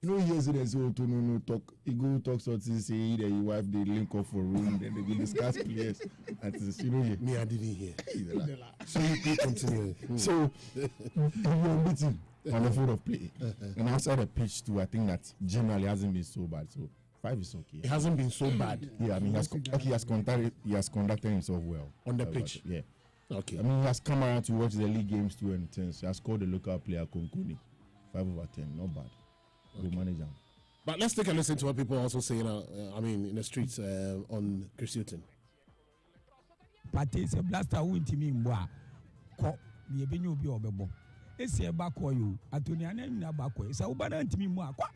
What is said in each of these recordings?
You know, yesterday, so to no talk, he go talk something, say that your wife, they link up for room, then they will discuss players. At this, you know, me, I didn't hear. So you continue. So, you're meeting on the field of play. And outside the pitch, too, I think that generally hasn't been so bad. So, 5 is okay. It hasn't been so bad. Yeah, I mean, he has conducted himself well. On the pitch? Yeah. Okay. I mean, he has come around to watch the league games too and things. He has called the local player Konkuni. 5/10, not bad. Good manager. But let's take a listen to what people are also saying. I mean, in the streets on Chris Hilton. But it's a blaster who intimi mwa. Ko mi ebenyo obi obebo. Esi e bako you. Atonia na bako. Esa ubana intimi mwa. Kwa.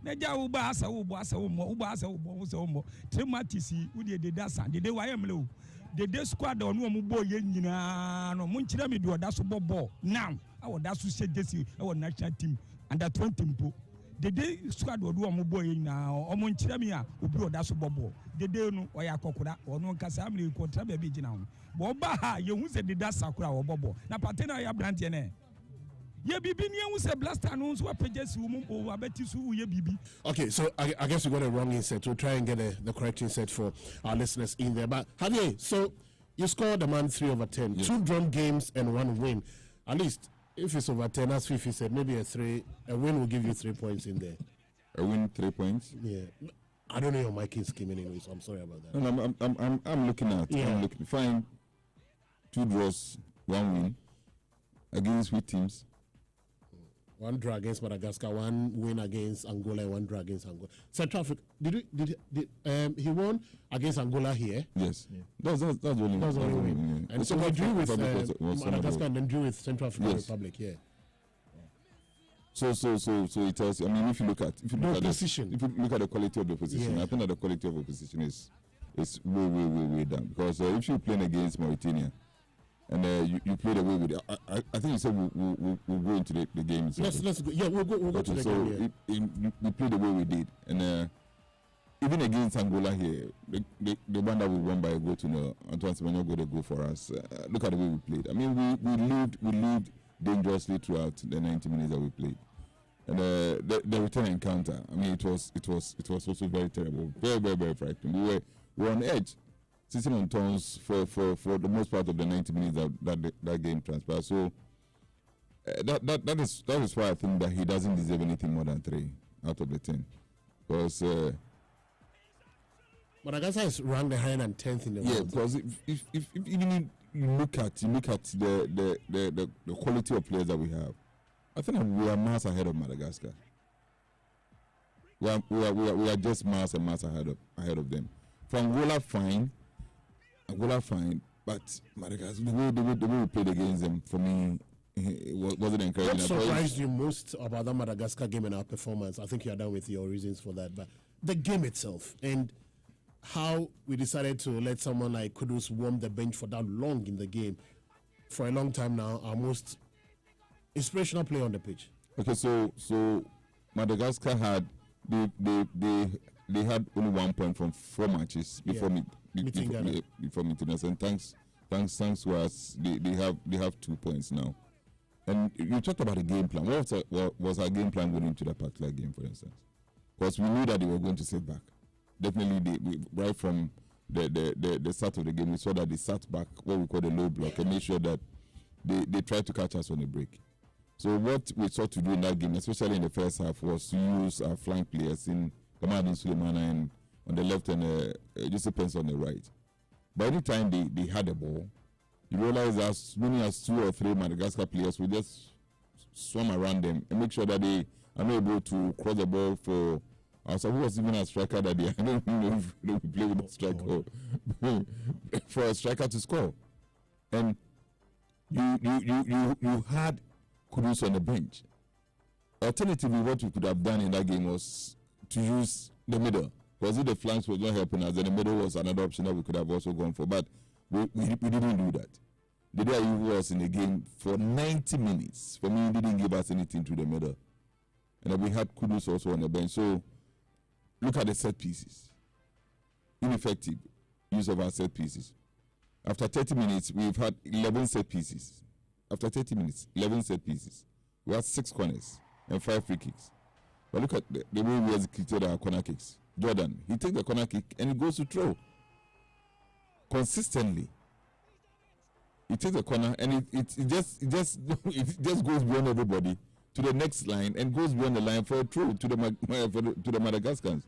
Neja uba asa ubo asa umo uba asa ubo asa umo. Trematisi udi de dasa. De wayemle. De squad onu omubo ye nyina no. Munchira me do daso bobo. Now, I daso se jesi our national team under 20 mpo. The squad will do a boy now, or Monchiramia, who brought us a bobo. The day no, or Yakokura, or no Casamri, contra baby now. Boba, you said the dust sakura or bobo. Na patena ya brantene. Ye bibi ni say blaster knows what pages whom over Betisu ye bibi. Okay, so I guess we got a wrong inset. We'll try and get the correct inset for our listeners in there. But Javier, so you scored a man 3/10, yes. 2 drawn games and 1 win. At least. If it's over 10, as Fifi said, maybe a win will give you 3 points in there. A win, 3 points? Yeah. I don't know your mic scheme anyway, so I'm sorry about that. No, I'm looking at. Yeah. I'm looking. Fine. 2 draws, 1 win against which teams? 1 draw against Madagascar, 1 win against Angola, and 1 draw against Angola. Central Africa. Did he won against Angola here? Yes. Yeah. That's the only win. Yeah. And so he drew with Madagascar and then drew with Central African Republic. Yeah. So it tells. I mean, if you look at position, if you look at the quality of the position, I think that the quality of the position is way down, because if you're playing against Mauritania. And you played away with it. I think you said we'll go into the game. Let's go. Yeah, we'll go to the game. So we played the way we did, and even against Angola here, the one that we won by a goal to no, Antoine Semenyo got a goal for us. Look at the way we played. I mean, we lived dangerously throughout the 90 minutes that we played, and the return encounter. I mean, it was also very terrible, very frightening. We were on edge. Sitting on turns for the most part of the 90 minutes that game transpired. So that is why I think that he doesn't deserve anything more than 3 out of the 10. Because Madagascar is ranked higher than 10th in the world. Yeah, because if even you look at the quality of players that we have, I think that we are miles ahead of Madagascar. We are just miles and miles ahead of them. From Angola, fine, but Madagascar, the way we played against them, for me, it wasn't encouraging. What surprised you most about the Madagascar game and our performance? I think you are done with your reasons for that, but the game itself and how we decided to let someone like Kudus warm the bench for that long in the game, for a long time now, our most inspirational player on the pitch. Okay, so Madagascar had they had only 1 point from 4 matches before meeting us, and thanks to us, they have 2 points now. And you talked about the game plan. What was our game plan going into that particular game, for instance? Because we knew that they were going to sit back. Definitely, right from the start of the game, we saw that they sat back, what we call the low block, and made sure that they tried to catch us on the break. So what we sought to do in that game, especially in the first half, was to use our flank players in Kamadin Suleimana and on the left and Joseph Pence on the right. By the time they had the ball, you realize as many as 2 or 3 Madagascar players will just swim around them and make sure that they are not able to cross the ball for us. Who was even a striker that day? I don't know if we play with a striker for a striker to score. And you had Kudus on the bench. Alternatively, what we could have done in that game was to use the middle. Because if the flanks was not helping us, then the middle was another option that we could have also gone for. But we didn't do that. The day he was in the game for 90 minutes, for me, he didn't give us anything to the middle. And we had Kudus also on the bench. So look at the set pieces. Ineffective use of our set pieces. After 30 minutes, we've had 11 set pieces. After 30 minutes, 11 set pieces. We had 6 corners and 5 free kicks. But look at the way we executed our corner kicks. Jordan, he takes the corner kick and he goes to throw. Consistently. He takes the corner and it just goes beyond everybody to the next line and goes beyond the line for a throw to the Madagascars.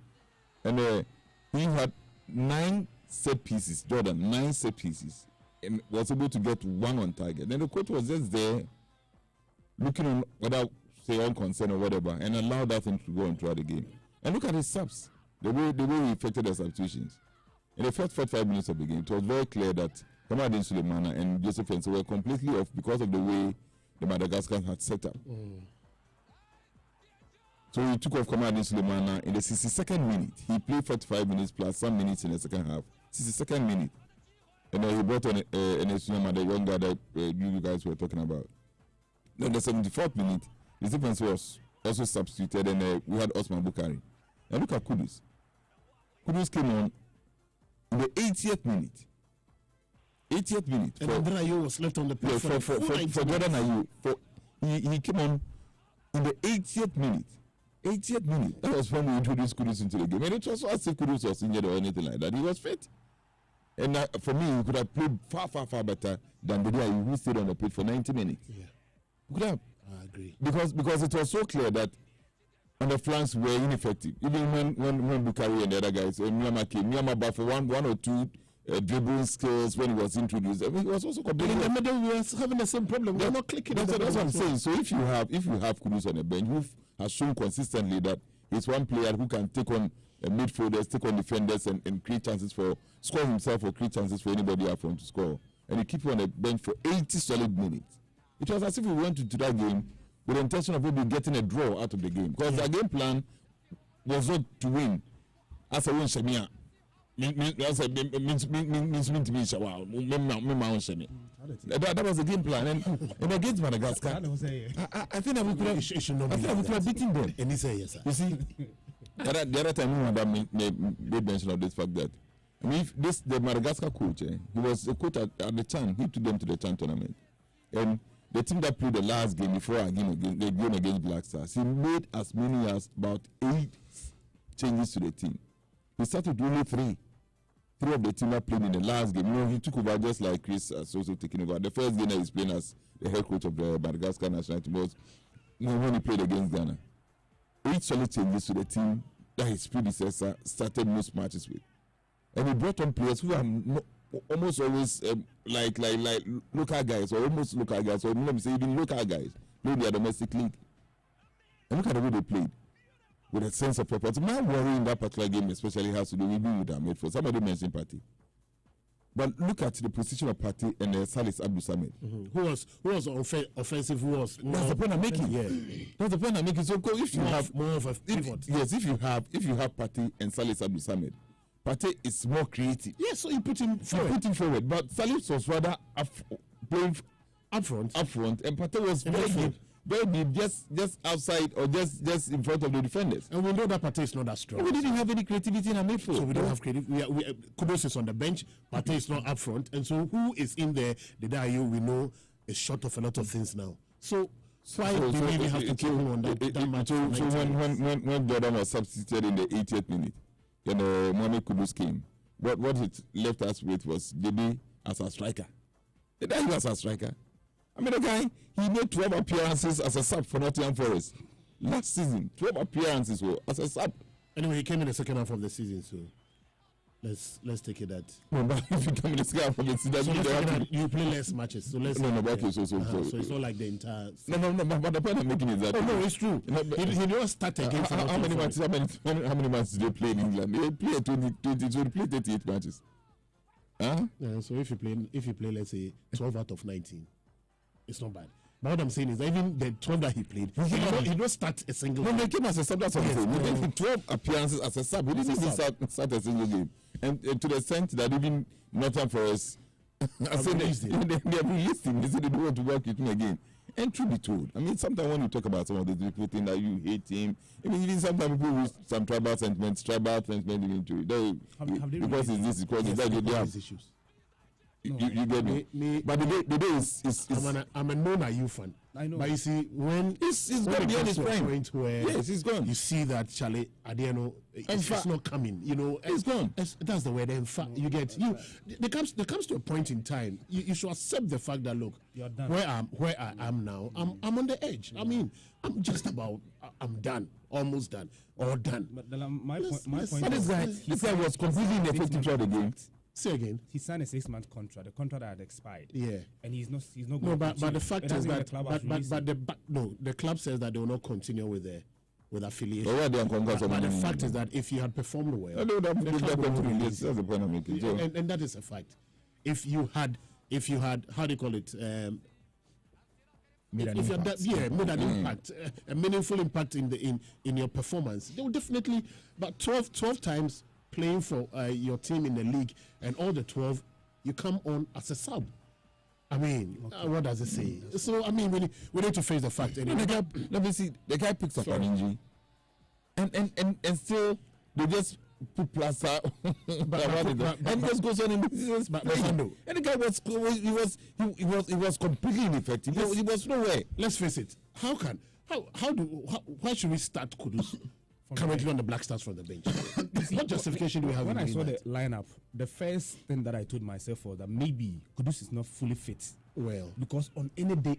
And he had 9 set pieces, Jordan, 9 set pieces, and was able to get 1 on target. Then the coach was just there looking on without say unconcerned or whatever, and allowed that thing to go on throughout the game. And look at his subs, the way he effected the substitutions. In the first 45 minutes of the game, it was very clear that Kamadin Sulemana and Joseph Enso were completely off because of the way the Madagascars had set up. So he took off Kamadin Sulemana in the 62nd minute. He played 45 minutes plus some minutes in the second half. 62nd minute. And then he brought on Enesuyama, the young guy that you guys were talking about. Then the 74th minute, the defense was also substituted, and we had Osman Bukari. Now look at Kudus. Kudus came on in the 80th minute. 80th minute. And Andrea Ayew was left on the pitch for Jordan Ayew. He came on in the 80th minute. 80th minute. That was when we introduced Kudus into the game. And it was as if Kudus was injured or anything like that. He was fit. And for me, he could have played far better than the day who stayed on the pitch for 90 minutes. Yeah. He could have. I agree. Because it was so clear that on the flanks were ineffective. Even when Bukari and the other guys, Miyama came. Miyama but for one or two dribbling skills when he was introduced. I mean, he was also completely. In the middle, we were having the same problem. We're not clicking. That's what I'm saying. So if you have Kudus on the bench, who has shown consistently that he's one player who can take on midfielders, take on defenders, and create chances for score himself or create chances for anybody up front to score, and you keep him on the bench for 80 solid minutes. It was as if we went into that game with the intention of maybe getting a draw out of the game, because the game plan was not to win. As a win, Shamia. That was the game plan, and against Madagascar, I think that we could have beaten them. And he said yes, sir. You see, the other time we made mention of this fact that if the Madagascar coach, he was a coach at the CHAN. He took them to the CHAN tournament, and the team that played the last game before our game the game against Black Stars, he made as many as about 8 changes to the team. He started with only 3 of the team that played in the last game. You know, he took over just like Chris has also taken over. The first game that he's playing as the head coach of the Madagascar national team was when he played against Ghana. 8 solid changes to the team that his predecessor started most matches with. And he brought on players who are almost always like local guys, or almost local guys, or let me say even local guys, playing their domestic league. And look at the way they played, with a sense of purpose. My worry in that particular game especially has to do with our midfield. Somebody mentioned Partey. But look at the position of Partey and Salis Abdul Samad. Who was offensive? Who was? That's the point I'm making. Yeah. That's the point I'm making. So if you have more of a pivot. Yes, if you have Partey and Salis Abdul Samad, Partey is more creative. Yes, so you put him forward. But Salis was rather playing up front, and Partey was very deep, just outside or just in front of the defenders. And we know that Partey is not that strong. We didn't have any creativity in our midfield. So we don't have creativity. Kudus is on the bench. Partey is not up front, and so who is in there? The Ayew we know is short of a lot of things now. So why do we really have to kill him on that match? So when Jordan was substituted in the 80th minute, and Mohamed Kudus came, what it left us with was JB as a striker. The guy was a striker. I mean, the guy, he made 12 appearances as a sub for Nottingham Forest last season. 12 appearances as a sub. Anyway, he came in the second half of the season, so let's take it that. No, but if you come in the second half of the season, you play less matches, so let's. So it's not like the entire. No. But the point I'm making is that. Oh no, it's true. He don't start again. How many matches did they play in England? They played 38 matches. Huh? Yeah, so if you play, let's say 12 out of 19. It's not bad. But what I'm saying is, even the 12 that he played, he don't start a single game. No, he came as a sub. That's what I'm saying. He did 12 appearances as a sub. He didn't even start a single game. And to the extent that even Nottingham Forest, they have released him. They said they don't want to work with him again. And truth be told, I mean, sometimes when you talk about some of the people think that you hate him, I mean, even sometimes people use some tribal sentiments even to it. Because it's this, because it's that they have issues. You get me? But the day is I'm a known Ayew fan. I know. But you see, when he's gone beyond his prime. Point where Yes, he's gone. You see that Charlie Adiano, it's not coming. You know, he's gone. That's the word. In fact, you get you. There comes to a point in time. You should accept the fact that look, you're done. Where I am now, I'm on the edge. I mean, I'm just about. I'm done, almost done, or done. But my point. This guy was completely ineffective throughout the game. Say again. He signed a 6-month contract. The contract had expired. Yeah. And he's not. Going No, to but the fact is that the the club says that they will not continue with affiliation. But the fact is that if you had performed well, that's the point I'm making. So. And that is a fact. If you had, how do you call it? Made an impact, a meaningful impact in your performance. They will definitely. But 12 times playing for your team in the league, and all the 12, you come on as a sub. I mean, what does it say? So I mean, we need to face the fact. Let me see. The guy picks up an injury, and still they just put plaster and just goes on in business. And the guy was completely ineffective. He was nowhere. Let's face it. Why should we start Kudus currently on the Black Stars from the bench? What justification do we have? When I saw the lineup, the first thing that I told myself was that maybe Kudus is not fully fit. Well, because on any day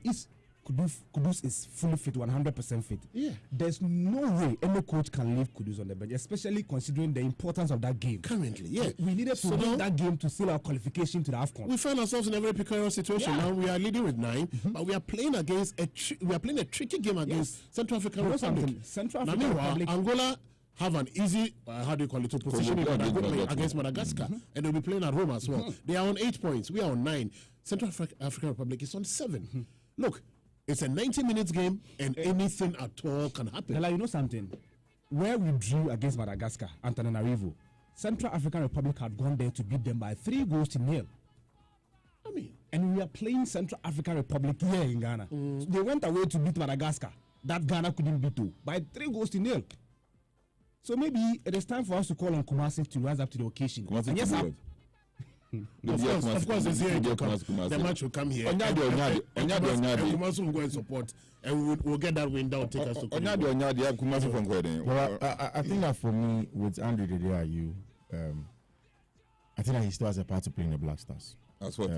Kudus is fully fit, 100% fit. Yeah. There's no way any coach can leave Kudus on the bench, especially considering the importance of that game. Currently, yeah. We needed to win that game to seal our qualification to the AFCON. We find ourselves in a very precarious situation. Now we are leading with 9, but we are playing against a tricky game against Central African Republic. Central African Republic. Angola have an easy, position against Madagascar, and they'll be playing at home as well. They are on 8 points. We are on 9. Central African Republic is on 7. Look, it's a 90 minutes game, and anything at all can happen. You know something? Where we drew against Madagascar, Antananarivo, Central African Republic had gone there to beat them by 3-0. I mean, and we are playing Central African Republic here in Ghana. So they went away to beat Madagascar. That Ghana couldn't beat too by 3-0. So maybe it is time for us to call on Kumasi to rise up to the occasion. Of course, it's here. The match will come here. Kumasi will go and support, and we'll get that win down. Take us to Well, I think that for me, with Andre Dedeayu, I think that he still has a part to play in the Black Stars. That's what.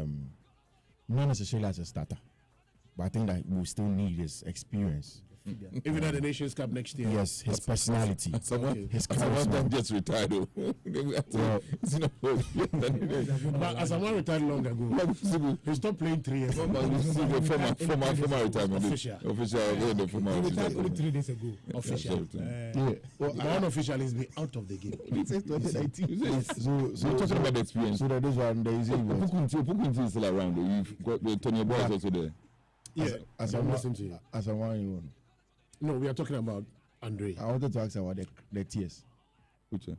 Not necessarily as a starter, but I think that we still need his experience. Even at the Nations Cup next year. Yes, his personality. His charisma. Just retired. But as someone retired long ago, he stopped playing 3 years ago. Former retirement. Official. He retired only 3 days ago. Official. Unofficial is be out of the game. So talking about the experience. So that this one, there is Pukunti is still around. You've got the Tony Boy is also there. Yeah, as I'm listening to you. As a one. No, we are talking about Andre. I wanted to ask about the tears. Which one?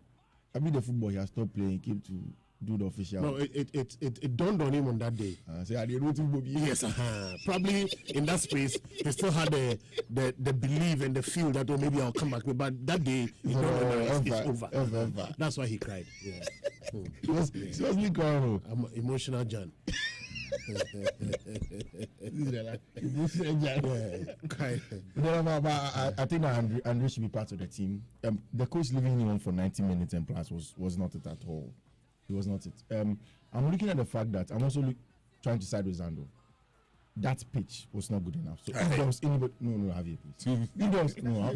I mean, the football he has stopped playing, he came to do the official. No, it dawned on him on that day. Yes, probably in that space, he still had the belief and the feel that maybe I'll come back. But that day, it's over. That's why he cried. Yeah. He was crying. I'm an emotional John. I think that Andre should be part of the team. The coach leaving him on for 90 minutes and plus was not it at all. He was not it. I'm looking at the fact that I'm also trying to side with Zando. That pitch was not good enough. So if there was anybody, no, have you please? If there was, no,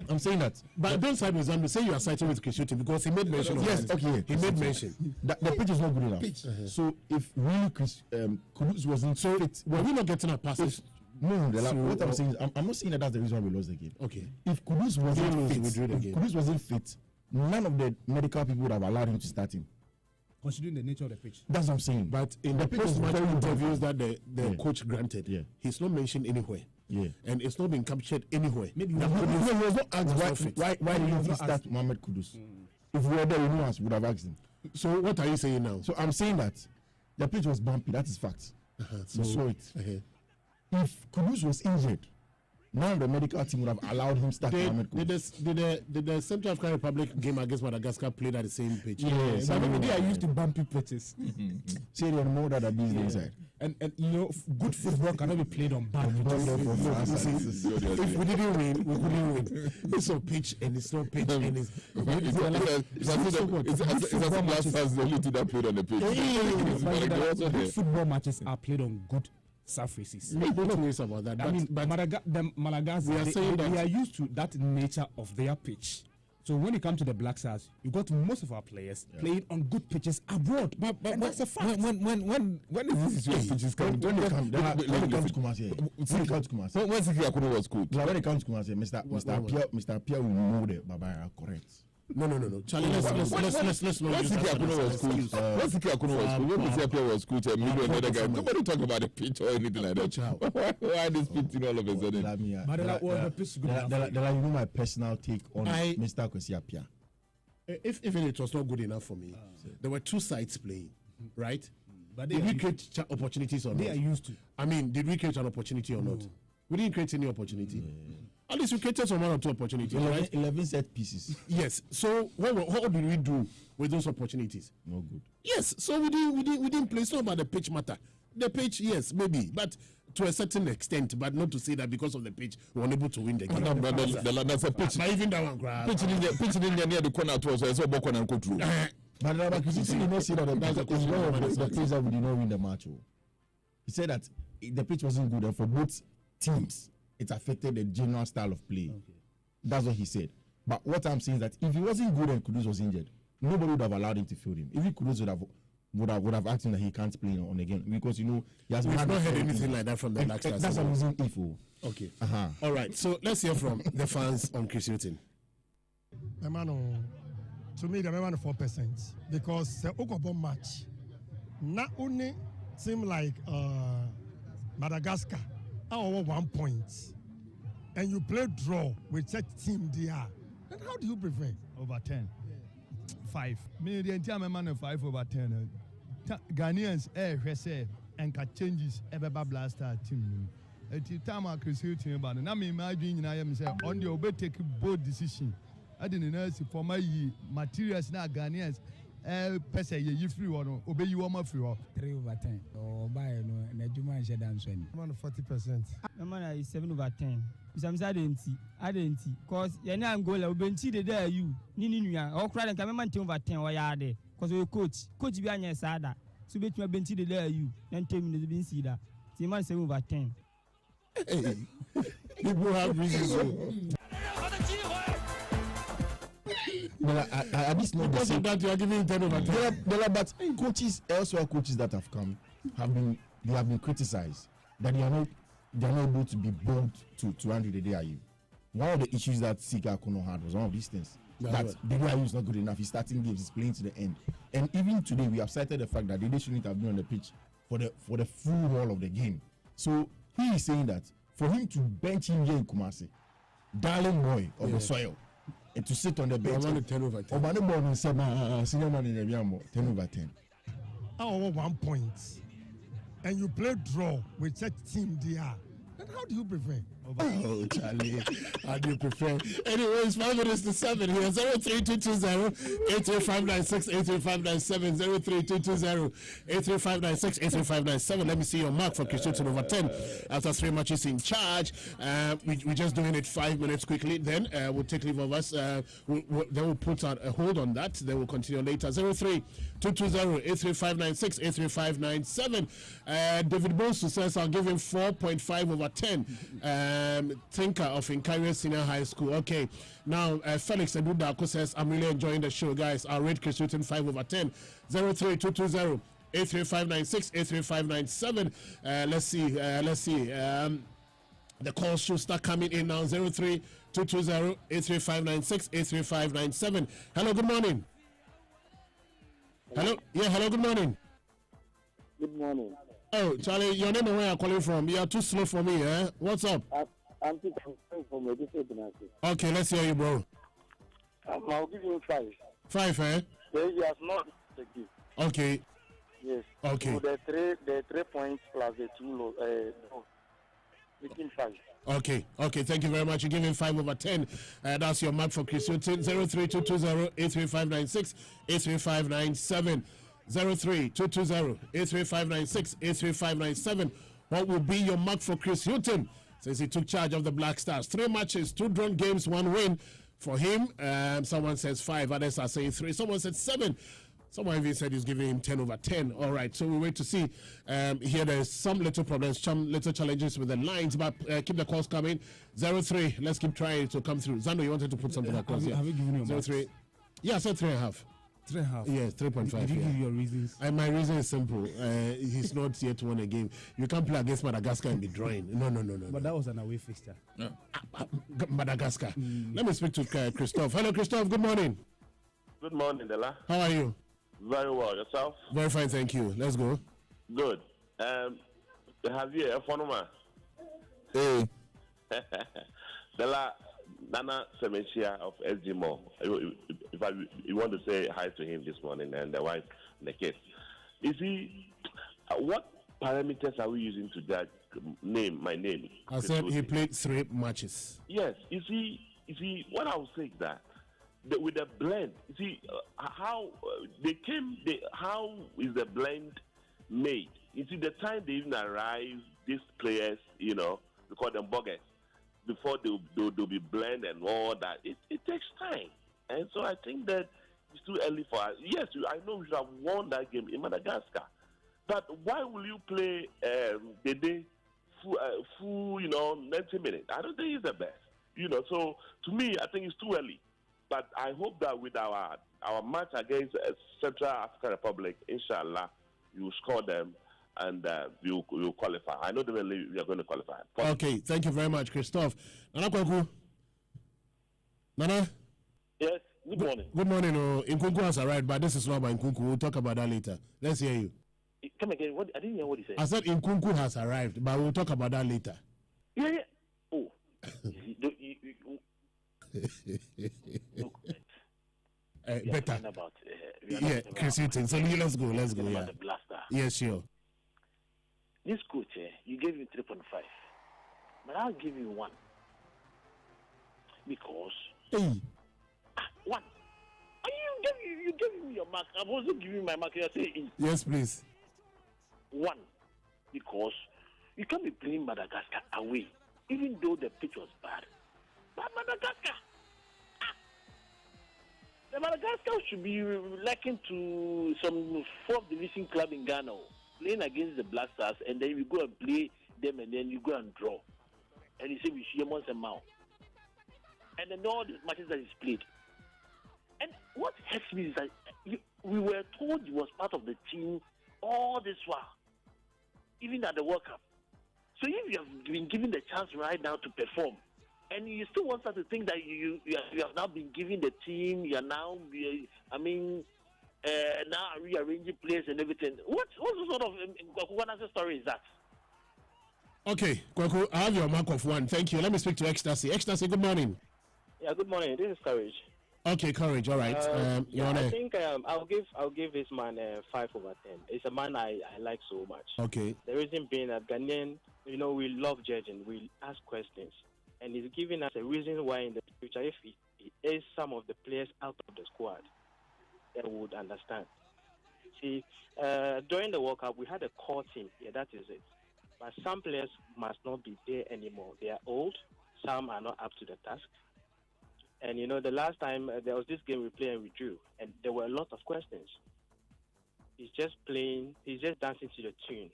I'm saying that. But don't side with Zando. Say you are siding with Kishuti because he made mention of yes, okay. He made mention. The pitch is not good enough. So if really Kudus wasn't so fit, were we not getting our passes? No, what I'm saying is, I'm not saying that that's the reason why we lost the game. Okay. If Kudus wasn't fit, none of the medical people would have allowed him to start him. Considering the nature of the pitch. That's what I'm saying. But in the post-match interviews that the coach granted, he's not mentioned anywhere. Yeah. And it's not been captured anywhere. Maybe he was not asked why didn't he start Mohamed Kudus? If we were there, we would have asked him. So what are you saying now? So I'm saying that the pitch was bumpy. That is fact. We saw it. If Kudus was injured, none of the medical team would have allowed him start tournament. Did the Central African Republic game against Madagascar played at the same pitch? Yeah, so they are used to bumpy pitches. Say they know that abuse inside. And you know, good football cannot be played on bad pitches. If we didn't win, we couldn't win. It's on pitch and it's not pitch and it's last past the only team that played on the pitch. Good football matches are played on good surfaces. No ways about that. I mean, Madagascar, they are used to that nature of their pitch. So when it comes to the Black Stars, you got most of our players playing on good pitches abroad. But that's a fact. When is this pitches coming? When it comes to Kumasi, when Siki Akuno was coach. When it comes to Kumasi, Mr. Pierre will know the Baba correct. No. Charlie, let's not use Siki Akuno was coach. When Siki Akuno was coach, when Mr. Pierre was coach, and me and other guy, nobody talk about the pitch or anything like that. Why this pitch all of a sudden? You know my personal take on Mr. Kwesi Appiah. If even it was not good enough for me, there were two sides playing, right? But did we create opportunities or not? They are used to. I mean, did we create an opportunity or not? We didn't create any opportunity. At least we created some 1 or 2 opportunities, right? 11 set pieces. Yes. So what did we do with those opportunities? No good. Yes. So we didn't play. It's not about the pitch matter. The pitch, yes, maybe, but to a certain extent, but not to say that because of the pitch we were unable to win the game. That's a pitch. But even that one, pitch in near the corner to us, so Boko and go through. But you see, not see that the players that we did not win the match. He said that the pitch wasn't good, and for both teams, it affected the general style of play. Okay. That's what he said. But what I'm saying is that if he wasn't good and Kudus was injured, nobody would have allowed him to field him. Even Kudus would have asked him that he can't play on again, because he has not heard anything like that from the Black Stars. That's a reason if. Okay. All right. So let's hear from the fans on Chris Hilton. To me, the 4%, because the Okobo match not only seem like Madagascar. Our 1 point, and you play draw with that team there, then how do you prefer? Over 10. 5. Me the entire man 5 over 10. Ghanaians say and can changes ever blaster team. At the time I could see to about, and I mean imagine I am say on the obey take bold decision. I didn't know for my materials now Ghanaians. Pesa ye free one obey you one free 3 over 10 or buy no na juma and share down 40%. Man is 7 over 10. Because I didn't cause you know Angola obenchi de there you ni nua or cry and come man 10 over 10 or ya there cause we coach be anya sada so bet me benchi de there you then 10 minutes been see that see man 7 over 10. People have reasons. At least not because of that you are giving 10 over 10. But coaches, elsewhere coaches that have come have been criticized that they are not able to be bold to handle the DIU. One of the issues that Sika Akuno had was one of these things. That the DIU is not good enough. He's starting games, he's playing to the end. And even today we have cited the fact that they shouldn't have been on the pitch for the full role of the game. So he is saying that for him to bench him here in Kumasi, darling boy of the soil, and to sit on the bench. 10 over 10. Senior man in the 10 over 10. Our 1 point, and you play draw with that team there, then how do you prefer? Oh, Charlie, how do you prefer? Anyways, 5 minutes to 7 here. 03220-83596, 83597, 03220-83596, Let me see your mark for Cristiano over 10 after 3 matches in charge. We're just doing it 5 minutes quickly. Then we'll take leave of us. Then we'll put a hold on that. Then we'll continue later. 03220-83596, 83597. David Bonsu says I'll give him 4.5 over 10. Thinker of Incaria Senior High School. Okay, now Felix Edudako says I'm really enjoying the show, guys. I'll rate Chris Newton 5 over 10. 03220 83596 83597. Let's see. The calls should start coming in now. 03220 83596 83597. Hello, good morning. Hello, hello, good morning. Good morning. Oh, Charlie, your name and where you're calling from? You are too slow for me, eh? What's up? I'm calling from Medicine. Okay, let's hear you, bro. I'll give you 5. 5, eh? Then he has not the gift. Okay. Yes. Okay. So the 3 points plus the 2 making 5. Okay. Thank you very much. You give him 5 over 10. That's your mark for Chris Hilton. 03220-83596, 83597. 03220-83596, 83597. What will be your mark for Chris Hilton since he took charge of the Black Stars? 3 matches, 2 drawn games, 1 win for him. Someone says 5, others are saying 3. Someone said 7. Someone even said he's giving him 10 over 10. All right, so we wait to see. Here there's some little problems, some little challenges with the lines, but keep the calls coming. 03, let's keep trying to come through. Zando, you wanted to put something across here? Have you given your 03. Yeah, I said 3.5. 3.5. Yes, 3.5. Did you give your reasons? My reason is simple. He's not yet won a game. You can't play against Madagascar and be drawing. No. But that was an away fixture. Madagascar. Let me speak to Christophe. Hello, Christophe. Good morning. Good morning, Dela. How are you? Very well. Yourself? Very fine, thank you. Let's go. Good. Have you a phone number? Hey. Dela Nana Semenchia of SG Mo. If you want to say hi to him this morning and the wife and the kids. You see, what parameters are we using to judge my name? I said he played 3 matches. Yes. You see, what I would say is that with the blend, you see how how is the blend made? You see, the time they even arrive, these players, we call them buggers, before they'll be blend and all that. It takes time, and so I think that it's too early for us. Yes, I know we should have won that game in Madagascar, but why will you play the day full 90 minutes? I don't think it's the best. So to me, I think it's too early. But I hope that with our match against Central African Republic, inshallah, you will score them and you will qualify. I know we are going to qualify. Okay, thank you very much, Christophe. Nana Kwaku. Nana? Yes, good morning. Good morning. Nkunku has arrived, but this is not about Nkunku. We'll talk about that later. Let's hear you. Come again. I didn't hear what he said. I said Nkunku has arrived, but we'll talk about that later. Yeah. Oh. Better. Chris Hilton. So let's go. Yeah. The blaster. Yes, sure. This coach, you gave him 3.5, but I'll give you 1 because 1. You gave me your mark. I'm also giving my mark. You say yes, please. 1 because you can't be playing Madagascar away, even though the pitch was bad. But Madagascar. The Madagascar should be likened to some 4th division club in Ghana, playing against the Black Stars, and then you go and play them, and then you go and draw. And you say we share months and mouth. And then all the matches that he's played. And what hurts me is that we were told he was part of the team all this while, even at the World Cup. So if you have been given the chance right now to perform, and you still want us to think that you have now been given the team, you are now, now rearranging players and everything. What sort of Kwaku story is that? Okay, Kwaku, I have your mark of 1. Thank you. Let me speak to Ecstasy. Ecstasy, good morning. Yeah, good morning. This is Courage. Okay, Courage. All right. I think I'll give this man 5 over 10. It's a man I like so much. Okay. The reason being that Ghanaian, we love judging. We ask questions. And he's giving us a reason why in the future, if he is some of the players out of the squad, they would understand. See, during the World Cup, we had a core team. Yeah, that is it. But some players must not be there anymore. They are old. Some are not up to the task. And, the last time there was this game we played and we drew, and there were a lot of questions. He's just dancing to the tune.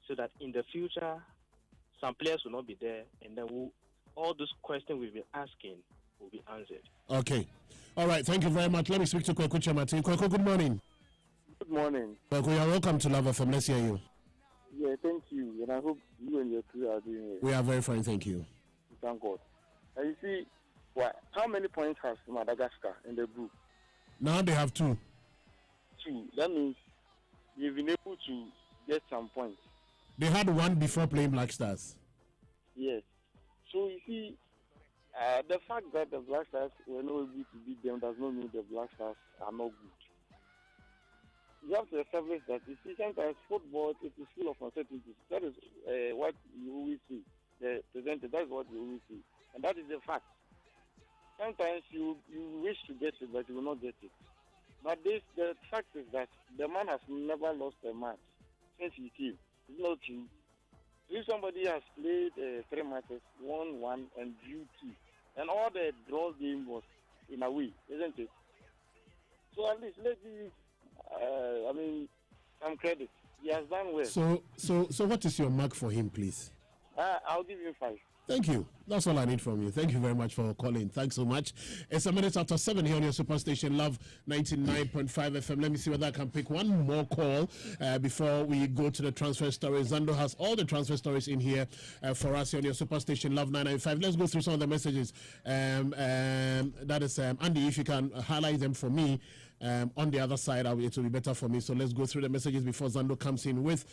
So that in the future, some players will not be there, and then all those questions we've been asking will be answered. Okay. All right. Thank you very much. Let me speak to Kwaku Chamati. Kwaku, good morning. Good morning. Kwaku, you're welcome to Love FM. Let's hear you. Yeah, thank you. And I hope you and your crew are doing it. We are very fine. Thank you. Thank God. And you see, how many points has Madagascar in the group? Now they have 2. 2. That means you've been able to get some points. They had 1 before playing Black Stars. Yes. So you see, the fact that the Black Stars were not able to beat them does not mean the Black Stars are not good. You have to establish that. You see, sometimes football it is full of uncertainties. That is what you always see. the presenter. That's what we always say, and that is the fact. Sometimes you wish to get it, but you will not get it. But the fact is that the man has never lost a match since he came. It's not true. If somebody has played 3 matches, won 1 and drew 2, and all the draw game was in a way, isn't it? So at least let's give, some credit. He has done well. So what is your mark for him, please? I'll give him 5. Thank you. That's all I need from you. Thank you very much for calling. Thanks so much. It's a minute after 7 here on your superstation, Love 99.5 FM. Let me see whether I can pick one more call before we go to the transfer stories. Zando has all the transfer stories in here for us here on your superstation, Love 995. Let's go through some of the messages. That is, Andy, if you can highlight them for me. On the other side, it will be better for me. So let's go through the messages before Zando comes in with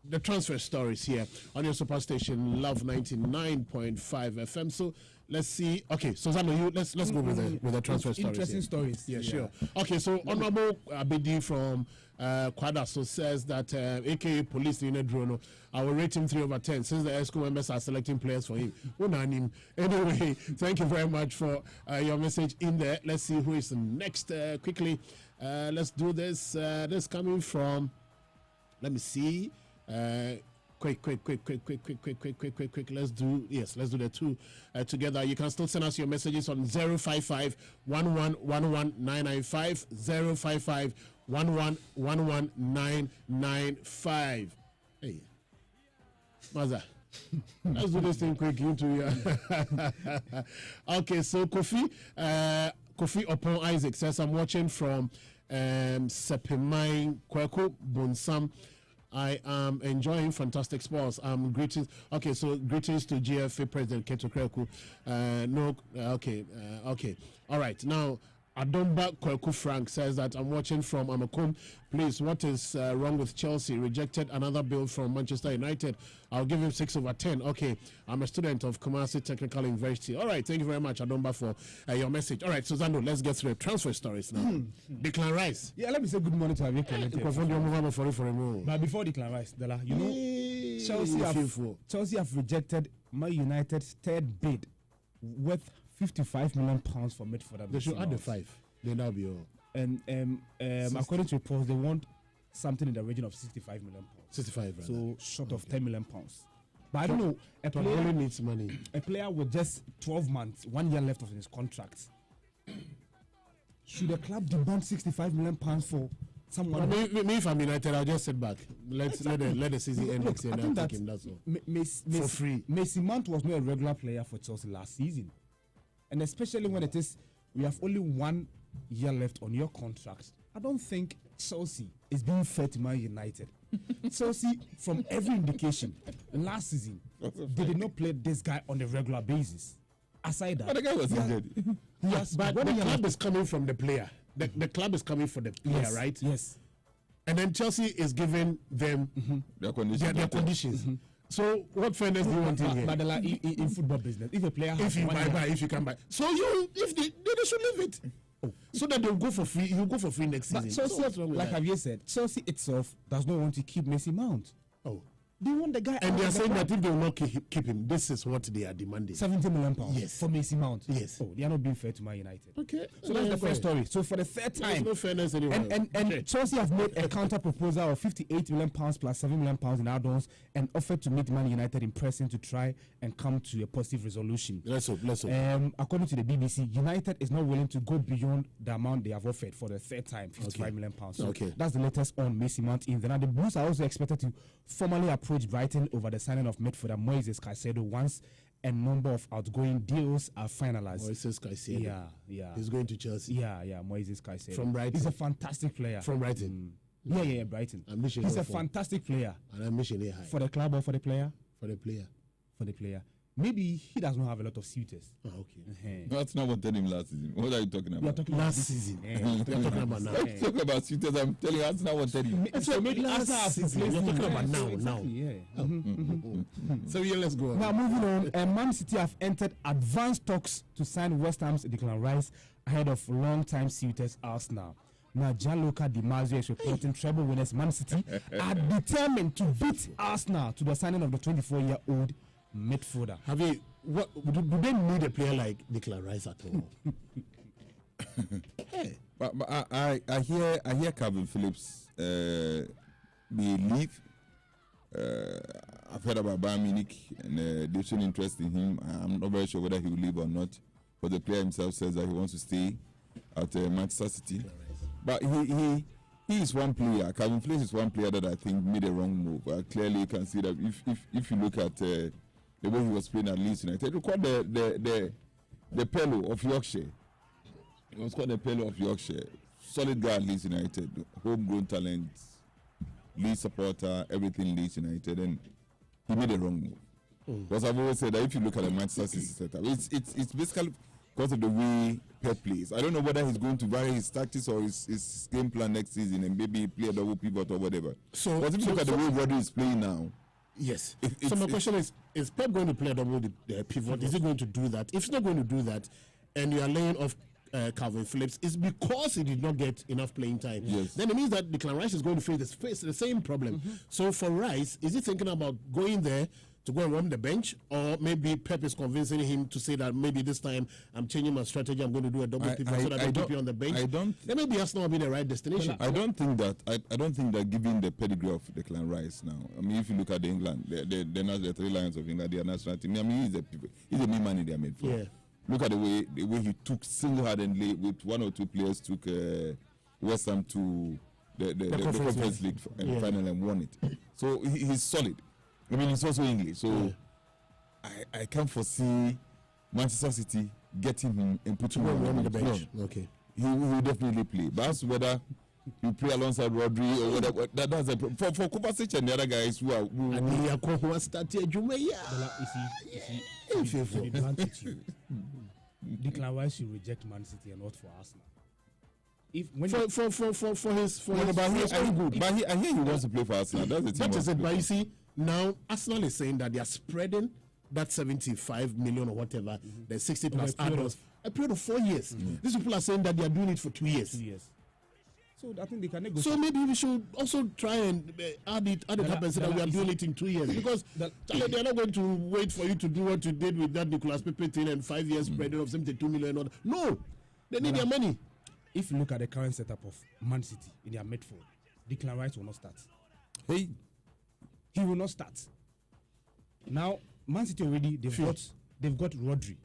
the transfer stories here on your superstation, Love 99.5 FM. So let's see. Okay, so Zano, let's go with the transfer stories. Interesting stories. Yeah, sure. Okay, so Honorable Abedi from Kwadaso says that AKA Police Unit Drono, I will rate him 3/10 since the ESCO members are selecting players for him. Anyway, thank you very much for your message in there. Let's see who is next. Quickly, let's do this. This coming from, let me see. Quick. Let's do the two together. You can still send us your messages on 055 1111995 055 1111995. Hey, Maza. Let's do this thing quick. You too, yeah. Okay, so Kofi upon Isaac says, I'm watching from Sepemai Kweko Bonsam. I am enjoying fantastic sports. Greetings. Okay, so greetings to GFA President Keto Kreku. Okay. All right. Now, Adomba Kweku Frank says that I'm watching from Amakum. Please, what is wrong with Chelsea? Rejected another bill from Manchester United. I'll give him 6/10. Okay, I'm a student of Kumasi Technical University. All right, thank you very much, Adomba, for your message. All right, Suzano, let's get through the transfer stories now. Declan Rice. Yeah, let me say good morning to our But before Declan Rice, Dela, you know, Chelsea have rejected Man United's third bid worth £55 million for midfielder. They should add the 5. Then that'll be all. And according to reports, they want something in the region of £65 million. 65, right? So short of £10 million. But I don't know. A player only needs money. A player with just 12 months, 1 year left of his contract. Should a club demand £65 million for someone? Me, if I'm United, I'll just sit back. Let the season end next year. I think that's all. For free. Mason Mount was not a regular player for Chelsea last season. And especially when it is, we have only 1 year left on your contract. I don't think Chelsea is being fair to Man United. Chelsea, from every indication, last season, they did not play this guy on a regular basis. Aside that, but the guy was injured. But the club is coming from the player. The club is coming for the player, yes, right? Yes. And then Chelsea is giving them their conditions. Mm-hmm. So what fairness do you want in here? But in football business, if a player if you buy, if you can buy, so they should leave it. So that they'll go for free. You'll go for free next season. Chelsea, like Javier said, Chelsea itself does not want to keep Mason Mount. Oh. They want the guy. And they are saying that if they will not keep him, this is what they are demanding. £70 million. Yes. For Mason Mount. Yes. Oh, they are not being fair to Man United. Okay. So that's the first story. So for the third time, there's no fairness anymore. And Chelsea have made a counter proposal of £58 million plus £7 million in add-ons and offered to meet Man United in person to try and come to a positive resolution. Let's hope. According to the BBC, United is not willing to go beyond the amount they have offered for the third time, £55 million. So that's the latest on Mason Mount. Now the Blues are also expected to formally approach Brighton over the signing of midfielder Moises Caicedo once a number of outgoing deals are finalized. Moises Caicedo. Yeah. He's going to Chelsea. Yeah, Moises Caicedo. From Brighton. He's a fantastic player. From Brighton. Yeah, Brighton. He's a fantastic player. And ambition high. For the club or for the player? For the player. For the player. Maybe he does not have a lot of suitors. Okay. That's not what him last season. What are you talking about? We are talking last season. We're talking about now. Let's talk about suitors. I'm telling you, that's not what him. So maybe last season. We're talking about now. So let's go on. Now moving on. Man City have entered advanced talks to sign West Ham's Declan Rice ahead of long-time suitors Arsenal. Now, Gianluca Di Marzio is reporting treble winners Man City are determined to beat Arsenal to the signing of the 24-year-old midfielder. Have you? What do they need a player like Declan Rice at all? Hey. But I hear Calvin Phillips may leave. I've heard about Bayern Munich and they've shown interest in him. I'm not very sure whether he will leave or not. But the player himself says that he wants to stay at Manchester City. But he is one player. Calvin Phillips is one player that I think made a wrong move. Clearly, you can see that if you look at the way he was playing at Leeds United, look at the Pello of Yorkshire. He was called the Pello of Yorkshire. Solid guy at Leeds United, homegrown talent, Leeds supporter, everything Leeds United, and he made a wrong move. Because I've always said that if you look at the Manchester City setup, it's basically because of the way Pep plays. I don't know whether he's going to vary his tactics or his game plan next season and maybe play a double pivot or whatever. But if you look at the way Rodri is playing now, yes. So my question is Pep going to play a double pivot? Is he going to do that? If he's not going to do that, and you are laying off Calvin Phillips, it's because he did not get enough playing time. Yes. Then it means that Declan Rice is going to face the same problem. So for Rice, is he thinking about going there to go and run the bench, or maybe Pep is convincing him to say that maybe this time I'm changing my strategy, I'm going to do a double pivot so that I don't keep you on the bench? Then maybe Arsenal will be the right destination. I don't think that given the pedigree of Declan Rice now, I mean, if you look at England, the Three Lions of England, their national team, I mean, he's a main man in their midfield. Yeah. Look at the way he took single-handedly with one or two players, took West Ham to the Conference League and finally won it. So he's solid. I mean, he's also English. So I can't foresee Manchester City getting him and putting him on the bench. No. Okay. He will definitely play. But as whether you play alongside Rodri or whatever, that's a problem. For Kovacic and the other guys who are... Declan Rice should reject Man City and not for Arsenal. I hear he wants to play for Arsenal. That's the team. That is it. But you see, now Arsenal is saying that they are spreading that 75 million or whatever, the 60 plus add-ons, a period of 4 years. These people are saying that they are doing it for 2 years. 2 years. So I think they can negotiate. So maybe we should also try and add it up and say that we are doing it in 2 years, because they are not going to wait for you to do what you did with that Nicolas Pepe thing and 5 years spreading of 72 million. No, they need their money. If you look at the current setup of Man City in their midfield, Declan Rice will not start. He will not start. Now, Man City already they've got Rodri,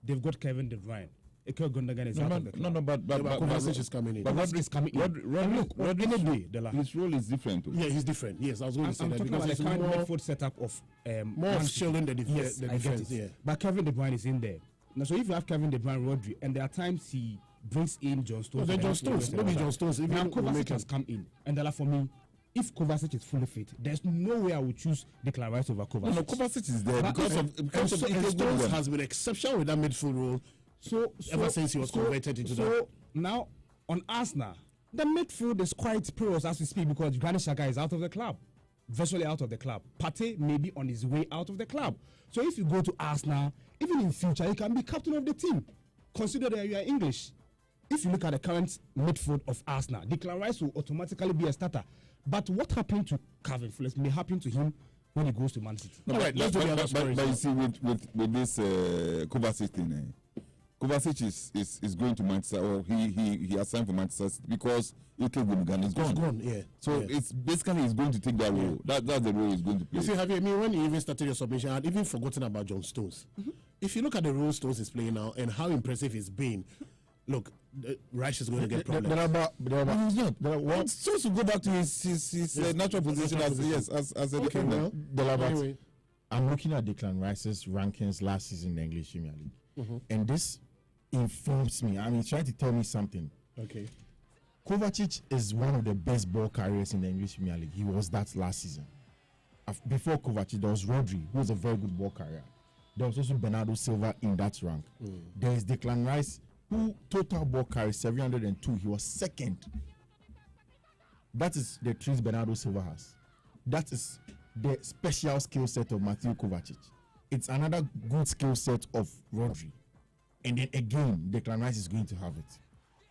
they've got Kevin De Bruyne. Ekel Gundogan is out of the club. But Kovacic is coming in. But Rodri is coming in. His role is different. Yeah, he's different. Yes, I was going to say that talking because about it's the current midfield setup of more shielding the defense. Yes, I get it. Yeah. But Kevin De Bruyne is in there. Now, so if you have Kevin De Bruyne, Rodri, and there are times he brings in John Stones. Then John Stones, maybe John Stones. Now Kovacic has come in, and for me, if Kovacic is fully fit, there's no way I would choose Declan Rice over Kovacic. No, Kovacic is there because of Stones has been exceptional with that midfield role. Ever since he was converted into that. So now on Arsenal, the midfield is quite porous as we speak because Granit Xhaka is out of the club, virtually out of the club. Partey may be on his way out of the club. So if you go to Arsenal, even in future, you can be captain of the team. Consider that you are English. If you look at the current midfield of Arsenal, Declan Rice will automatically be a starter. But what happened to Calvin Phillips may happen to him when he goes to Man City. No, let's do the other story. But you see, with this Kovacic thing, Kovacic is going to Manchester, or he has signed for Manchester City because Ilkay Gundogan is gone. Yeah. So it's basically he's going to take that role. That's the role he's going to play. You see, when you even started your submission, I had even forgotten about John Stones. If you look at the role Stones is playing now and how impressive he's been, look, Rice is going to get problems. He's not. Stones to go back to his natural position as a defender. Anyway, I'm looking at Declan Rice's rankings last season in the English Premier League, and this informs me. I mean, it's trying to tell me something. Okay. Kovacic is one of the best ball carriers in the English Premier League. He was that last season. Before Kovacic, there was Rodri, who was a very good ball carrier. There was also Bernardo Silva in that rank. There is Declan Rice, who total ball carry 702. He was second. That is the traits Bernardo Silva has. That is the special skill set of Matthew Kovacic. It's another good skill set of Rodri. And then again, Declan Rice is going to have it.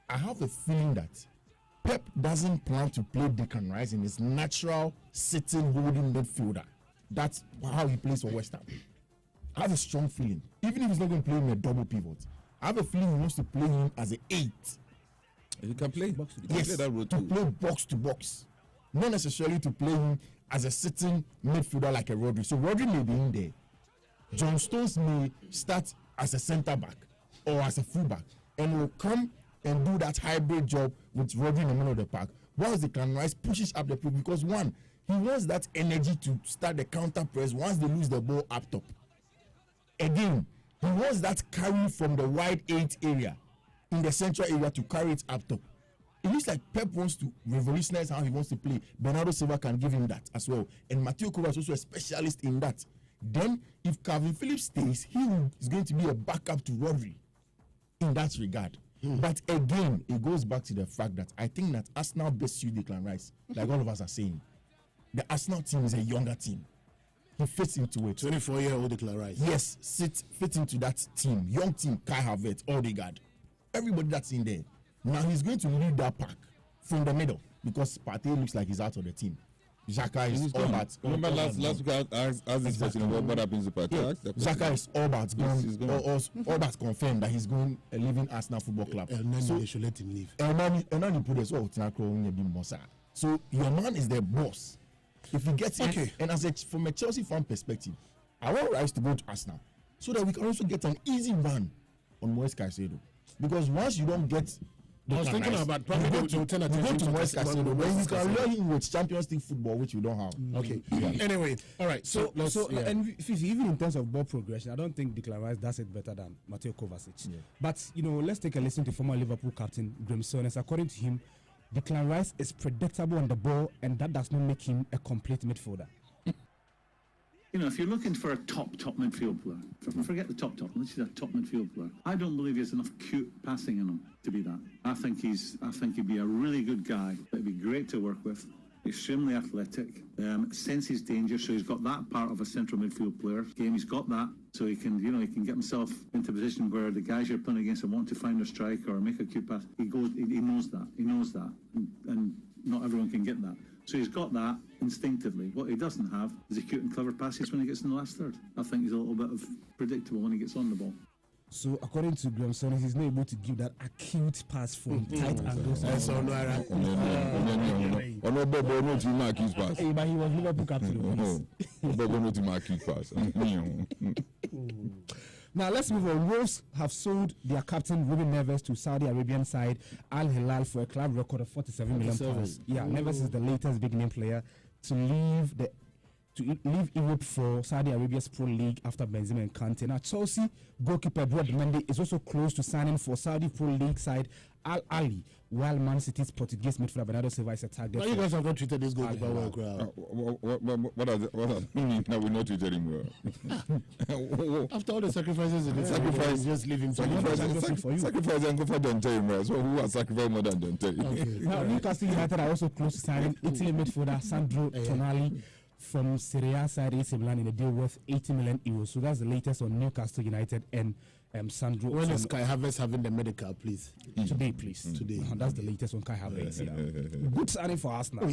I have the feeling that Pep doesn't plan to play Declan Rice in his natural sitting holding midfielder. That's how he plays for West Ham. I have a strong feeling, even if he's not going to play him a double pivot, I have a feeling he wants to play him as an 8. He can play. Yes, that role to too. play box to box, not necessarily to play him as a sitting midfielder like a Rodri. So Rodri may be in there. John Stones may start as a centre back or as a fullback, and will come and do that hybrid job with Rodri in the middle of the park. Whilst Declan Rice pushes up the field, because one, he wants that energy to start the counter press once they lose the ball up top. Again, he wants that carry from the wide 8 area in the central area to carry it up top. It looks like Pep wants to revolutionize how he wants to play. Bernardo Silva can give him that as well. And Mateo Kovac is also a specialist in that. Then, if Calvin Phillips stays, he is going to be a backup to Rodri in that regard. But again, it goes back to the fact that I think that Arsenal best suit Declan Rice, like all of us are saying. The Arsenal team is a younger team. He fits into it. 24-year-old Declan Rice. Yes, fit into that team. Young team, Kai Havertz, Odegaard. Everybody that's in there. Now he's going to lead that pack from the middle because Partey looks like he's out of the team. Xhaka is all but. Remember last week I asked this question what happens to Partey? Xhaka is all but gone. All but confirmed that he's going leaving Arsenal Football Club. So they should let him leave. And then he put us so your man is the boss. If he gets it, and from a Chelsea fan perspective, I want Rice to go to Arsenal so that we can also get an easy run on Moise Caicedo. Because once you don't get, I was thinking about probably go to Moise Caicedo, when you can lure him with Champions League football, which we don't have. Okay. Anyway, all right. And Fifi, even in terms of ball progression, I don't think Declan Rice does it better than Mateo Kovacic. Yeah. But let's take a listen to former Liverpool captain Graham Souness. According to him, Declan Rice is predictable on the ball, and that does not make him a complete midfielder. If you're looking for a top midfield player, forget the top, let's say a top midfield player. I don't believe he has enough cute passing in him to be that. I think he'd be a really good guy. It'd be great to work with. Extremely athletic, senses danger, so he's got that part of a central midfield player game. He's got that, so he can get himself into a position where the guys you're playing against want to find a strike or make a cute pass. He knows that, and not everyone can get that. So he's got that instinctively. What he doesn't have is a cute and clever passes when he gets in the last third. I think he's a little bit of predictable when he gets on the ball. So according to Graham Souness, he's not able to give that acute pass from tight angles. But he was Liverpool captain. Now let's move on. Wolves have sold their captain Ruben Neves to Saudi Arabian side Al Hilal for a club record of £47 million. Yeah, Neves is the latest big name player to leave Europe for Saudi Arabia's Pro League after Benzema and Kante. Now Chelsea goalkeeper Brad Mendy is also close to signing for Saudi Pro League side Al Ahly, while Man City's Portuguese midfielder Bernardo Silva is a target. Well, you guys have not treated this goalkeeper well. What does that mean? Now we not treated him well. After all the sacrifices in sacrifice, just leave him. Sacrifice and go for Dante. So who has sacrificed more than Dante? Now Newcastle United are also close to signing Italy midfielder Sandro Tonali from Serie A side AC Milan in a deal worth €80 million. So that's the latest on Newcastle United and Sandro. When is Kai Havertz having the medical, please? Today, please. Today. That's the latest on Kai Havertz. Good signing for Arsenal.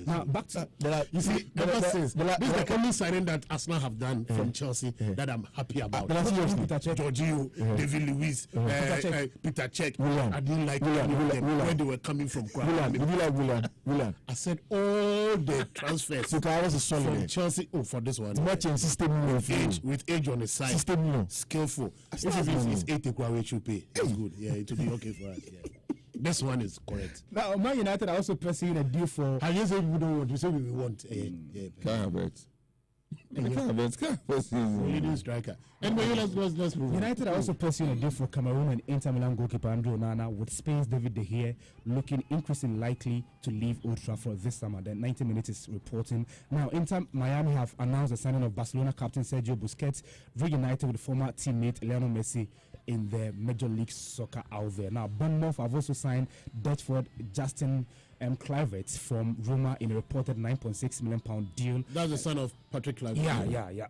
Now, back to... you see, this is the only signing that Arsenal have done from Chelsea that I'm happy about. Jorginho, David Luiz, Peter Cech. I didn't like them when they were coming from Willian. I said all the transfers from Chelsea. Oh, for this one. With age on the side. Skillful. It's 80 which you pay. That's good. Yeah, it will be okay for us. Yeah. This one is correct. Now, Man United are also pursuing a deal for. I just said we don't want. You say we want. Leading striker. Anyway, let's move on. United are also pursuing a deal for Cameroon and Inter Milan goalkeeper Andrew Onana, with Spain's David De Gea looking increasingly likely to leave Old Trafford this summer. The 90 Minutes is reporting. Now, Inter Miami have announced the signing of Barcelona captain Sergio Busquets, reunited with former teammate Lionel Messi in the Major League Soccer out there. Now, Bournemouth have also signed Dutchford Justin Kluivert from Roma in a reported £9.6 million deal. That's the son of Patrick Kluivert. Yeah.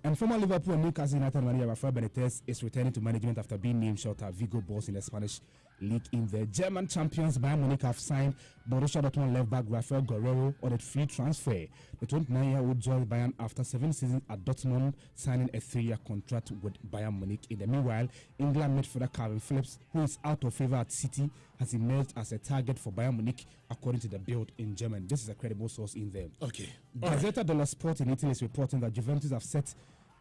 And former Liverpool and Newcastle United manager Rafael Benitez is returning to management after being named shorter Vigo boss in the Spanish league in the German champions Bayern Munich have signed Borussia Dortmund left back Rafael Guerrero on a free transfer. The 29-year-old joined Bayern after 7 seasons at Dortmund, signing a 3-year contract with Bayern Munich. In the meanwhile, England midfielder Calvin Phillips, who is out of favour at City, has emerged as a target for Bayern Munich, according to the Bild in German. This is a credible source in there. Okay. Gazzetta dello Sport in Italy is reporting that Juventus have set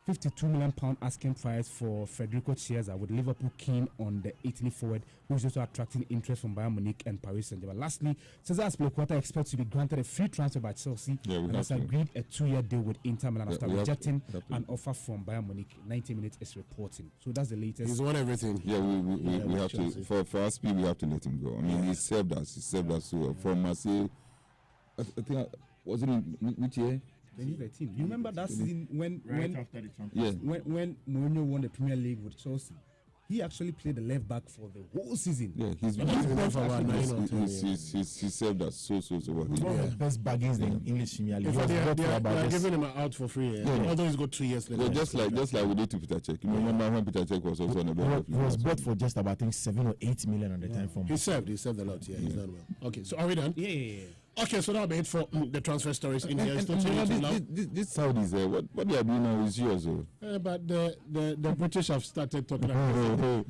£52 million asking price for Federico Chiesa, with Liverpool keen on the Italy forward, who is also attracting interest from Bayern Munich and Paris Saint-Germain. Lastly, Cesar Azpilicueta expects to be granted a free transfer by Chelsea and has agreed a 2-year deal with Inter Milan after rejecting an offer from Bayern Munich. 90 Minutes is reporting. So that's the latest. He's won everything. Yeah, we have to, for us, we have to let him go. I mean, he served us so well. From Marseille, I think, was it in which year? 2013. You remember that season when after the championship. when Mourinho won the Premier League with Chelsea? He actually played the left back for the whole season. Yeah, he served us so well. He's one of the best bargains in English Premier League. They are giving him out for free. Although he's got 2 years left. Yeah, just like we did to Peter Cech. You remember when Peter Cech was also on the bench? He was bought for just about, I think, 7 or 8 million at the time. From he served a lot. Yeah, he's done well. Okay, so are we done? Yeah. Okay, so that'll be it for the transfer stories in here. This Saudis, what they are doing now is yours. But the British have started talking about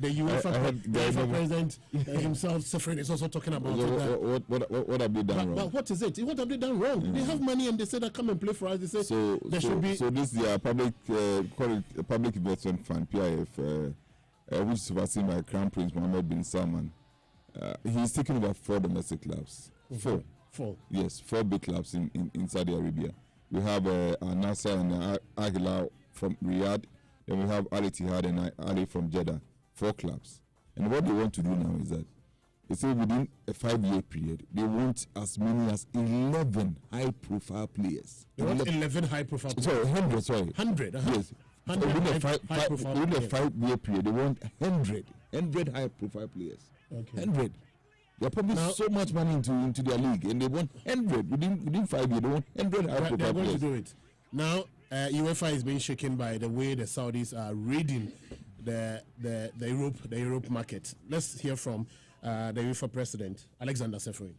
the UEFA president himself, Sefrin, is also talking about that. What have they done wrong? But what is it? What have they done wrong? They have money and they say that come and play for us. They say should be. So this is public investment fund, PIF, which is overseen by Crown Prince Mohammed bin Salman. He's taking over 4 domestic clubs. 4. Yes, 4 big clubs in Saudi Arabia. We have Al Nassr and Al Hilal from Riyadh. Then we have Al Ittihad and Ali from Jeddah. 4 clubs. And what they want to do now is that they say within a 5-year period, they want as many as 11 high-profile players. They want 11 high-profile players? Sorry, 100, sorry. 100? Yes. Within a 5-year period, they want 100 high-profile players. Okay. 100. They are pumping so much money into their league, and they want 100 within 5 years. They want 100 high-profile players. They are going to do it. Now, UEFA is being shaken by the way the Saudis are raiding the Europe market. Let's hear from the UEFA president, Alexander Sefrin.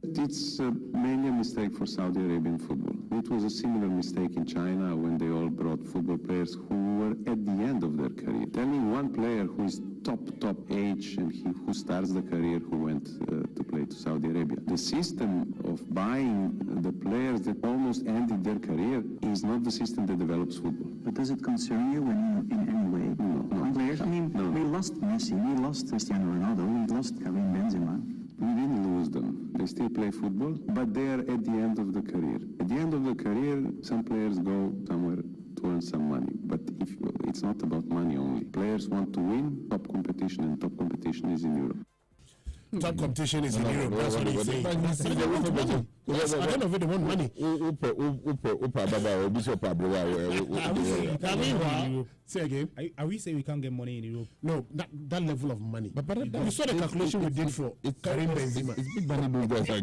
It's mainly a mistake for Saudi Arabian football. It was a similar mistake in China when they all brought football players who were at the end of their career. Tell me one player who is top age and who starts the career who went to play to Saudi Arabia. The system of buying the players that almost ended their career is not the system that develops football. But does it concern you when in any way? No. Players? I mean, we lost Messi, we lost Cristiano Ronaldo, we lost Karim Benzema. We didn't lose them. They still play football, but they are at the end of the career. At the end of the career, some players go somewhere to earn some money. But it's not about money only. Players want to win top competition, and top competition is in Europe. Top competition is in Europe. That's what he's saying. They want money. Yes, at the end of it, they want money. Say again. Are we saying we can't get money in Europe? No, that level of money. But you saw the calculation we did for Karim Benzema. It's big money those guys.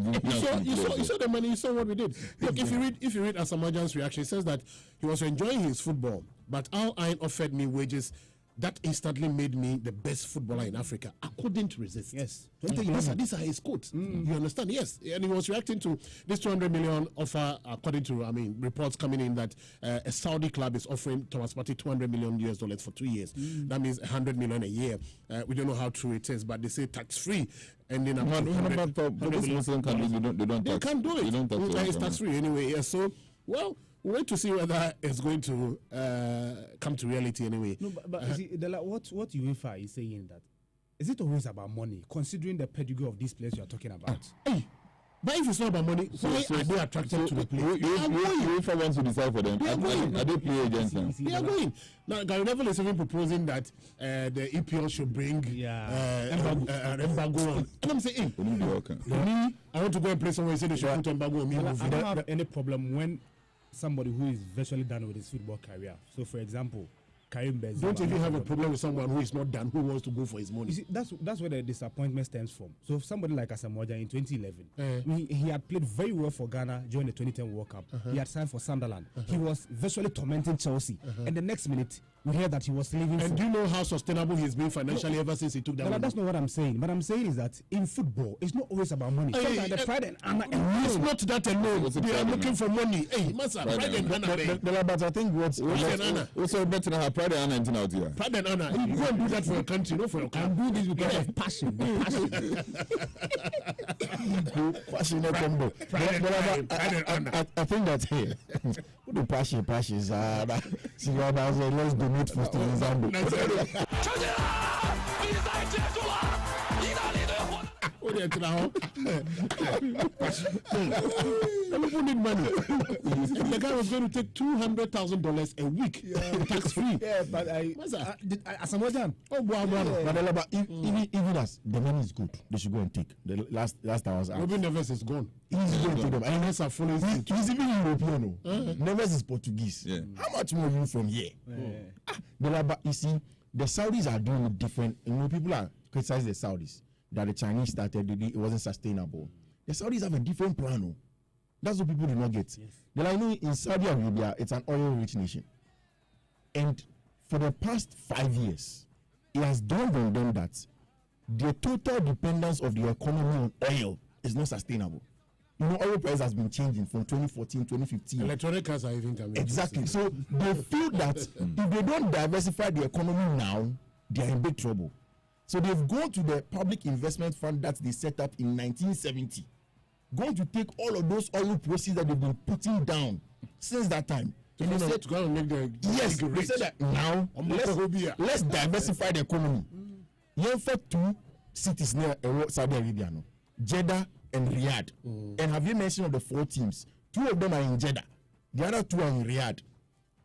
You saw the money. You saw what we did. Look, if you read Asamoah's reaction, it says that he was enjoying his football, but Al Ain offered me wages that instantly made me the best footballer in Africa. I couldn't resist. Yes. These are his quotes. You understand? Yes. And he was reacting to this 200 million offer, according to, reports coming in that a Saudi club is offering Thomas Partey $200 million for 2 years. That means 100 million a year. We don't know how true it is, but they say tax-free. And then they can't do it. It's tax-free anyway. Yeah. So, well, we wait to see whether it's going to come to reality anyway. No, but you see, what UEFA is saying that, is it always about money, considering the pedigree of these players you are talking about? But if it's not about money, why are they attracted to the players? UEFA wants to decide for them. Are they play agents now? They are going. Now, Gary Neville is even proposing that the EPL should bring embargo on. And I'm saying, I want to go and play somewhere and say they should put embargo on me. I don't have any problem when somebody who is virtually done with his football career. So, for example, Karim Benzema. Don't even have a problem with someone who is not done, who wants to go for his money. You see, that's where the disappointment stems from. So if somebody like Asamoah in 2011, he had played very well for Ghana during the 2010 World Cup. He had signed for Sunderland. He was virtually tormenting Chelsea. And the next minute, we heard that he was leaving. And do you know how sustainable he's been financially ever since he took that? That's not what I'm saying. What I'm saying is that in football, it's not always about money. Sometimes the pride and honor. It's not that alone. They are looking for money. Hey, Masa, pride and honor. But I think what's also better than pride and honor out here. Pride and honor. You go and do that for your country, not for your club. And do this because of passion. Passionate combo. I think that here. What the passion is let's donate for Steven Zambo. Let me put in money. The guy was going to take $200,000 a week, tax free. Yeah, but Asamoah. Oh, wow. Even as the money is good, they should go and take. The last I was asked. Robin Neves is gone. He's going to them. And he's even European. Neves is Portuguese. Yeah. How much more you from here? You see, the Saudis are doing it different. You know, people are criticizing the Saudis that the Chinese started, it wasn't sustainable. The Saudis have a different plan. Oh. That's what people do not get. Yes. Like, in Saudi Arabia, it's an oil-rich nation. And for the past 5 years, it has dawned on them that the total dependence of the economy on oil is not sustainable. You know, oil price has been changing from 2014, 2015. Electronic cars are even coming. Exactly. So they feel that if they don't diversify the economy now, they are in big trouble. So they've gone to the public investment fund that they set up in 1970, going to take all of those oil proceeds that they've been putting down since that time. And they said, they said that now let's diversify the economy. You have 2 cities near Saudi Arabia, no? Jeddah and Riyadh. And have you mentioned of the 4 teams? 2 of them are in Jeddah. The other 2 are in Riyadh.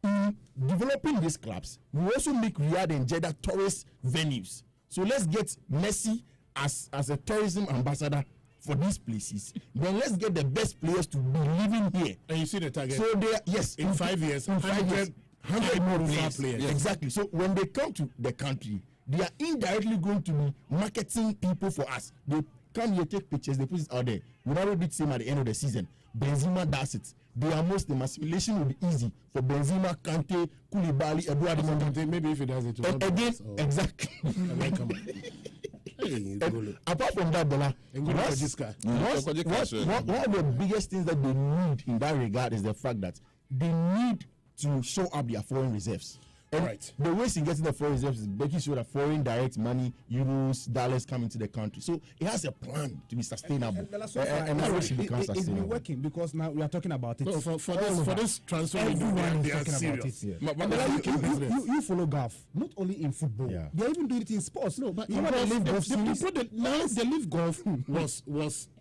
In developing these clubs, we also make Riyadh and Jeddah tourist venues. So let's get Messi as a tourism ambassador for these places. Then let's get the best players to be living here. And you see the target. So they in 5 years, 100 more players. Yes. Exactly. So when they come to the country, they are indirectly going to be marketing people for us. They come here, take pictures, they put it out there. We never beat him at the end of the season. Benzema does it. The assimilation will be easy for Benzema, Kante, Koulibaly, Eduardo Mendy. Maybe if he does it, again, exactly. Apart from that, Bola, one of the biggest things that they need in that regard is the fact that they need to show up their foreign reserves. Right. The ways in getting the foreign reserves is making sure that foreign direct money, euros, dollars come into the country. So it has a plan to be sustainable. And that's it becomes sustainable. It's been working because now we are talking about it. No, for this transfer, everyone they is are talking serious. about it. You follow golf, not only in football. Yeah. They are even doing it in sports. No, but the Live Golf was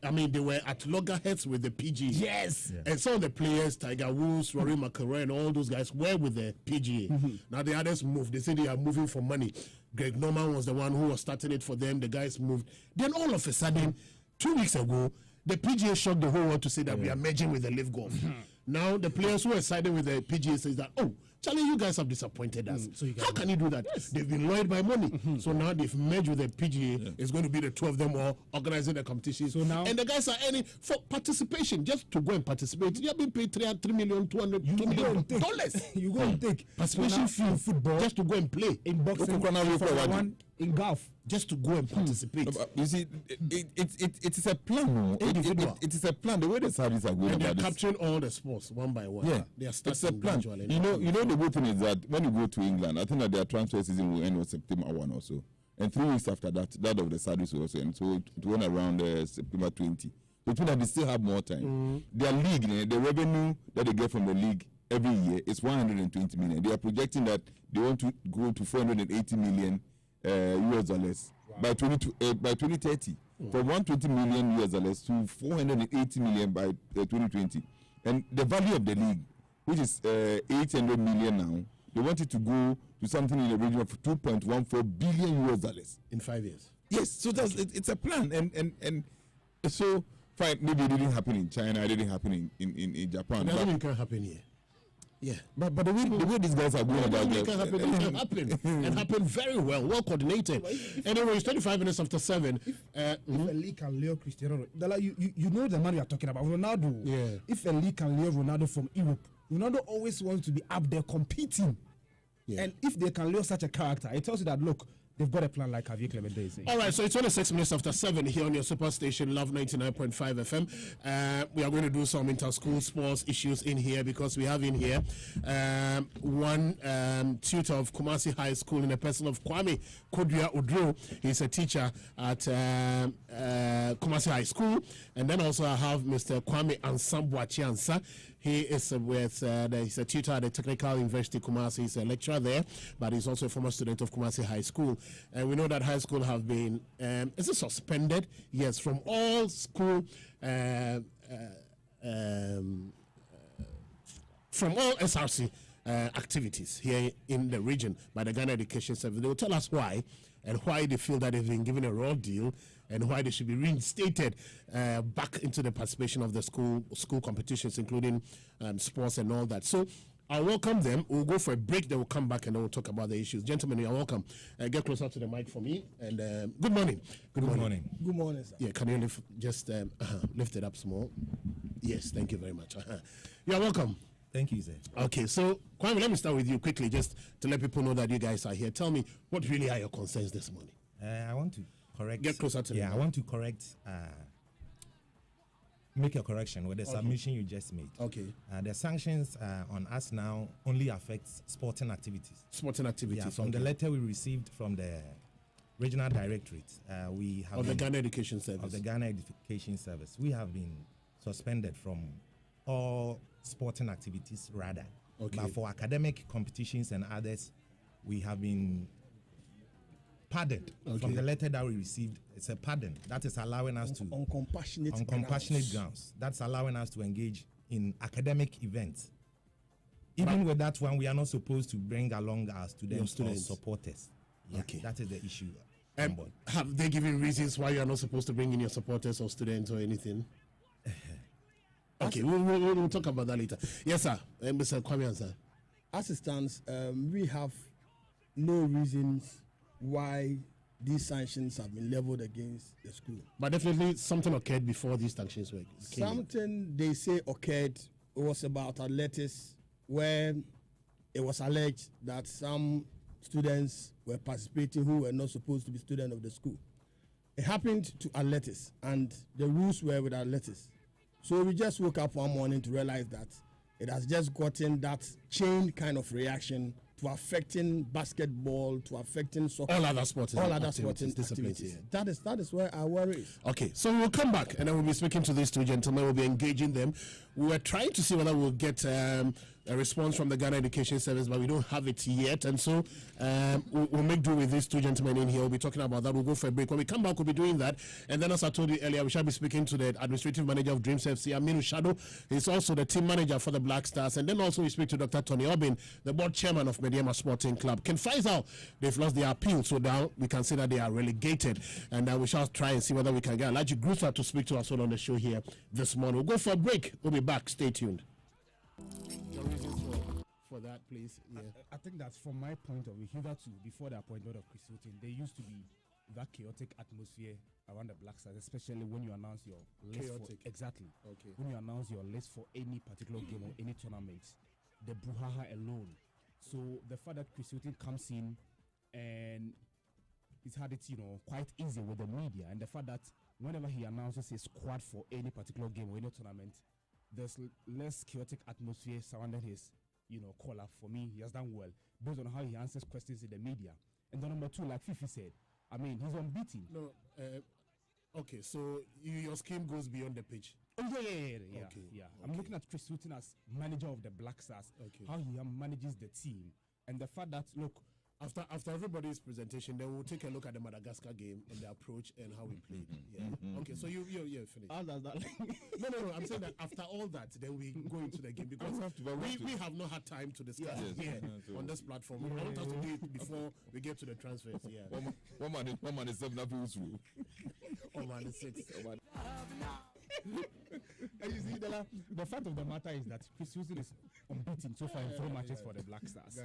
I mean, they were at loggerheads with the PGA. Yes. Yeah. And some of the players, Tiger Woods, Rory McIlroy, and all those guys were with the PGA. Now the others moved. They said they are moving for money. Greg Norman was the one who was starting it for them. The guys moved. Then all of a sudden, 2 weeks ago, the PGA shocked the whole world to say that we are merging with the Live Golf. Now the players who are siding with the PGA says that, oh, Charlie, you guys have disappointed us. So how can you do that? Yes. They've been lured by money. So now they've merged with the PGA. Yeah. It's going to be the 2 of them all organizing the competition. So now, and the guys are earning for participation, just to go and participate. You have been paid $3 million, $200 million. You go and take participation fee in football just to go and play. In boxing, in golf, just to go and participate. You see, it is a plan. It is a plan. The way the Saudis are going and about they're capturing all the sports one by one. Yeah, they are it's a plan. You know the good thing is that when you go to England, I think that their transfer season will end on September 1 or so. And 3 weeks after that, that of the Saudis will also end. So it went around September 20. So it means that they still have more time. Their league, the revenue that they get from the league every year is 120 million. They are projecting that they want to go to 480 million US dollars by 2030. From 120 million US dollars to 480 million by 2020. And the value of the league, which is 800 million now, they want it to go to something in the region of 2.14 billion US dollars in 5 years. Yes, so that's it's a plan, and so fine. Maybe it didn't happen in China, it didn't happen in Japan. It doesn't mean it can't happen here. Yeah, but the way these guys are going about it can happen and happen very well coordinated. Anyway, it's 25 minutes after 7. If a league can lure Cristiano, you know the man we are talking about, Ronaldo. Yeah. If a league can lure Ronaldo from Europe, Ronaldo always wants to be up there competing. Yeah. And if they can lure such a character, it tells you that look, they've got a plan like Javier Clemente is saying. All right, so it's 26 minutes after 7 here on your super station, Love 99.5 FM. We are going to do some inter-school sports issues in here because we have in here one tutor of Kumasi High School in the person of Kwame Kodria Odro. He's a teacher at Kumasi High School. And then also I have Mr. Kwame Ansambwa Chiansa. He is he's a tutor at the Technical University Kumasi. He's a lecturer there, but he's also a former student of Kumasi High School. And we know that high school have been is it suspended? Yes, from all school from all SRC activities here in the region by the Ghana Education Service. They will tell us why and why they feel that they've been given a raw deal and why they should be reinstated back into the participation of the school competitions, including sports and all that. So I'll welcome them. We'll go for a break, then we'll come back and then we'll talk about the issues. Gentlemen, you're welcome. Get closer to the mic for me. And good morning. Good morning. Good morning, sir. Yeah, can you lift it up small? Yes, thank you very much. You're welcome. Thank you, sir. Okay, so Kwame, let me start with you quickly, just to let people know that you guys are here. Tell me, what really are your concerns this morning? I want to correct. Get closer to the mic. I want to correct. Make a correction with the submission you just made. Okay. The sanctions on us now only affects sporting activities. Sporting activities. Yeah, from the letter we received from the regional directorate, we have of the Ghana Education Service. Of the Ghana Education Service, we have been suspended from all sporting activities rather. Okay. But for academic competitions and others, we have been pardoned. Okay. From the letter that we received. It's a pardon that is allowing us to on compassionate grounds. That's allowing us to engage in academic events. Even with that one, we are not supposed to bring along our students or supporters. Yeah, okay, that is the issue. Have they given reasons why you are not supposed to bring in your supporters or students or anything? Okay, we'll talk about that later. Yes, sir. Mr. Kwame, sir. As it stands, we have no reasons why these sanctions have been leveled against the school. But definitely something occurred before these sanctions were Something they say occurred was about athletics, where it was alleged that some students were participating who were not supposed to be students of the school. It happened to athletics, and the rules were with athletics. So we just woke up one morning to realize that it has just gotten that chain kind of reaction to affecting basketball, to affecting soccer, all other sports, activities. That is where our worry is. Okay, so we'll come back and then we'll be speaking to these two gentlemen. We'll be engaging them. We were trying to see whether we'll get a response from the Ghana Education Service, but we don't have it yet. And so we'll make do with these two gentlemen in here. We'll be talking about that. We'll go for a break. When we come back, we'll be doing that. And then, as I told you earlier, we shall be speaking to the administrative manager of Dreams FC, Aminu Shadow. He's also the team manager for the Black Stars. And then also we speak to Dr. Tony Obin, the board chairman of Mediema Sporting Club. Ken Faisal, they've lost their appeal, so now we can say that they are relegated. And we shall try and see whether we can get Alaji Grusa to speak to us all on the show here this morning. We'll go for a break. We'll be back. Stay tuned. Your reasons for that, please. Yeah. I think that's from my point of view. Hitherto, before the appointment of Chris Hilton, there used to be that chaotic atmosphere around the Black Stars, especially when you announce your list. Exactly. Okay. When you announce your list for any particular game or any tournament, the brouhaha alone. So the fact that Chris Hilton comes in and he's had it, quite easy with the media, and the fact that whenever he announces a squad for any particular game or any tournament, there's less chaotic atmosphere surrounding his, call-up. For me, he has done well based on how he answers questions in the media. And then number two, like Fifi said, he's unbeaten. No, okay, so your scheme goes beyond the pitch. Oh, yeah. Okay. Yeah. I'm looking at Chris Hilton as manager of the Black Stars, how he manages the team, and the fact that, look, After everybody's presentation, then we'll take a look at the Madagascar game and the approach and how we played. Yeah. Okay, so you're finished. How does that? No. I'm saying that after all that, then we go into the game because we have not had time to discuss it here on this platform. I want us to do it before we get to the transfers. Yeah. One man is 7 up through. One man is 6. And you see, the fact of the matter is that Chris Houston is unbeaten so far in 3 matches for the Black Stars.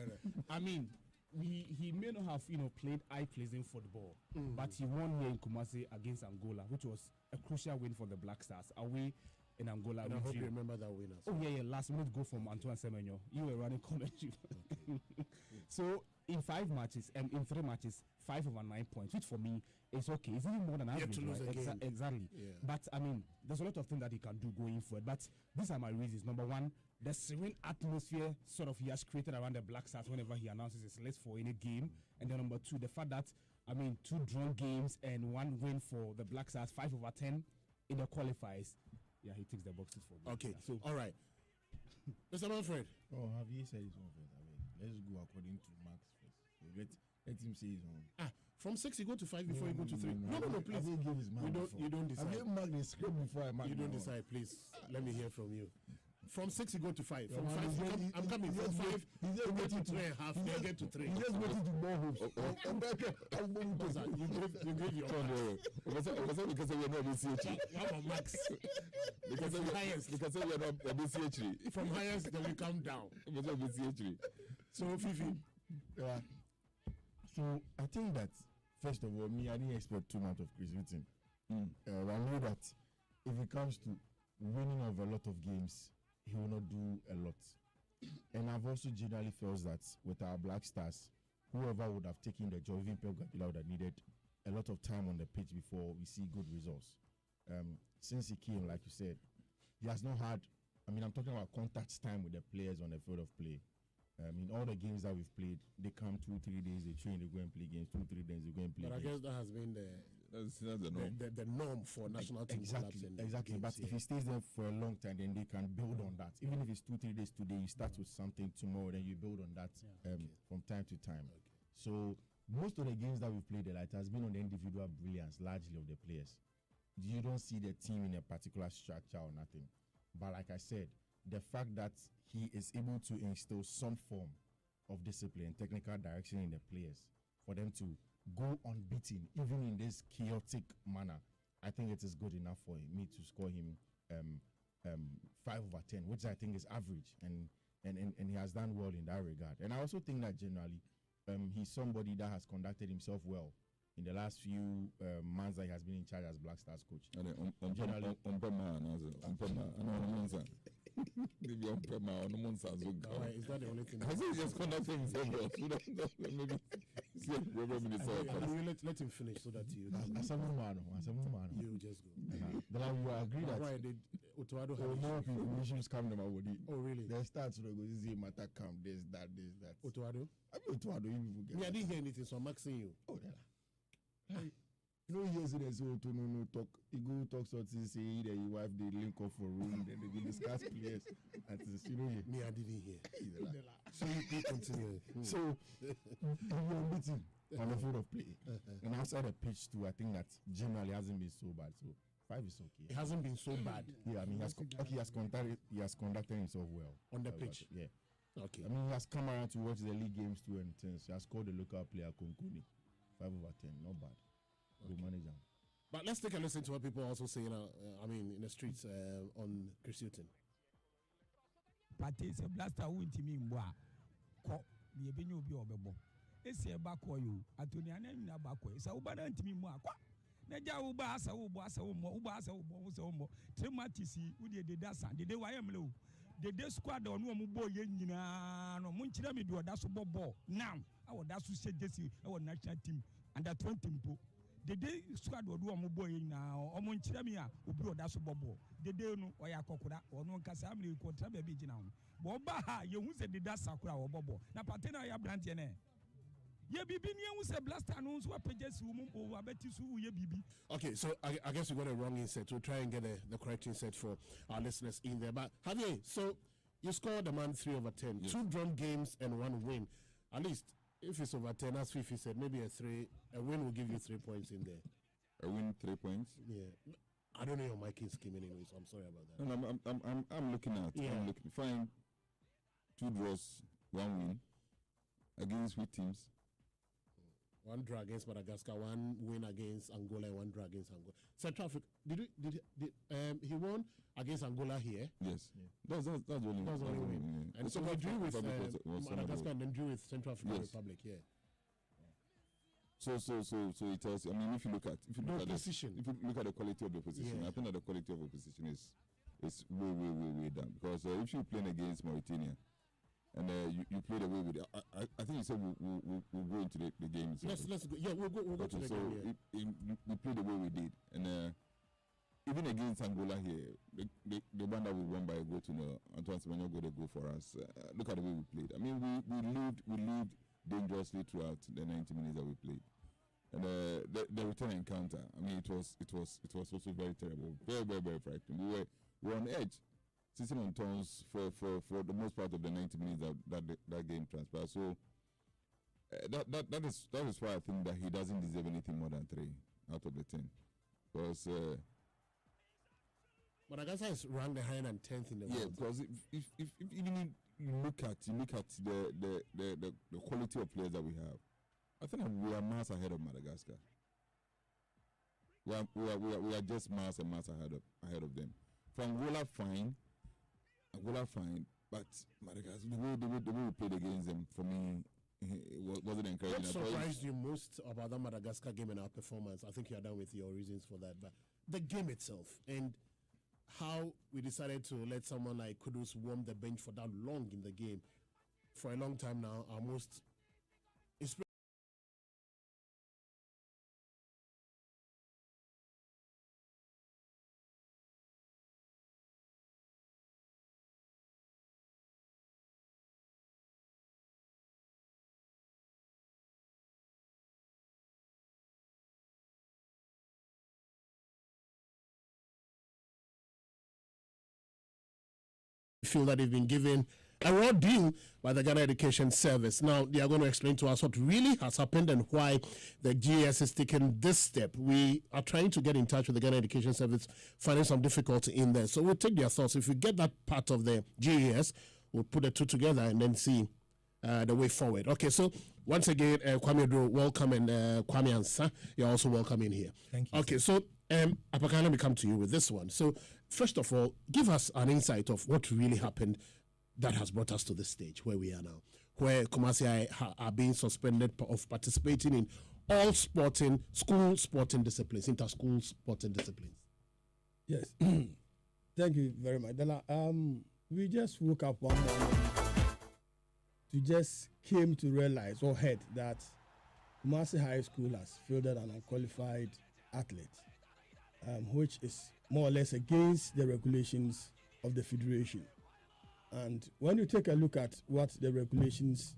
I mean, he may not have played eye-pleasing football, but he won here in Kumasi against Angola, which was a crucial win for the Black Stars away in Angola. And I hope you remember that winner. Oh yeah, last minute goal from Antoine Semenyo. You were running commentary. Okay. So in 3 matches, 5 over 9 points, which for me is okay. It's even more than average. To lose right? Exactly. Yeah. But I mean, there's a lot of things that he can do going forward. But these are my reasons. Number one, the serene atmosphere sort of he has created around the Black Stars whenever he announces his list for any game. And then number two, the fact that 2 drawn games and 1 win for the Black Stars, 5 over 10 in the qualifiers. Yeah, he ticks the boxes for me. Okay, so all right, Mr. Manfred. Oh, have you said his own first? Let's go according to Max first. So let him say his own. From 6 you go to 5 before you go to 3. No, please. You don't decide. I gave Mark the script before I mark. You don't decide, please. Let me hear from you. From 6 you go to 5. From 5, I'm coming. From 5, you get to 3.5. Then get to 3. He's just waiting to ball hoops. You gave your because we are not BCH. How Max? Because we are not BCH. From highest, then we come down. So Fifi. Yeah. So I think that first of all, I didn't expect too much of Chris Witten. I know that if it comes to winning of a lot of games, he will not do a lot. And I've also generally felt that with our Black Stars, whoever would have taken the job, even Pep Guardiola would have needed a lot of time on the pitch before we see good results. Since he came, like you said, he has not had, I'm talking about contact time with the players on the field of play. In all the games that we've played, they come 2-3 days, they train, they go and play games. 2-3 days, they go and play. But games. I guess that has been the norm for national team. Exactly. But if he stays there for a long time, then they can build on that. Even if it's 2-3 days today, you start with something tomorrow, then you build on that from time to time. Okay. So most of the games that we've played, it has been on the individual brilliance, largely of the players. You don't see the team in a particular structure or nothing. But like I said, the fact that he is able to instill some form of discipline, technical direction in the players for them to go unbeaten, even in this chaotic manner, I think it is good enough for me to score him 5 over 10, which I think is average, and he has done well in that regard. And I also think that generally he's somebody that has conducted himself well in the last few months that he has been in charge as Black Stars coach. Generally, is that the only thing? I think he just conducted himself well. Maybe let him finish so that you. You just go. You agree that more people issues come them already. Oh really? They start to go see matter come this that. Otuado? Otuado, you people get. I didn't hear anything, so I'm asking you. Oh, yesterday, so to no talk. You go talk something, say that your wife they link up for room, then they go discuss players. Me, I didn't hear. So you continue. So you're beating on the field of play, and outside the pitch too. I think that generally hasn't been so bad. So 5 is okay. It hasn't been so bad. Yeah, he has conducted himself well on the pitch. Yeah. Okay. He has come around to watch the league games too and things. He has called the local player Konkuni. 5 over 10, not bad. Good manager. But let's take a listen to what people also say in the streets on Chris Hilton. Party is a blaster win to me. Ko me be no be obebo. Esi e back you. Atoni anan na back you. Sa uba na ntimi mu akwa. Na ja uba asa ubo. Trematisi u de dasa. De wa yemle. The squad on one boy nyina no munchira me do da so bobo. Now I would that so jesi our national team under 20 mpo. The day squad would do a boy now, or Monchiramia, who brought that bobo. The day no, or Yakokura, or no Casamri, contra baby now. Boba, you said the das sakura or bobo. Na patena ya brantiene. Ye bibi ni who said blast announs who pages whom over Bettisu, ye bibi. Okay, so I guess we got a wrong inset. We'll try and get the correct inset for our listeners in there. But Javier, so you scored a man 3 over 10, yes. 2 drawn games and 1 win. At least. If it's over 10, as Fifi said, maybe a win will give you 3 points in there. A win, 3 points? Yeah. I don't know your mic scheme anyway, so I'm sorry about that. No, I'm looking at. Yeah. I'm looking. Fine. 2 draws, 1 win against which teams? 1 draw against Madagascar, 1 win against Angola, and 1 draw against Angola. Central Africa, he won against Angola here? Yes. That's the only win. And so he drew with Madagascar and then drew with Central African Republic, yeah. So it tells you. I mean, if you look at the quality of the opposition, I think that the quality of opposition is way down. Because if you're playing against Mauritania and you play the way with it, I think you said we'll go into the game. Let's go. Yeah, we'll go to the game. We play the way we did, and even against Angola here, the one that we won by a goal to no, Antoine Semenyo got a goal for us. Look at the way we played. I mean, we lived dangerously throughout the 90 minutes that we played, and the return encounter. I mean, it was also very terrible, very frightening. We were on edge, sitting on turns for the most part of the 90 minutes that game transpired. So that is why I think that he doesn't deserve anything more than 3 out of the 10, because. Madagascar is ranked 110th in the world. Yeah, because if even you look at the quality of players that we have, I think that we are miles ahead of Madagascar. We are just miles and miles ahead of them. For Angola, fine, but Madagascar, the way we played against them, for me, it wasn't encouraging. What surprised you most about the Madagascar game and our performance? I think you are done with your reasons for that, but the game itself and how we decided to let someone like Kudus warm the bench for that long in the game. For a long time now, our most feel that they've been given a raw deal by the Ghana Education Service. Now, they are going to explain to us what really has happened and why the GES is taking this step. We are trying to get in touch with the Ghana Education Service, finding some difficulty in there. So we'll take their thoughts. If we get that part of the GES, we'll put the two together and then see the way forward. Okay, so once again, Kwame Oduro, welcome, and Kwame Ansa, you're also welcome in here. Thank you. Okay, so Apaka, let me come to you with this one. So, first of all, give us an insight of what really happened that has brought us to this stage where we are now, where Kumasi are being suspended of participating in all school sporting disciplines, inter-school sporting disciplines. Yes. Thank you very much, Dela. We just woke up one morning to just came to realize or heard that Kumasi High School has fielded an unqualified athlete, which is more or less against the regulations of the federation. And when you take a look at what the regulations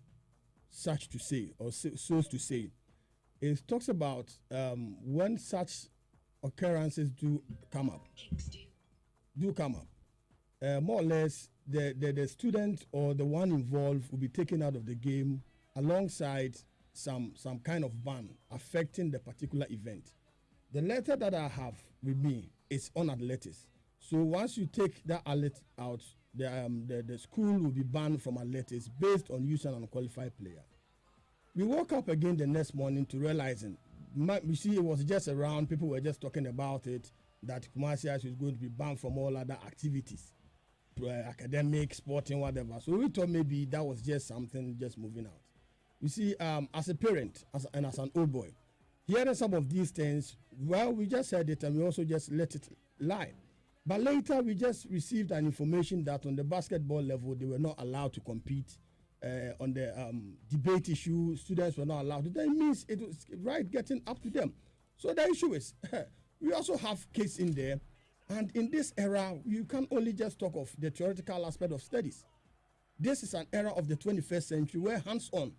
such to say or so to say, it talks about when such occurrences do come up, more or less the student or the one involved will be taken out of the game alongside some kind of ban affecting the particular event. The letter that I have with me is on athletics. So once you take that athlete out, the school will be banned from athletics based on using an unqualified player. We woke up again the next morning to realizing, you see, it was just around, people were just talking about it, that Kumasi is going to be banned from all other activities, academic, sporting, whatever. So we thought maybe that was just something just moving out. You see, as a parent and as an old boy, hearing some of these things, well, we just said it and we also just let it lie. But later we just received an information that on the basketball level, they were not allowed to compete. On the debate issue, students were not allowed. That means it was right getting up to them. So the issue is, we also have case in there. And in this era, you can only just talk of the theoretical aspect of studies. This is an era of the 21st century where hands-on,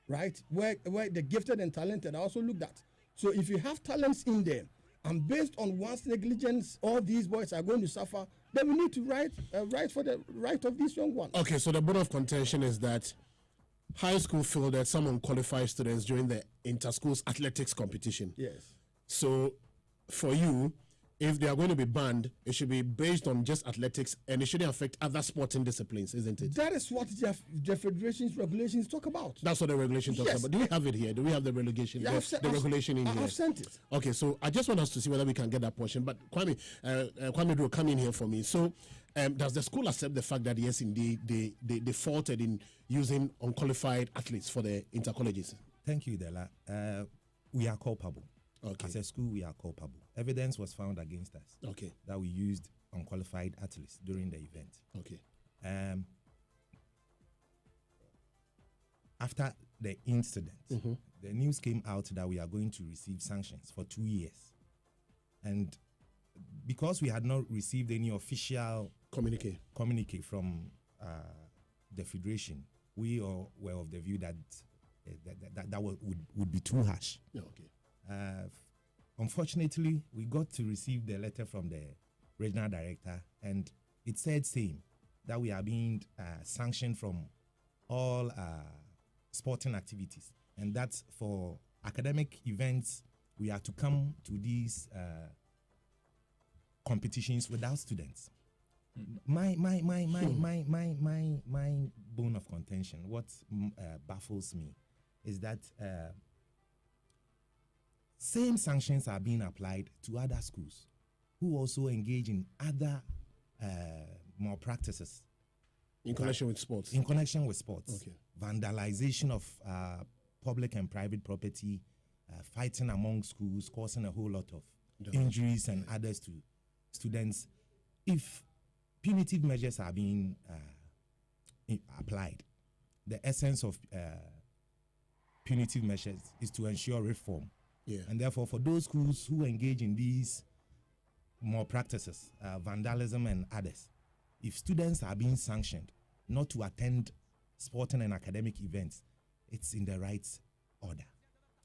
right, where the gifted and talented are also looked at. So if you have talents in there, and based on one's negligence, all these boys are going to suffer, then we need to write for the right of these young ones. Okay, so the bone of contention is that high school fielded some unqualified students during the inter-schools athletics competition. Yes. So for you, if they are going to be banned, it should be based on just athletics and it shouldn't affect other sporting disciplines, isn't it? That is what the federation's regulations talk about. That's what the regulation talks about. Do we have it here? Do we have the regulation? Yeah, the regulation in here? I've sent it. Okay, so I just want us to see whether we can get that portion. But Kwame Dro, come in here for me. So does the school accept the fact that, yes, indeed, they faulted in using unqualified athletes for the intercolleges? Thank you, Dela. We are culpable. Okay. As a school, we are culpable. Evidence was found against us. Okay. That we used unqualified athletes during the event. Okay. After the incident, the news came out that we are going to receive sanctions for 2 years. And because we had not received any official communique from the federation, we were of the view that that would be too harsh. Yeah, okay. Unfortunately, we got to receive the letter from the regional director, and it said same that we are being sanctioned from all sporting activities, and that's for academic events. We are to come to these competitions without students. My bone of contention, what baffles me, is that same sanctions are being applied to other schools who also engage in other malpractices. In connection with sports? In connection with sports. Okay. Vandalization of public and private property, fighting among schools, causing a whole lot of injuries and others to students. If punitive measures are being applied, the essence of punitive measures is to ensure reform. Yeah. And therefore, for those schools who engage in these more practices, vandalism and others, if students are being sanctioned not to attend sporting and academic events, it's in the right order.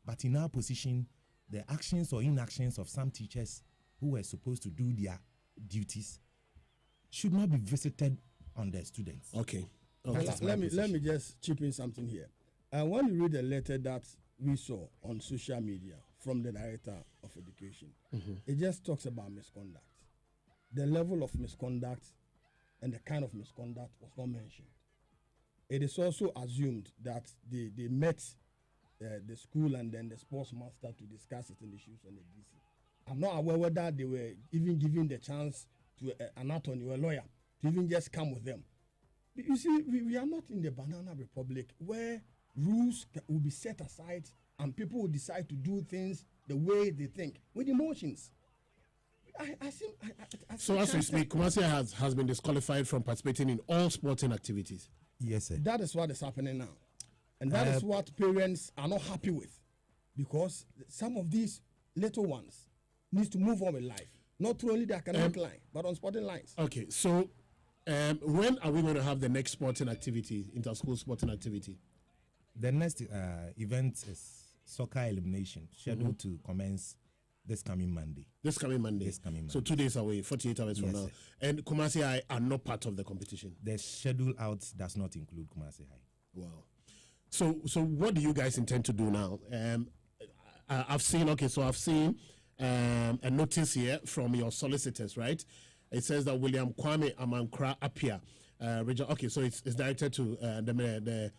But in our position, the actions or inactions of some teachers who were supposed to do their duties should not be visited on the students. Okay. Let me just chip in something here. When you read the letter that we saw on social media from the Director of Education, it just talks about misconduct. The level of misconduct and the kind of misconduct was not mentioned. It is also assumed that they met the school and then the sports master to discuss it in the issues on the DC. I'm not aware whether they were even given the chance to an attorney or a lawyer to even just come with them. You see, we are not in the banana republic where rules will be set aside and people will decide to do things the way they think with emotions. So as we speak, Kumasi has been disqualified from participating in all sporting activities. Yes, sir. That is what is happening now. And that is what parents are not happy with, because some of these little ones need to move on with life. Not through only the academic line, but on sporting lines. Okay, so when are we going to have the next sporting activity, inter-school sporting activity? The next event is soccer elimination, scheduled to commence this coming Monday. This coming Monday. So 2 days away, 48 hours from now. Sir. And Kumasi High are not part of the competition. The schedule out does not include Kumasi High. Wow. So what do you guys intend to do now? I've seen a notice here from your solicitors, right? It says that William Kwame Amankra Apia, okay, so it's directed to the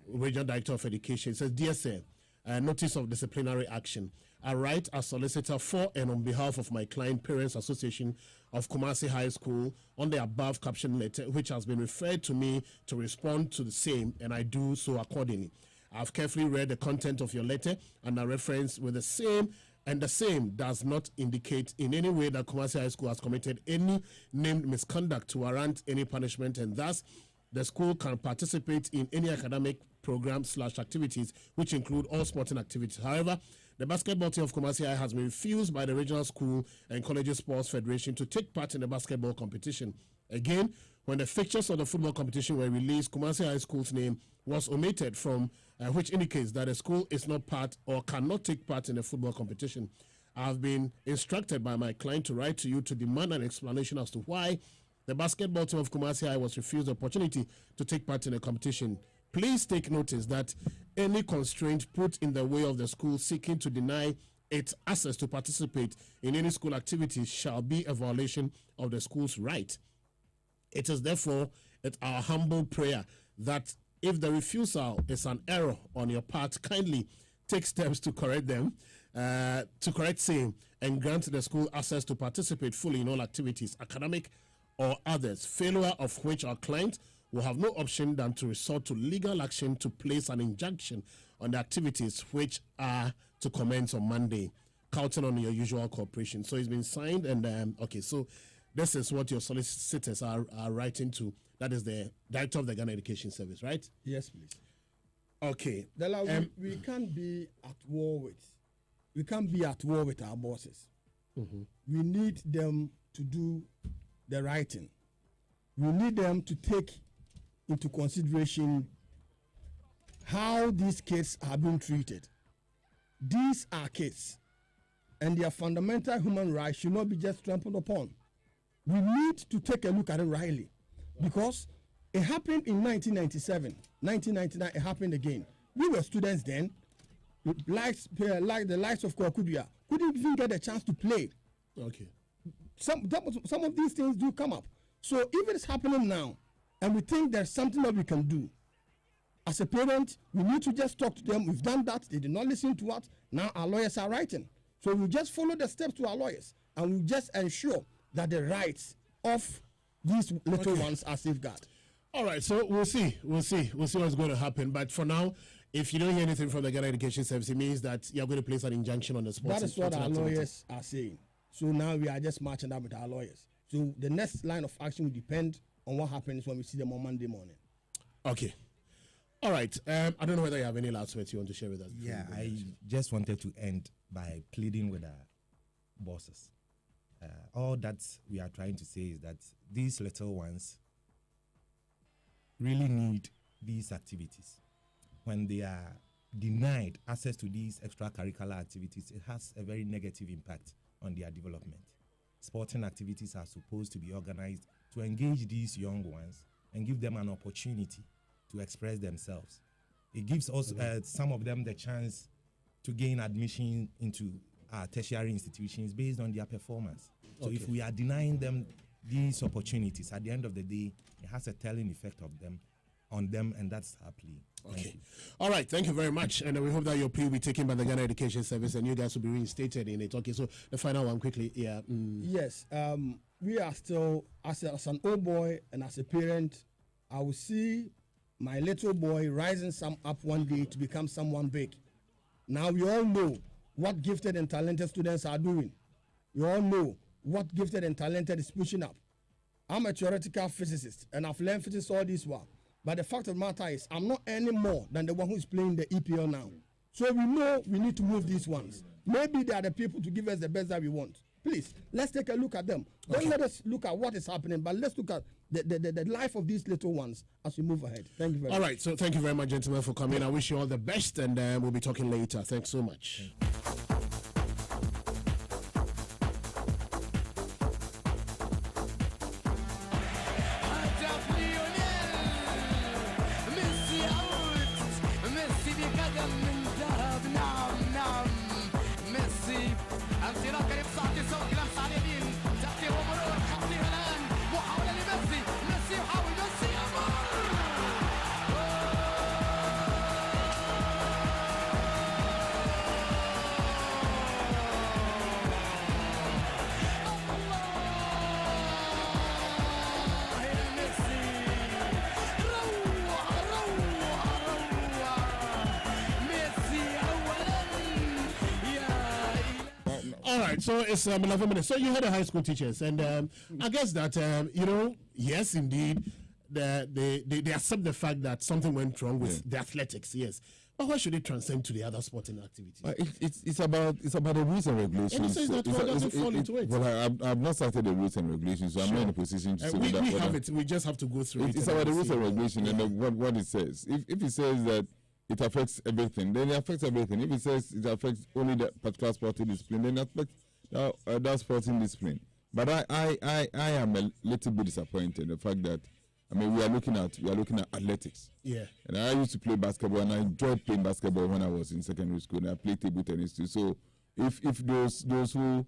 Regional Director of Education. It says, Dear Sir, notice of disciplinary action. I write as solicitor for and on behalf of my client Parents Association of Kumasi High School on the above caption letter, which has been referred to me to respond to the same, and I do so accordingly. I've carefully read the content of your letter and I reference with the same, and the same does not indicate in any way that Kumasi High School has committed any named misconduct to warrant any punishment, and thus the school can participate in any academic program/activities, which include all sporting activities. However, the basketball team of Kumasi High has been refused by the Regional School and Colleges Sports Federation to take part in the basketball competition. Again, when the fixtures of the football competition were released, Kumasi High School's name was omitted from, which indicates that the school is not part or cannot take part in the football competition. I have been instructed by my client to write to you to demand an explanation as to why the basketball team of Kumasi High was refused the opportunity to take part in the competition. Please take notice that any constraint put in the way of the school seeking to deny its access to participate in any school activity shall be a violation of the school's right. It is therefore our humble prayer that if the refusal is an error on your part, kindly take steps to correct them, to correct same, and grant the school access to participate fully in all activities, academic or others, failure of which our client will have no option than to resort to legal action to place an injunction on the activities which are to commence on Monday, counting on your usual cooperation. So it's been signed, and okay, so this is what your solicitors are writing to. That is the director of the Ghana Education Service, right? Yes, please. Okay. We can't be at war with our bosses. Mm-hmm. We need them to do the right thing. We need them to take into consideration how these kids are being treated. These are kids, and their fundamental human rights should not be just trampled upon. We need to take a look at it rightly, because it happened in 1997, 1999, it happened again. We were students then, like the likes of Kwakudia, couldn't even get a chance to play. Okay. Some of these things do come up. So if it's happening now, and we think there's something that we can do, as a parent, we need to just talk to them. We've done that. They did not listen to us. Now our lawyers are writing. So we just follow the steps to our lawyers, and we just ensure that the rights of these little ones are safeguarded. All right, so we'll see what's going to happen. But for now, if you don't hear anything from the Ghana Education Service, it means that you're going to place an injunction on the sports. That is what our lawyers are saying. So now we are just matching up with our lawyers. So the next line of action will depend on what happens when we see them on Monday morning. Okay. All right. I don't know whether you have any last words you want to share with us. Yeah, I just wanted to end by pleading with our bosses. All that we are trying to say is that these little ones really need these activities. When they are denied access to these extracurricular activities, it has a very negative impact on their development. Sporting activities are supposed to be organized to engage these young ones and give them an opportunity to express themselves. It gives us some of them the chance to gain admission into our tertiary institutions based on their performance. So if we are denying them these opportunities, at the end of the day, it has a telling effect on them, and that's our plea. Okay. All right. Thank you very much. And we hope that your plea will be taken by the Ghana Education Service and you guys will be reinstated in it. Okay. So the final one quickly. Yeah. Yes. We are still, as an old boy and as a parent, I will see my little boy rising up one day to become someone big. Now we all know what gifted and talented students are doing. We all know what gifted and talented is pushing up. I'm a theoretical physicist and I've learned physics all this while. But the fact of the matter is, I'm not any more than the one who is playing the EPL now. So we know we need to move these ones. Maybe they are the people to give us the best that we want. Please, let's take a look at them. Don't let us look at what is happening, but let's look at the life of these little ones as we move ahead. Thank you very much. All right, so thank you very much, gentlemen, for coming. I wish you all the best, and we'll be talking later. Thanks so much. All right, so it's 11 minutes. So you had the high school teachers, and I guess that, yes, indeed, they accept the fact that something went wrong with the athletics, yes. But why should it transcend to the other sporting activities? It's about the rules and regulations. And it says that one doesn't fall into it. Well, I've not started the rules and regulations, so I'm not in a position to say that. We have it. We just have to go through it. It's about the rules and regulations and what it says. If it says that it affects everything, then it affects everything. If it says it affects only the particular sporting discipline, then it affects that sporting discipline. But I am a little bit disappointed in the fact that, I mean, we are looking at athletics. Yeah. And I used to play basketball, and I enjoyed playing basketball when I was in secondary school, and I played table tennis too. So if those who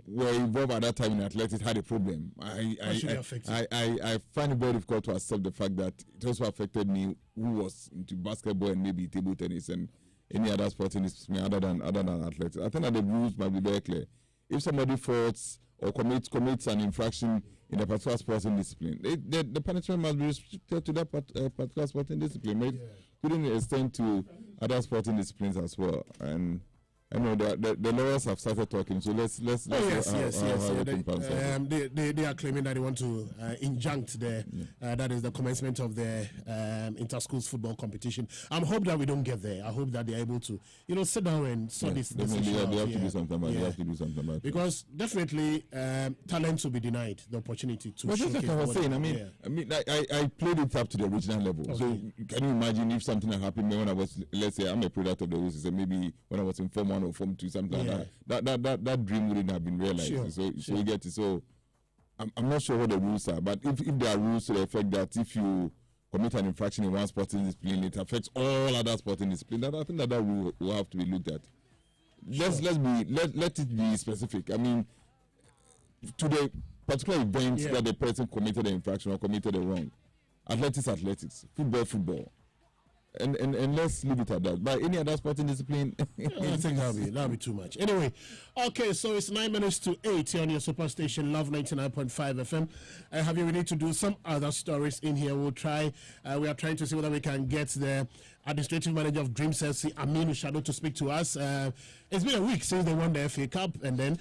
were involved at that time in athletics had a problem, I find it very difficult to accept the fact that it also affected me, who was into basketball and maybe table tennis and any other sporting discipline other than athletics. I think that the rules might be very clear. If somebody faults or commits an infraction in a particular sporting discipline, the punishment must be restricted to that particular sporting discipline, right? Couldn't extend to other sporting disciplines as well. And I know the lawyers have started talking, so let's yes. They are claiming that they want to injunct that is the commencement of the inter-schools football competition. I hope that we don't get there. I hope that they are able to, sit down and sort this issue out. They have to do something about it. They have to do something about it. Because definitely talents will be denied the opportunity to. But just like I was saying, I played it up to the original level. Okay. So can you imagine if something had happened when I was, let's say, I'm a product of the rules, so maybe when I was in Form 1 or Form 2, something like that, that dream wouldn't have been realized. Sure. So you get it. So I'm not sure what the rules are, but if there are rules to the effect that if you commit an infraction in one sporting discipline, it affects all other sporting disciplines, I think that rule will have to be looked at. Let it be specific. I mean, to the particular event that the person committed an infraction or committed a wrong. Athletics, football. And let's leave it at that. By any other sporting discipline, I think that'll be too much. Anyway, okay, so it's 9 minutes to 8 here on your superstation, Love 99.5 FM. We need to do some other stories in here. We'll try. We are trying to see whether we can get the administrative manager of Dreams FC, Aminu Shadow, to speak to us. It's been a week since they won the FA Cup, and then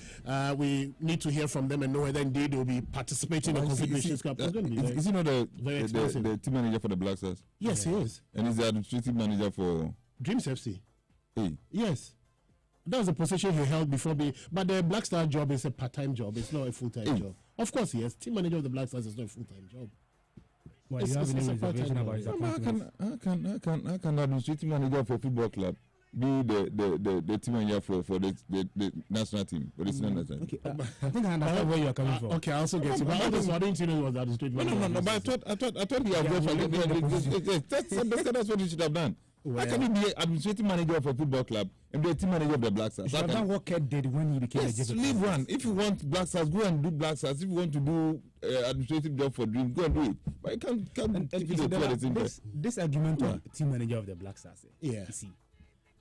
we need to hear from them and know whether indeed they'll be participating in the Confederations Cup. Is he not the team manager for the Black Stars? Yes, he is. And he's the administrative manager for Dreams FC. Hey. Yes. That was a position he held before but the Black Star job is a part-time job. It's not a full-time job. Of course, yes. Team manager of the Black Stars is not a full-time job. Well, you have any reservation about his appointment? How can the administrative manager for a football club be the team manager for the national team, for the senior national team? Okay, I think I understand where you are coming from. Okay, I also get it. But I didn't know it was the administrative manager. No, but I thought he had that's what he should have done. How can he be administrative manager of a football club and be a team manager of the Black Stars? That's what Ked did when he became a JV. Leave one. If you want Black Stars, go and do Black Stars. If you want to do administrative job for Dream, go and do it. But you can't keep it this argument of team manager of the Black Stars. You see,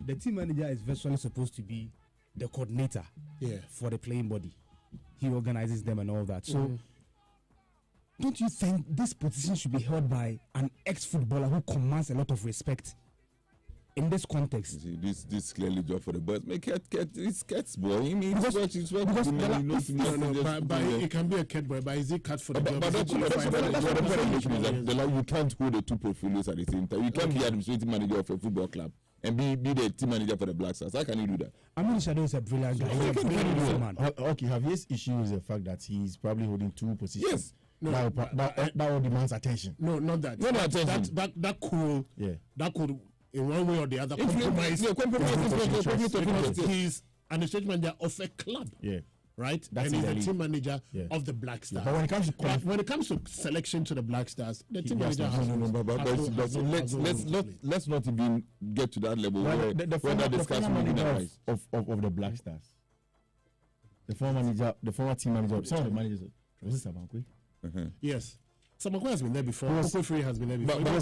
the team manager is virtually supposed to be the coordinator for the playing body. He organizes them and all that. So, don't you think this position should be held by an ex-footballer who commands a lot of respect? In this context, this clearly job for the boys. It's Cat's boy. I mean, but it can be a cat boy. But is it cat for the job? But that's what the question is. That you can't hold the two portfolios at the same time. You can't be administrative manager of a football club and be the team manager for the Black Stars. How can you do that? I mean, Shadow is a brilliant guy. Okay, have his issue is the fact that he's probably holding two positions. Yes. No, that all demands attention. No, not that. No attention. That could. In one way or the other, compromise. He's an administrative manager of a club, right? And he's the team manager of the Black Stars. But when it comes to selection to the Black Stars, the team manager let's not even get to that level where that discussion will be of the Black Stars. The former team manager, some of the managers, was it Sabankwe? Yes. Samakwa has been there before. Okofri has been there before. But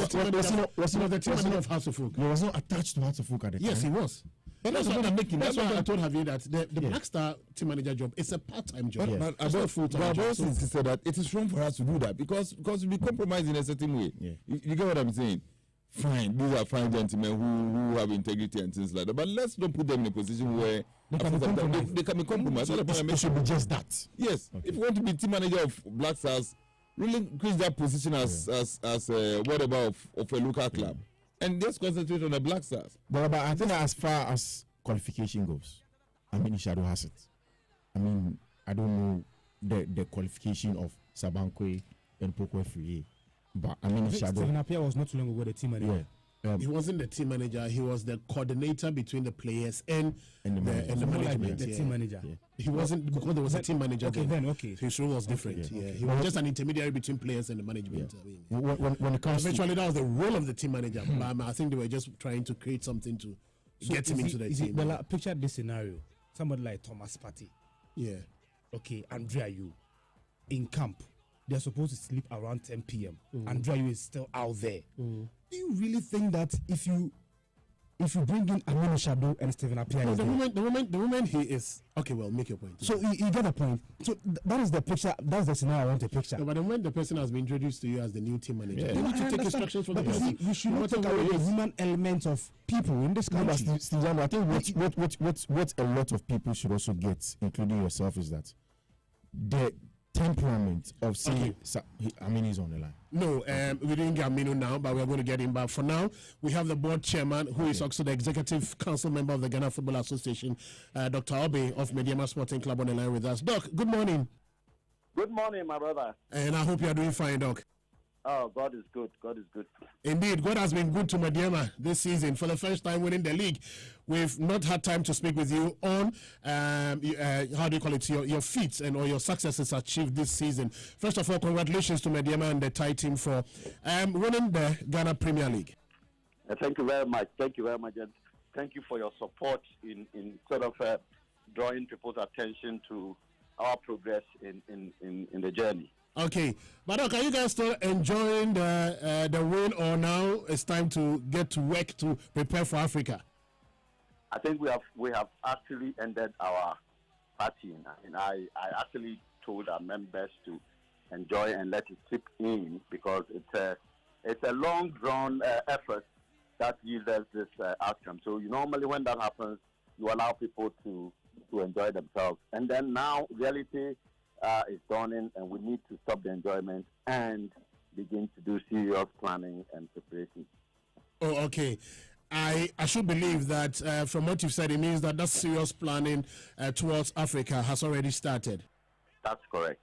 was he not the team manager of House of Folk? He was not attached to House of Folk at the time. Yes, he was. But that's what I'm making. That's why I told Javier that the Black Star team manager job is a part-time job. But I've also insisted that it is wrong for us to do that because we compromise in a certain way. You get what I'm saying? Fine, these are fine gentlemen who have integrity and things like that. But let's not put them in a position where they can be compromised. It should be just that. Yes. Okay. If you want to be team manager of Black Stars, really increase that position as whatever of a local club, and just concentrate on the Black Stars. But I think as far as qualification goes, I mean, Shadow has it. I mean, I don't know the qualification of Sabankwe and Poko Free, but I mean, Shadow. Stephen Appiah was not too long ago the team manager. He wasn't the team manager. He was the coordinator between the players and the management. The team manager. He wasn't because there was a team manager. Okay. His role was different. He was just an intermediary between players and the management. When it comes eventually, that was the role of the team manager. I think they were just trying to create something to get him into the team. Bella, picture this scenario. Somebody like Thomas Partey. Yeah. Okay, Andrea Yu in camp. They're supposed to sleep around 10 p.m. Andrea Yu is still out there. Do you really think that if you bring in Aminu Shado and Stephen Appiah, no, the moment he is okay, well, make your point. So you get a point. So that is the picture. That's the scenario I want to picture. No, but the moment the person has been introduced to you as the new team manager, you need to take instructions from the but person. You should not take away the human element of people in this country. Steve, I think what a lot of people should also get, including yourself, is that the temperament of saying, I mean, he's on the line. No, we didn't get Aminu now, but we're going to get him back. For now, we have the board chairman, who is also the executive council member of the Ghana Football Association, Dr. Obe of Mediama Sporting Club, on the line with us. Doc, good morning. Good morning, my brother. And I hope you are doing fine, Doc. Oh, God is good. God is good. Indeed, God has been good to Mediama this season. For the first time winning the league, we've not had time to speak with you on how do you call it, your feats and or your successes achieved this season. First of all, congratulations to Mediama and the Thai team for winning the Ghana Premier League. Thank you very much. Thank you very much, and thank you for your support in sort of drawing people's attention to our progress in the journey. Okay, but are you guys still enjoying the win, or now it's time to get to work to prepare for Africa? I think we have actually ended our partying. I actually told our members to enjoy and let it sip in, because it's a long drawn effort that yields this outcome. So normally when that happens, you allow people to enjoy themselves, and then now reality is dawning, and we need to stop the enjoyment and begin to do serious planning and preparation. Oh, okay. I should believe that from what you've said, it means that serious planning towards Africa has already started. That's correct.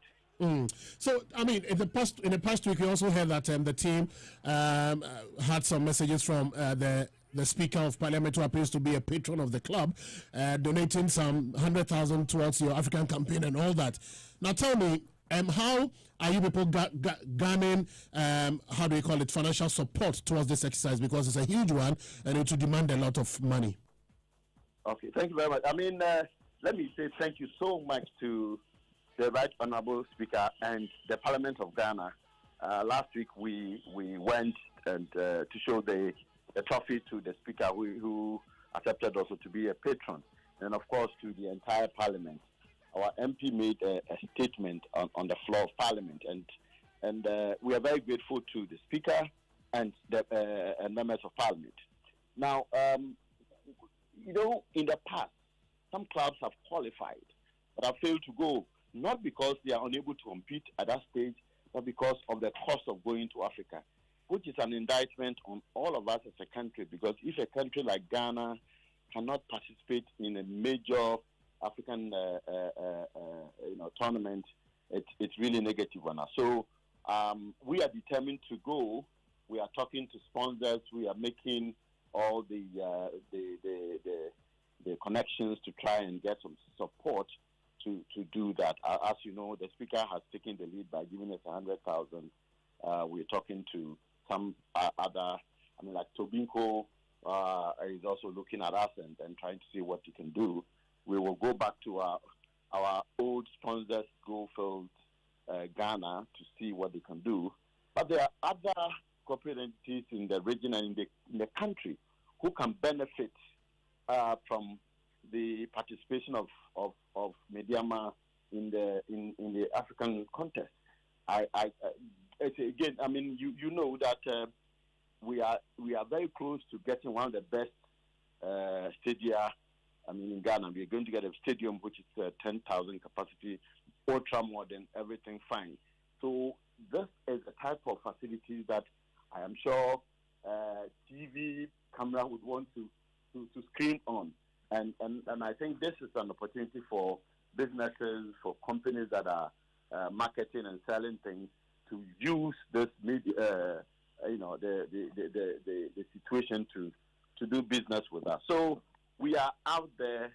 So, I mean, in the past week, we also heard that the team had some messages from the Speaker of Parliament, who appears to be a patron of the club, donating some 100,000 towards your African campaign and all that. Now, tell me, how are you people garnering, how do you call it, financial support towards this exercise? Because it's a huge one and it will demand a lot of money. Okay, thank you very much. I mean, let me say thank you so much to the Right Honorable Speaker and the Parliament of Ghana. Last week we went and to show the trophy to the Speaker, who accepted also to be a patron, and of course to the entire Parliament. Our MP made a statement on the floor of Parliament, and we are very grateful to the Speaker and the members of Parliament. Now, in the past, some clubs have qualified but have failed to go, not because they are unable to compete at that stage, but because of the cost of going to Africa, which is an indictment on all of us as a country, because if a country like Ghana cannot participate in a major African tournament, it's really negative on us. So we are determined to go. We are talking to sponsors. We are making all the connections to try and get some support to do that. As you know, the Speaker has taken the lead by giving us 100,000. We're talking to some other, like Tobinco is also looking at us and trying to see what he can do. We will go back to our old sponsors, Goldfield Ghana, to see what they can do. But there are other corporate entities in the region and in the country who can benefit from the participation of Mediama in the African contest. Again, I mean, you know that we are very close to getting one of the best stadia. I mean, in Ghana, we are going to get a stadium which is 10,000 capacity, ultra modern, everything fine. So this is the type of facility that I am sure TV camera would want to screen on. And I think this is an opportunity for businesses, for companies that are marketing and selling things to use this media, the situation to do business with us. So we are out there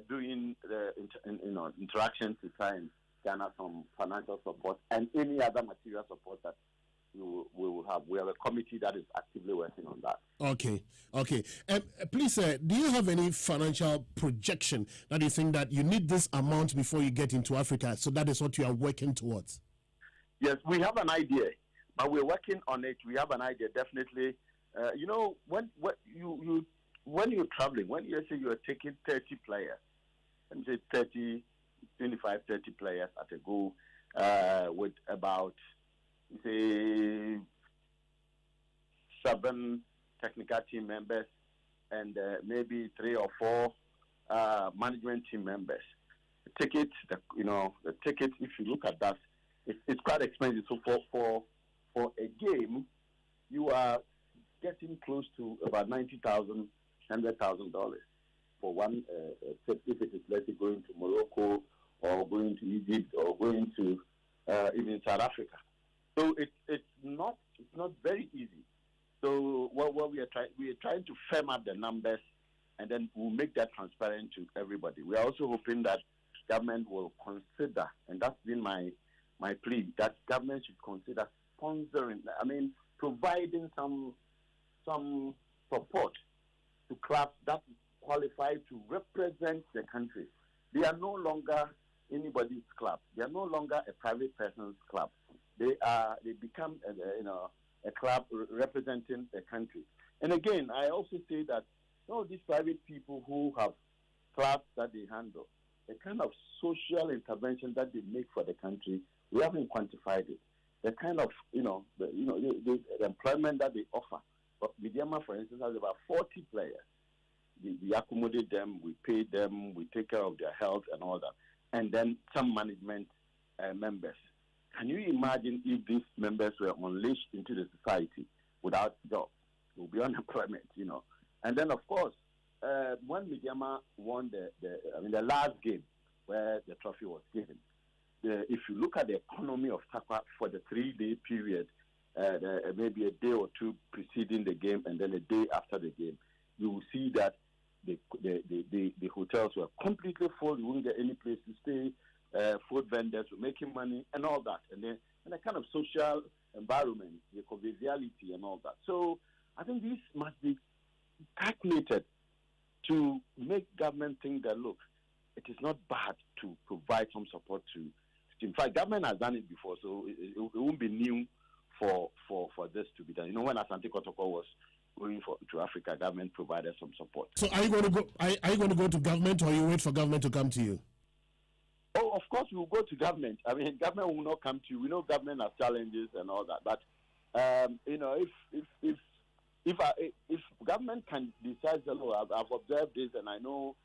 doing the interaction to try and garner some financial support and any other material support that we have a committee that is actively working on that. Okay. Please, do you have any financial projection that you think that you need this amount before you get into Africa? So that is what you are working towards. Yes, we have an idea, but we're working on it. We have an idea, definitely. When you're traveling, when you say you're taking 30 players, let me say 30, 25, 30 players at a go, with about, say, 7 technical team members and maybe 3 or 4 management team members. The ticket, if you look at that, it's quite expensive. So for a game, you are getting close to about $90,000, $100,000 for one trip. If it is, let's say, going to Morocco or going to Egypt or going to even South Africa. So it's not very easy. So what we are trying to firm up the numbers, and then we'll make that transparent to everybody. We are also hoping that government will consider, and that's been my plea, that government should consider sponsoring. Providing some support to clubs that qualify to represent the country. They are no longer anybody's club. They are no longer a private person's club. They become a club representing the country. And again, I also say that these private people who have clubs that they handle, the kind of social intervention that they make for the country, we haven't quantified it. The kind of the employment that they offer. But Midiama, for instance, has about 40 players. We accommodate them, we pay them, we take care of their health and all that. And then some management members. Can you imagine if these members were unleashed into the society without jobs? It would be unemployment, And then, of course, when Midiama won the last game where the trophy was given, if you look at the economy of Takwa for the 3-day period, maybe a day or two preceding the game and then a day after the game, you will see that the hotels were completely full. You wouldn't get any place to stay. Food vendors were making money and all that. And then a kind of social environment, the conviviality and all that. So I think this must be calculated to make government think that, look, it is not bad to provide some support to. In fact, government has done it before, so it won't be new for this to be done. When Asante Kotoko was going to Africa, government provided some support. So are you going to go? Are you going to go to government, or you wait for government to come to you? Oh, of course we will go to government. Government will not come to you. We know government has challenges and all that, but if government can decide, I've observed this, and I know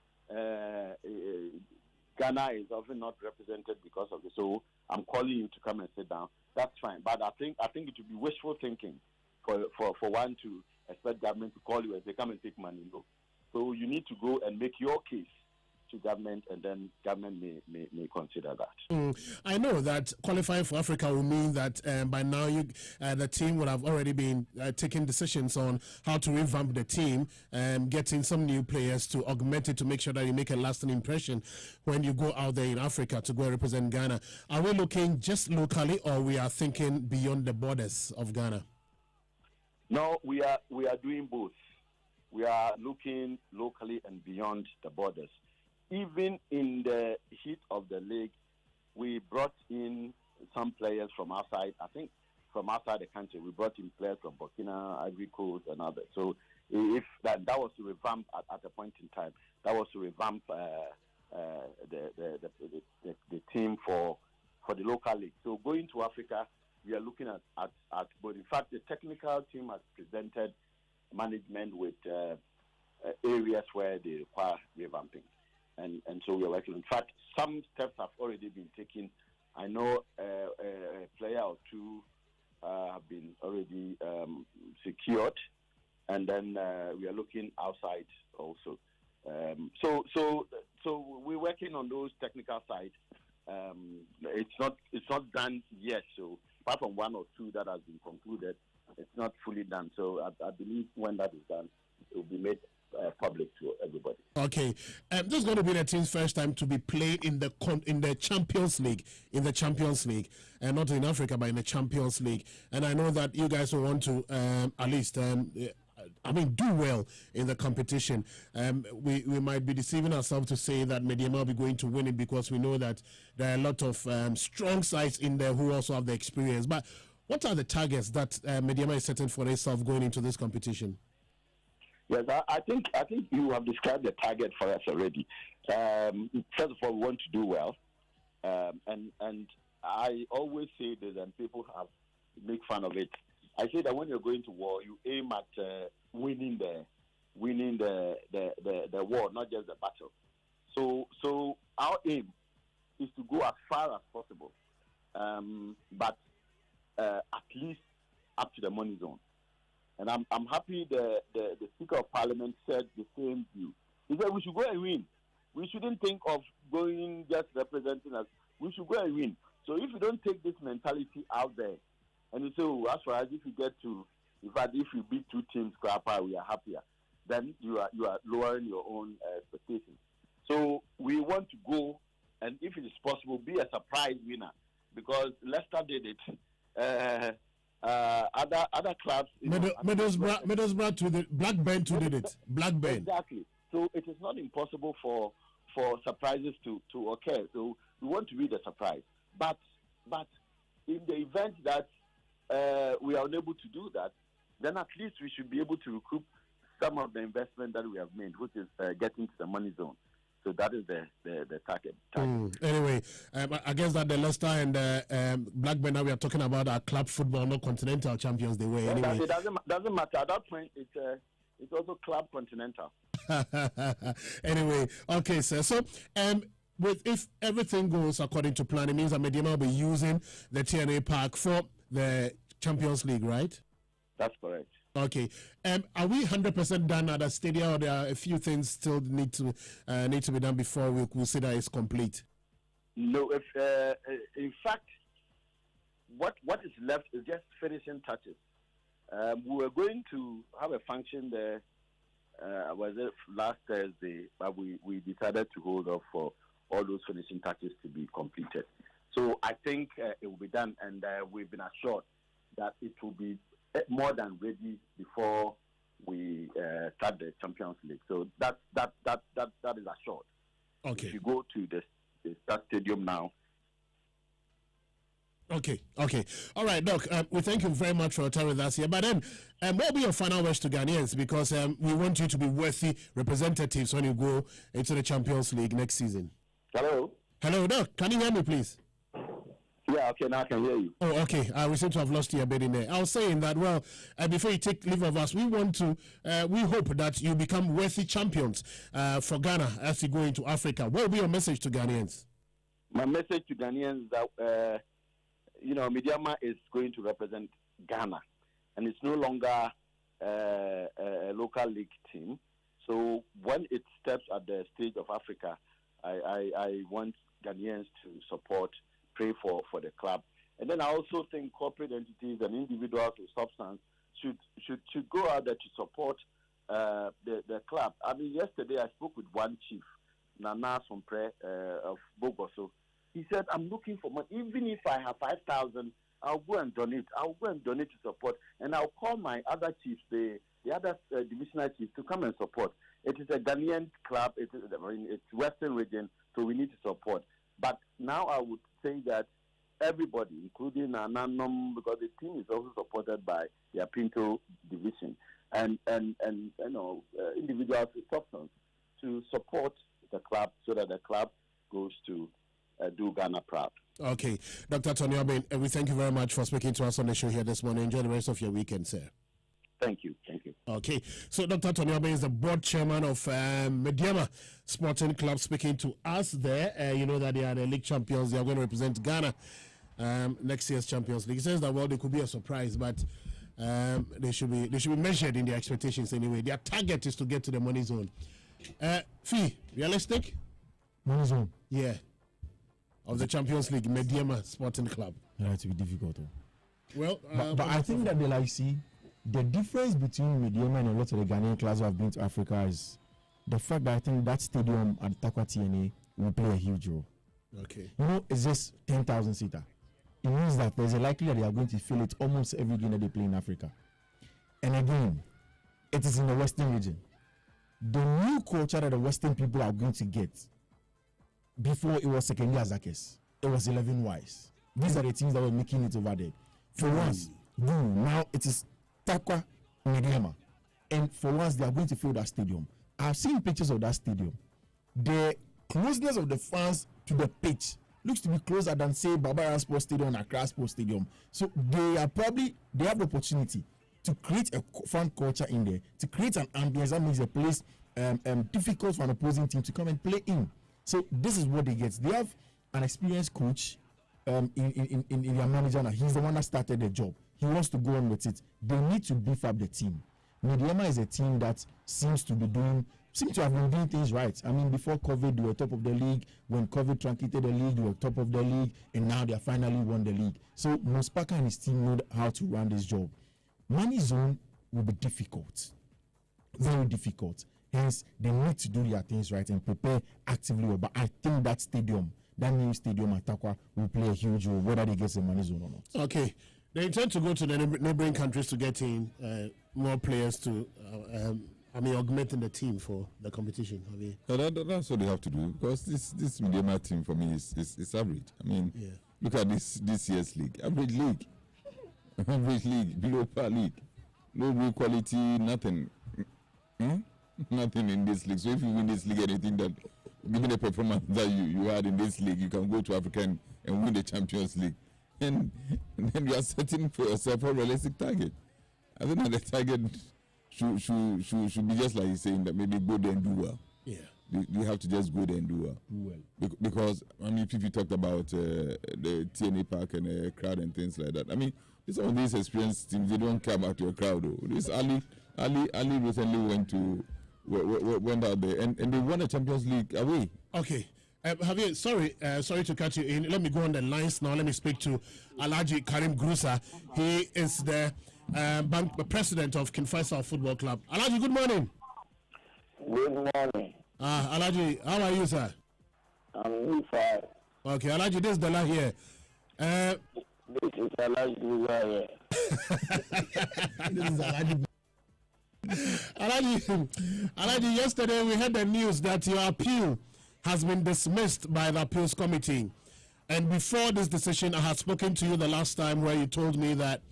Ghana is often not represented because of it. So I'm calling you to come and sit down. That's fine. But I think it would be wishful thinking for one to expect government to call you and say, come and take money. No. So you need to go and make your case to government, and then government may consider that. I know that qualifying for Africa will mean that by now the team will have already been taking decisions on how to revamp the team and getting some new players to augment it to make sure that you make a lasting impression when you go out there in Africa to go and represent Ghana. Are we looking just locally, or we are thinking beyond the borders of Ghana? No, we are doing both. We are looking locally and beyond the borders. Even in the heat of the league, we brought in some players from outside. I think from outside the country, we brought in players from Burkina, Ivory Coast, and others. So if that was to revamp at a point in time, that was to revamp the team for the local league. So going to Africa, we are looking at but in fact, the technical team has presented management with areas where they require revamping. And so we are working. In fact, some steps have already been taken. I know a player or two have been already secured, and then we are looking outside also. So we're working on those technical sides. It's not done yet. So apart from one or two that has been concluded, it's not fully done. So I believe when that is done, it will be made public to everybody. Okay, this is going to be the team's first time to be played in the Champions League, and not in Africa, but in the Champions League. And I know that you guys will want to at least, do well in the competition. We might be deceiving ourselves to say that Mediama will be going to win it, because we know that there are a lot of strong sides in there who also have the experience. But what are the targets that Mediama is setting for itself going into this competition? Yes, I think you have described the target for us already. First of all, we want to do well, and I always say this, and people have make fun of it. I say that when you're going to war, you aim at winning the war, not just the battle. So our aim is to go as far as possible, but at least up to the money zone. And I'm happy the Speaker of Parliament said the same view. He said we should go and win. We shouldn't think of going just representing us. We should go and win. So if you don't take this mentality out there, and you say, oh, as far as if you get to, in fact, if you beat two teams, Krapa, we are happier, then you are lowering your own expectations. So we want to go, and if it is possible, be a surprise winner, because Leicester did it. Other clubs. Middlesbrough to the Blackburn to did it. Blackburn. Exactly. So it is not impossible for surprises to occur. So we want to be the surprise. But in the event that we are unable to do that, then at least we should be able to recoup some of the investment that we have made, which is getting to the money zone. So that is the target. Anyway, I guess that the Leicester and Blackburn that we are talking about are club football, not continental champions. They were anyway. It doesn't matter. At that point, it's also club continental. Anyway, okay, sir. So, if everything goes according to plan, it means that Mediama will be using the TNA Park for the Champions League, right? That's correct. Okay. Are we 100% done at the stadium, or there are a few things still need to be done before we could say that it's complete? No. In fact, what is left is just finishing touches. We were going to have a function there. Was it last Thursday? But we decided to hold off for all those finishing touches to be completed. So I think it will be done, and we've been assured that it will be more than ready before we start the Champions League. So that is assured. Okay. If you go to that stadium now. Okay. All right, Doc. We thank you very much for your time with us here. But then, what will be your final words to Ghanaians? Because we want you to be worthy representatives when you go into the Champions League next season. Hello, Doc. Can you hear me, please? Yeah, okay, now I can hear you. Oh, okay. We seem to have lost you a bit in there. I was saying that, well, before you take leave of us, we hope that you become worthy champions for Ghana as you go into Africa. What will be your message to Ghanaians? My message to Ghanaians is that, Mediama is going to represent Ghana, and it's no longer a local league team. So when it steps at the stage of Africa, I want Ghanaians to support, pray for the club. And then I also think corporate entities and individuals with substance should go out there to support the club. I mean, yesterday I spoke with one chief, Nana Sompre of Bogoso. He said, I'm looking for money. Even if I have 5,000, I'll go and donate. I'll go and donate to support. And I'll call my other chiefs, the other divisional chiefs, to come and support. It is a Ghanaian club. It's Western region, so we need to support. But now I would say that everybody, including Ananom, because the team is also supported by the Pinto division, and individuals with substance, to support the club so that the club goes to do Ghana proud. Okay. Dr. Tony Obin, we thank you very much for speaking to us on the show here this morning. Enjoy the rest of your weekend, sir. Thank you. Okay, so Dr. Tony Obin is the board chairman of Mediama Sporting Club, speaking to us there. You know that they are the league champions. They are going to represent Ghana next year's Champions League. He says that, well, they could be a surprise, but they should be measured in their expectations anyway. Their target is to get to the money zone. Fee, realistic? Money zone? Yeah. Of the Champions League, Mediama Sporting Club. Yeah, it will be difficult. Well, but I think that the difference between Mediama and a lot of the Ghanaian clubs who have been to Africa is the fact that I think that stadium at Takwa TNA will play a huge role. Okay. You know, it's just 10,000 seater. It means that there's a likelihood they are going to fill it almost every game that they play in Africa. And again, it is in the Western region. The new culture that the Western people are going to get, before it was secondly Azakes, it was 11 Wise. These are the teams that were making it over there. For once, now it is Takwa Mediama. And for once, they are going to fill that stadium. I've seen pictures of that stadium. The closeness of the fans to the pitch looks to be closer than, say, Barbara Sports Stadium and Accra Sports Stadium. So they have the opportunity to create a fan culture in there, to create an ambience that makes the place difficult for an opposing team to come and play in. So this is what they get. They have an experienced coach in their manager now. He's the one that started the job. He wants to go on with it. They need to beef up the team. Mediama is a team that seems to have been doing things right. I mean, before COVID, they were top of the league. When COVID truncated the league, they were top of the league. And now they have finally won the league. So Mospaka and his team know how to run this job. Money zone will be difficult. Very difficult. Hence, they need to do their things right and prepare actively. But I think that new stadium at Takwa will play a huge role, whether they get the money zone or not. Okay. They intend to go to the neighboring countries to get in more players to, augmenting the team for the competition. That's what they have to do, because this Mediama team for me is average. I mean, look at this year's league. Average league, below par league. No real quality, nothing. Nothing in this league. So if you win this league, anything that, given the performance that you had in this league, you can go to Africa and win the Champions League. And then you are setting for yourself a realistic target. I think that the target should be just like you're saying, that maybe go there and do well. Yeah. You have to just go there and do well. Because, I mean, if you talked about the TNA Park and the crowd and things like that, I mean, some of these experienced teams, they don't care about your crowd. Though. This Ali recently went out there and they won the Champions League away. Okay. Javier, sorry to cut you in. Let me go on the lines now. Let me speak to Alhaji Karim Grusa. He is the president of King Faisal Football Club. Alhaji, good morning. Good morning. Alhaji, how are you, sir? I'm fine. Okay, Alhaji, this is Delali here. This is Delali here. This is Alhaji. Alhaji, yesterday we had the news that your appeal has been dismissed by the appeals committee. And before this decision, I had spoken to you the last time where you told me that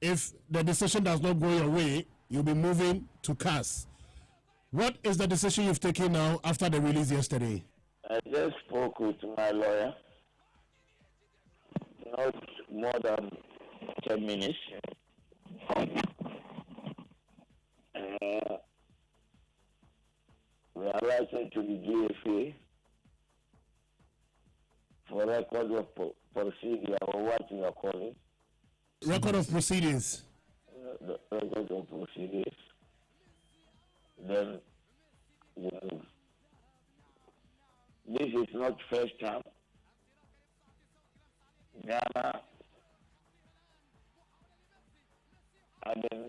if the decision does not go your way, you'll be moving to CAS. What is the decision you've taken now after the release yesterday? I just spoke with my lawyer. Not more than 10 minutes. We are licensed to the GFA for record of procedure, or what you are calling. Record of proceedings. The record of proceedings. Then, this is not first time. Ghana and then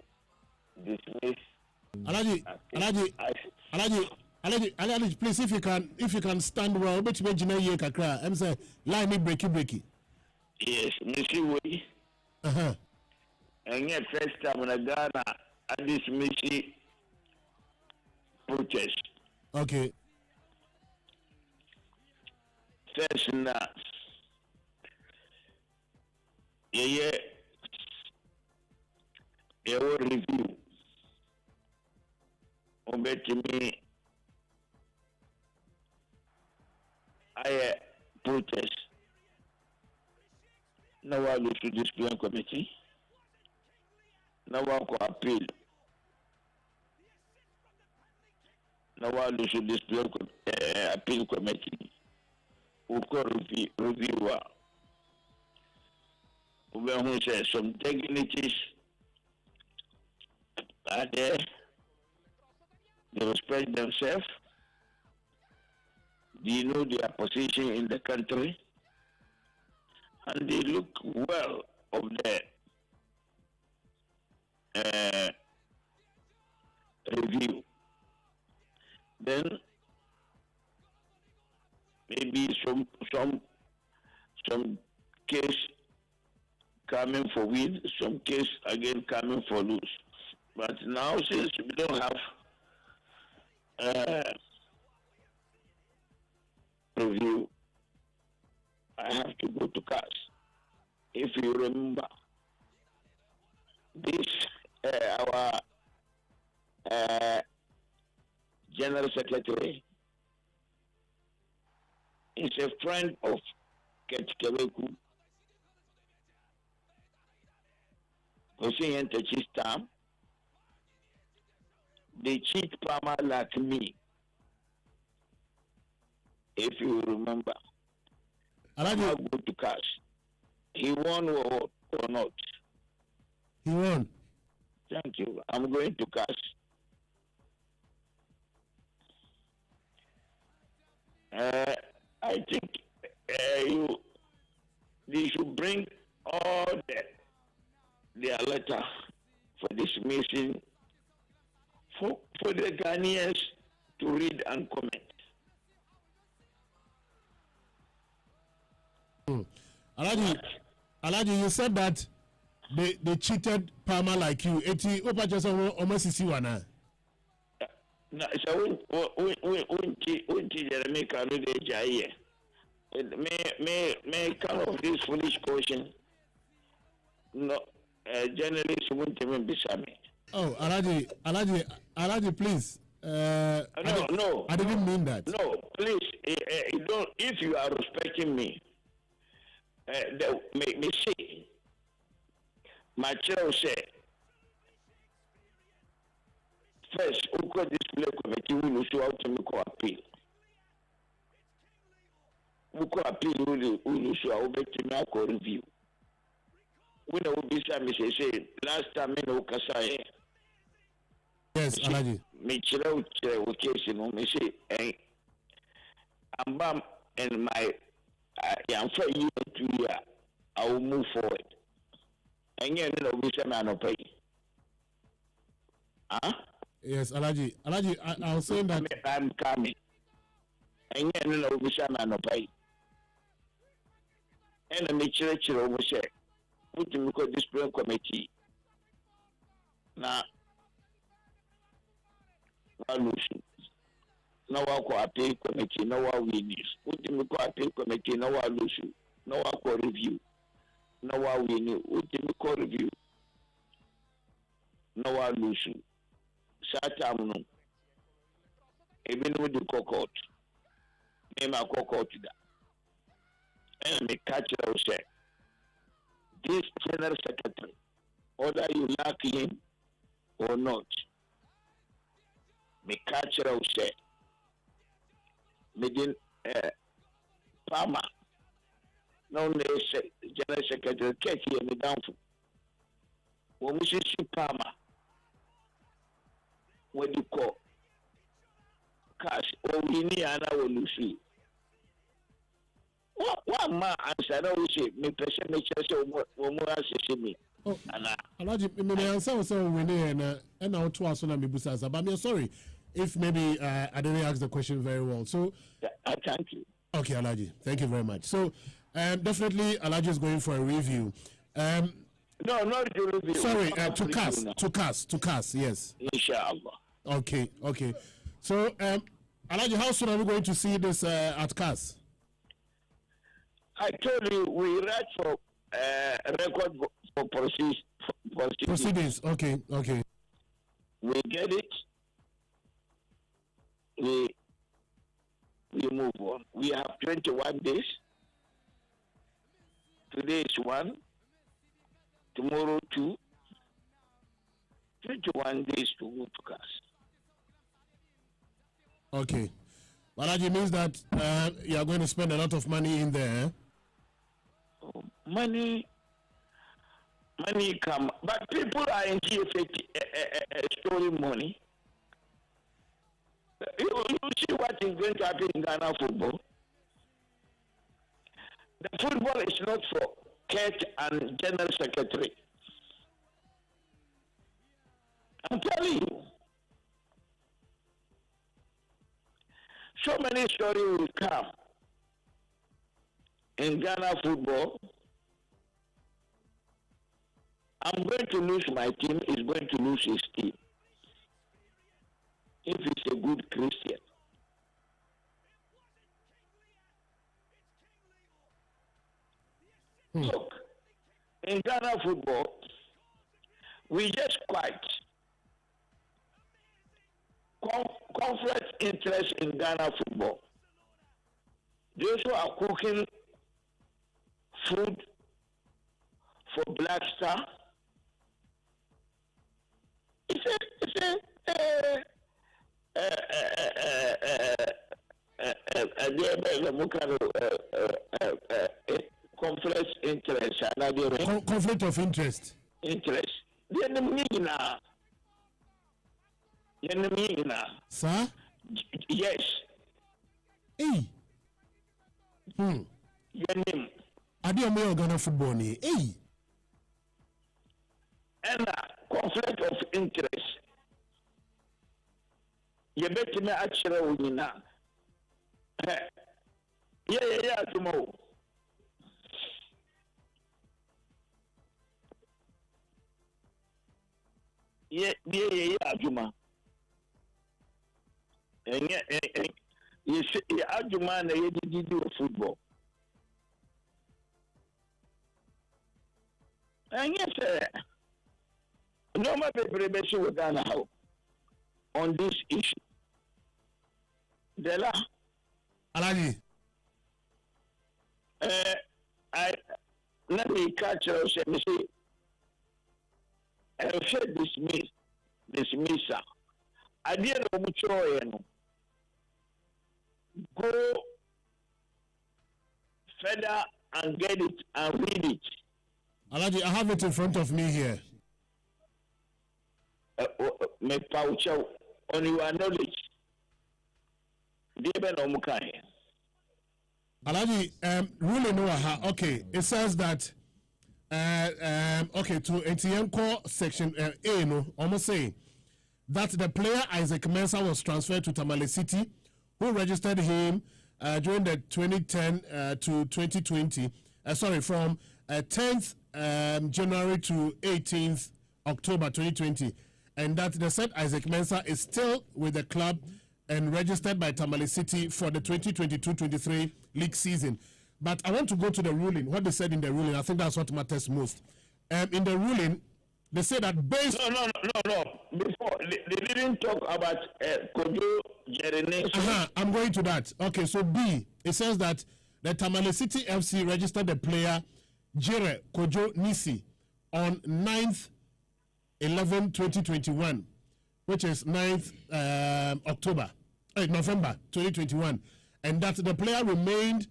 dismiss. Alhaji, please, if you can stand well, but you may hear kakra. I'm saying, line me breaky. Yes, Missy Way. And yet, first time in Ghana, I dismiss protest. Okay. First, now, yeah, will review. Obey to me. I protest. Now I go to discipline committee. Now I go appeal. Now I go to discipline appeal committee. Who can review. Who says some dignities are there. They respect themselves. They know their position in the country. And they look well of their review. then maybe some case coming for win, some case again coming for lose. But now since we don't have review, I have to go to CAS. If you remember, this our General Secretary is a friend of Ketkebeku. Hossein Techistam, they cheat farmer like me. If you remember, I go to CAS. He won or not? He won. Thank you. I'm going to CAS. I think they should bring all their letter for dismissing for the Ghanaians to read and comment. Alaji, you said that they cheated Palmer like you. Eti opa just almost see one. No, so when Jeremy can do the Jaya, may come of this foolish question. No, journalists won't even be me. Oh, Alaji, please. No, I didn't mean that. No, please, don't. If you are respecting me, make me see. My child said, first, Uko display committee will show out to Uko appeal. Uko appeal will show out to me review. We know this time say last time in Okasai. Yes, Alaji. Me chira case no me say Ambam and my young for you 2 years I will move forward. And you know we say man pay. Huh? Yes, Alaji. I was saying that I'm coming. And you know we say man pay. And me chira we say put me ko discipline committee. Na solution. No wa appeal committee, no wa winners. Put me ko appeal committee, no wa solution. No wa review. No wa win. Put me ko review. No wa solution. Sata no. Even with the court. Me ma court that. And me catch say this general secretary, whether you like him or not, me catch say me din Palmer, no general secretary catch here me down for. When we see Palmer, what do you call cash or we need another lose. What man answer now we say me person me say what more answer me. Oh, Alaji, me answer was when they and now to us on me busa. But I'm sorry if maybe I didn't ask the question very well. So thank you. Okay, Alaji, thank you very much. So definitely Alaji is going for a review. No, not to review. Sorry, to CAS, yes. Inshallah. Okay. So Alaji, how soon are we going to see this at CAS? I told you we write for record for proceedings. Okay. We get it. We move on. We have 21 days. Today is 1. Tomorrow 2. 21 days to go to CAS. Okay. Alaji means that you are going to spend a lot of money in there. Eh? Money come, but people are in GFA storing money. You see what is going to happen in Ghana football. The football is not for Kurt and General Secretary. I'm telling you. so many stories will come in Ghana football. I'm going to lose my team, he's going to lose his team. If he's a good Christian. Look, in Ghana football, we just quite conflict interest in Ghana football. Those who are cooking food for Black Star, conflict interest. Conflict of interest. Interest. Sir? Yes. Hey. Your name. Adi Ghana football ni. Hey. And conflict of interest. You bet me actually win now. Yeah, tomorrow. Yeah, Juma. And you see, Juma, and you did do football. And yes, no matter preparation with Ghana on this issue. Dela. Alani. I let me catch us and say, I said dismiss. I didn't know much. Go further and get it and read it. Alaji, I have it in front of me here. Me pouch on your knowledge. Alaji, ruling no okay. It says that okay, to ATM section A, no, almost saying that the player Isaac Mensah was transferred to Tamale City, who registered him during the 2010 to 2020. From 10th January to 18th October 2020, and that the said Isaac Mensah is still with the club and registered by Tamale City for the 2022-23 league season. But I want to go to the ruling. What they said in the ruling, I think that's what matters most. In the ruling, they say that based... No. Before, they didn't talk about Kojo Jerenese. I'm going to that. Okay, so B, it says that the Tamale City FC registered the player Jere Kojo Nisi on 9th 11/2021, which is 9th November 2021, and that the player remained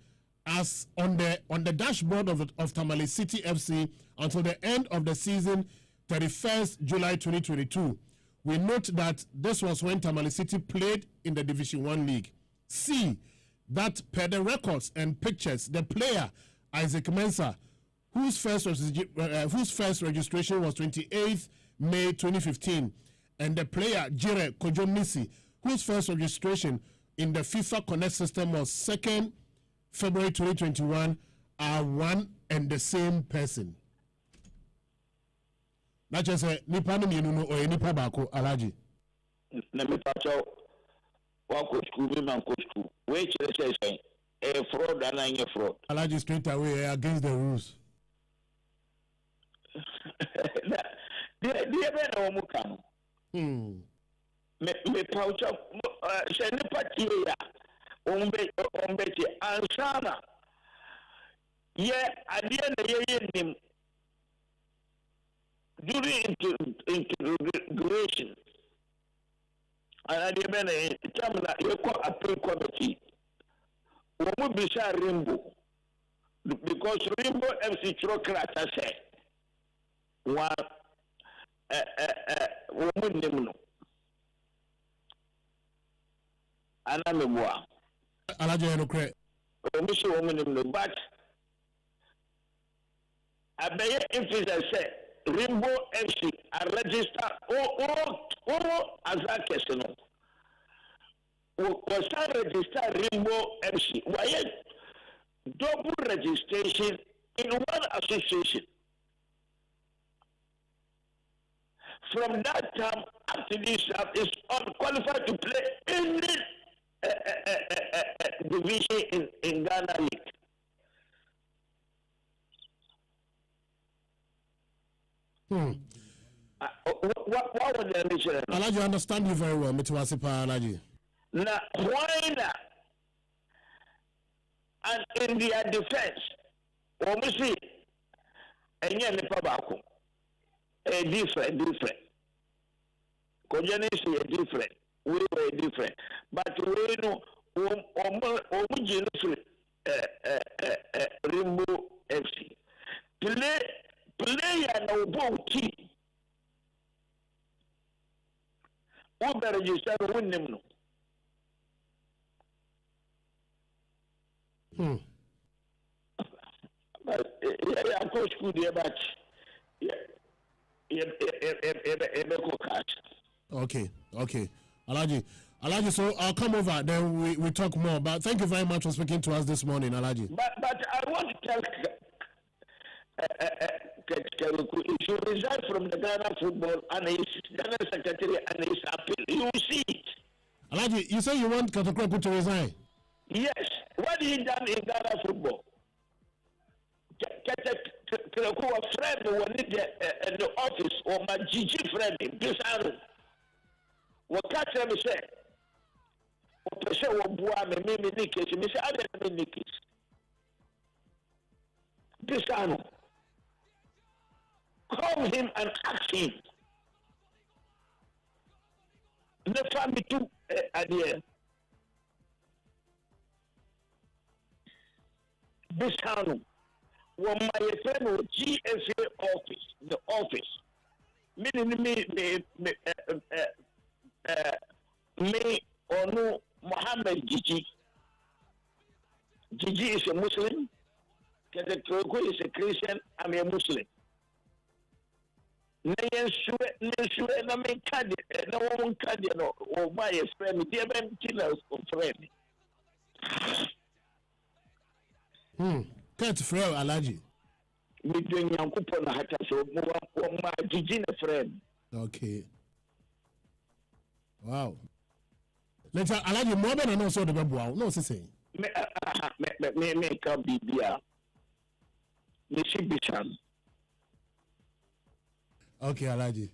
as on the dashboard of Tamale City FC until the end of the season, 31st July 2022. We note that this was when Tamale City played in the Division 1 League. C, that per the records and pictures, the player Isaac Mensah, whose first registration was 28th May 2015, and the player Jere Kojo Nisi, whose first registration in the FIFA Connect system was 2nd February 2021, are one and the same person. Not just a nipa no mienu no or nipa bako Alaji. Na me pacho wa ko school me man ko school. We chere say a fraud and a fraud. Alaji straight away against the rules. They be na omo kan. Me pacho se nipa tie ya. Ombe ti ansana. Ye adie na ye nim. During integration, and I demand a terminal appeal committee. We will be Rainbow because Rainbow FC Chocrata said one woman named Anna Memoir. Alaja, but I beg if I say. Rainbow FC are registered all as a question. was register Rainbow FC. Why double registration in one association? From that time up to this time, is unqualified to play any division in Ghana League. What was the mission? Alaji, I understand you very well, Mituasipa Alaji. Now, why not? And in their defense, obviously, and yet the Pabako, a different. Conjunction is different. We were different. But we know, Rainbow FC. Play and Obo team. Who better register to win them? But yeah, coach could be about Okay. Alaji, so I'll come over, then we talk more. But thank you very much for speaking to us this morning, Alaji. But I want to tell if you resign from the Ghana football and his Ghana secretary and his appeal, you will see it. Alaji, you say you want Katokreku to resign? Yes. What he done in Ghana football? Katokreku friend was in the office or my GG friend in Pisaro. What Katokreku said? Operation Wabua me Nikis. Me say I don't mean Nikis. Pisaro. Call him and ask him. The family too at the end. This town, when my friend was GSA office, the office, meaning me or no Muhammad Gigi. Gigi is a Muslim. Ketekroko is a Christian. I'm a Muslim. Na me card na one card no o my friend dey ben killers of friend. Can't frail Alaji. Me doing Yankupon na hata so mo my Gigi na friend. Okay. Wow. Let's Alaji more than no so the bebo. No say. Me can be there. Me see Bichan. Okay, Alaji.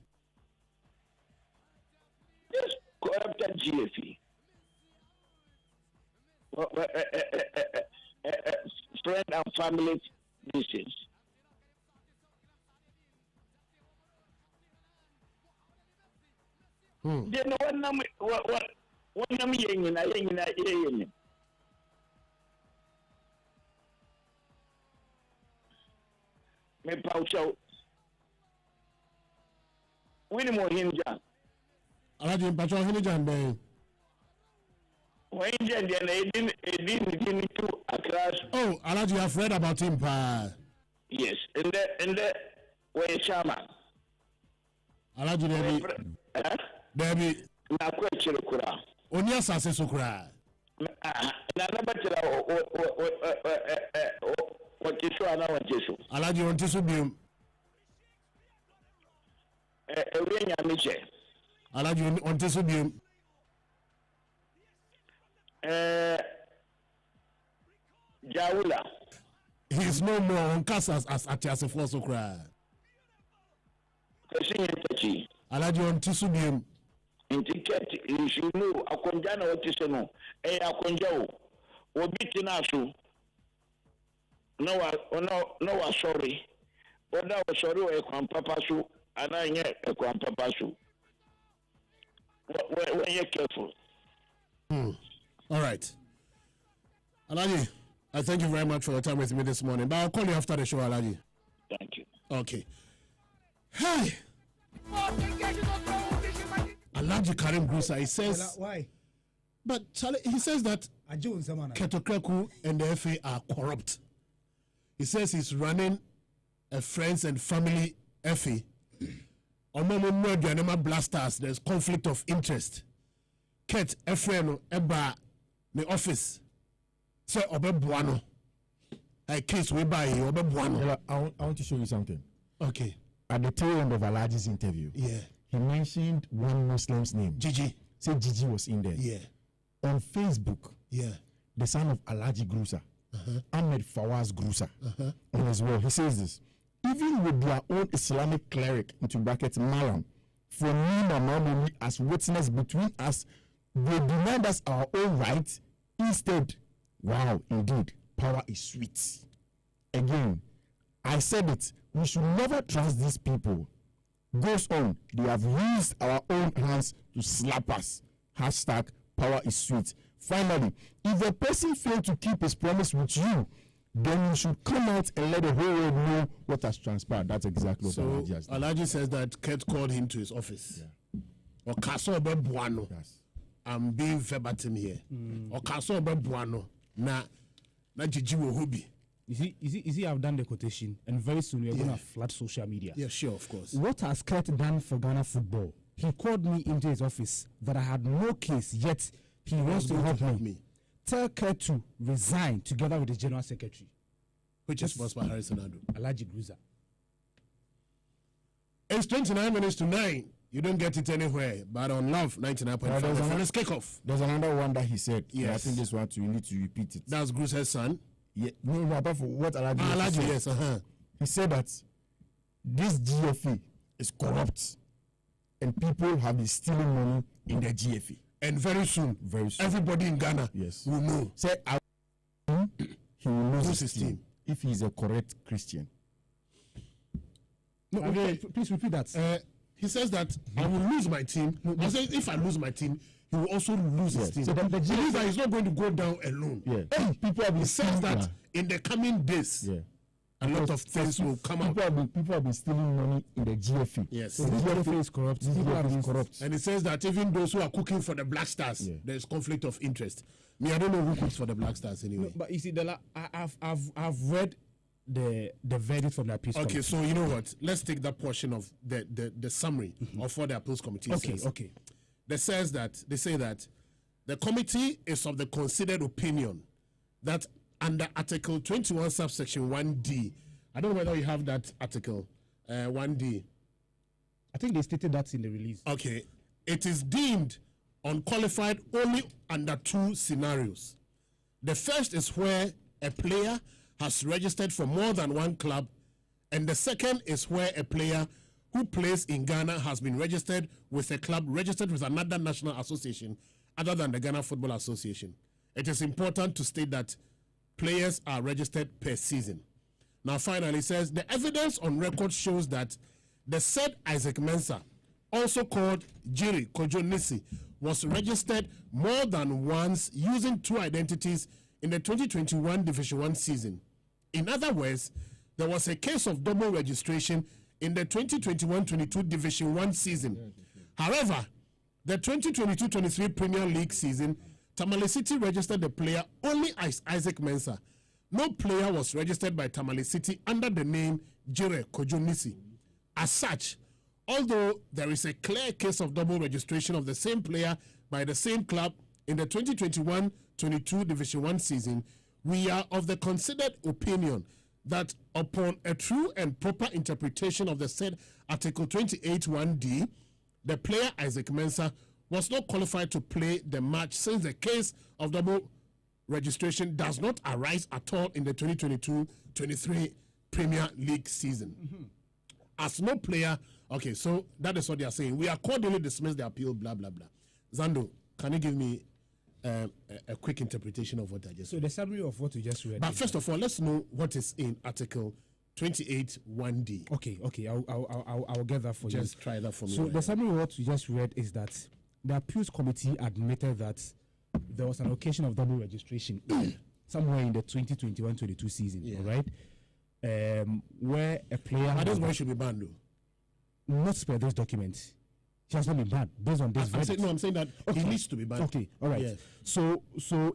Yes, corrupted GFE. Friend and family business. Then one number yen. Me paucho. Wini mo hinja. Alaji mpacho hinja mbe. Wa hinja ndiye edin to across. Oh, Alaji, I've read about him pa. Yes, and the way chairman. Alaji Debi. Na kwechiro kura. Oni asase so kura. Na nabatira what is so ana what is so. Alaji want to be Alaji on this will be Jaula. He is no more on Casas as Atiase for so cry. Alaji on Tisubium. In ticket, you should know a conjana or Tisono, a conjo, or beating us. No, sorry. Or now, sorry, a papasu. And I get a papasu. When you're careful. All right. Alaji, I thank you very much for your time with me this morning. But I'll call you after the show, Alaji. Thank you. Okay. Hey! Alaji Karim Grusa, he says. Why? But Charlie, he says that Ketokreku and the FA are corrupt. He says he's running a friends and family FA. Blasters, there's conflict of interest. Kurt Efreno eba the office. So Obebuano. I case we buy Obebuano. I want to show you something. Okay. At the tail end of Alaji's interview, he mentioned one Muslim's name. Gigi. Said Gigi was in there. Yeah. On Facebook, the son of Alaji Grusa, Ahmed Fawaz Grusa, on his wall, he says this: even with their own Islamic cleric, into brackets Malam, for me and Mamoni as witness between us, they denied us our own rights. Instead, wow, indeed, power is sweet. Again, I said it. We should never trust these people. Goes on, they have used our own hands to slap us. Hashtag power is sweet. Finally, if a person failed to keep his promise with you, then you should come out and let the whole world know what has transpired. That's exactly what Alaji has done. Alaji says that Kurt called him to his office. Or Kaso Obebuano. I'm being verbatim here. Or Kaso Obebuano. Na Gigi Wohubi. You see, I've done the quotation, and very soon we're going to flood social media. Yeah, sure, of course. What has Kurt done for Ghana football? He called me into his office that I had no case, yet he wants to help me. Tell Kurt to resign together with the general secretary, which is Prosper Harrison Ado. Alaji Gruza. It's 29 minutes to 9. You don't get it anywhere, but on Love 99.5. Let's kick off. There's another one that he said. Yes. I think this one you need to repeat it. That's Gruza's son. Yeah, no, apart from what Alaji said. Yes, He said that this GFA is corrupt and people have been stealing money in the GFA. And very soon, everybody in Ghana will know. Say, he will lose his team if he is a correct Christian. No, okay, please repeat that. He says that I will lose my team. I say if I lose my team, he will also lose his team. So the GFA is not going to go down alone. People have been says that in the coming days, a lot of things will come out. People have been stealing money in the GFA. Yes. So the GFA is corrupt. GFA is corrupt. And it says that even those who are cooking for the Black Stars, there's conflict of interest. I don't know who cooks for the Black Stars anyway. No, but you see, I've read the verdict from the appeals committee. Okay, so you know what? Let's take that portion of the summary of what the appeals committee says. Okay. They say that the committee is of the considered opinion that under Article 21, subsection 1D, I don't know whether you have that article 1D. I think they stated that in the release. Okay, it is deemed unqualified only under two scenarios. The first is where a player has registered for more than one club, and the second is where a player who plays in Ghana has been registered with a club registered with another national association other than the Ghana Football Association. It is important to state that players are registered per season. Now, finally, it says the evidence on record shows that the said Isaac Mensah, also called Jiri Kojo-Nisi, was registered more than once using two identities in the 2021 Division 1 season. In other words, there was a case of double registration in the 2021-22 Division 1 season. However, the 2022-23 Premier League season, Tamale City registered the player only as Isaac Mensah. No player was registered by Tamale City under the name Jire Kojo-Nisi. As such, although there is a clear case of double registration of the same player by the same club in the 2021-22 Division 1 season, we are of the considered opinion that upon a true and proper interpretation of the said Article 28(1)(d), the player Isaac Mensah was not qualified to play the match since the case of double registration does not arise at all in the 2022-23 Premier League season. As no player, okay, so that is what they are saying. We accordingly dismiss the appeal, blah, blah, blah. Zando, can you give me a quick interpretation of what I just said? So the summary of what you just read. But first of all, let's know what is in Article 28(1)(d). Okay, I'll get that for you. Just try that for me. So the summary of what you just read is that the appeals committee admitted that there was an occasion of double registration somewhere in the 2021-22 season, all right? Where a player... But this one should be banned, though. Not per this document. He has not been banned based on this verdict. I'm saying that he needs to be banned. Okay, all right. Yes. So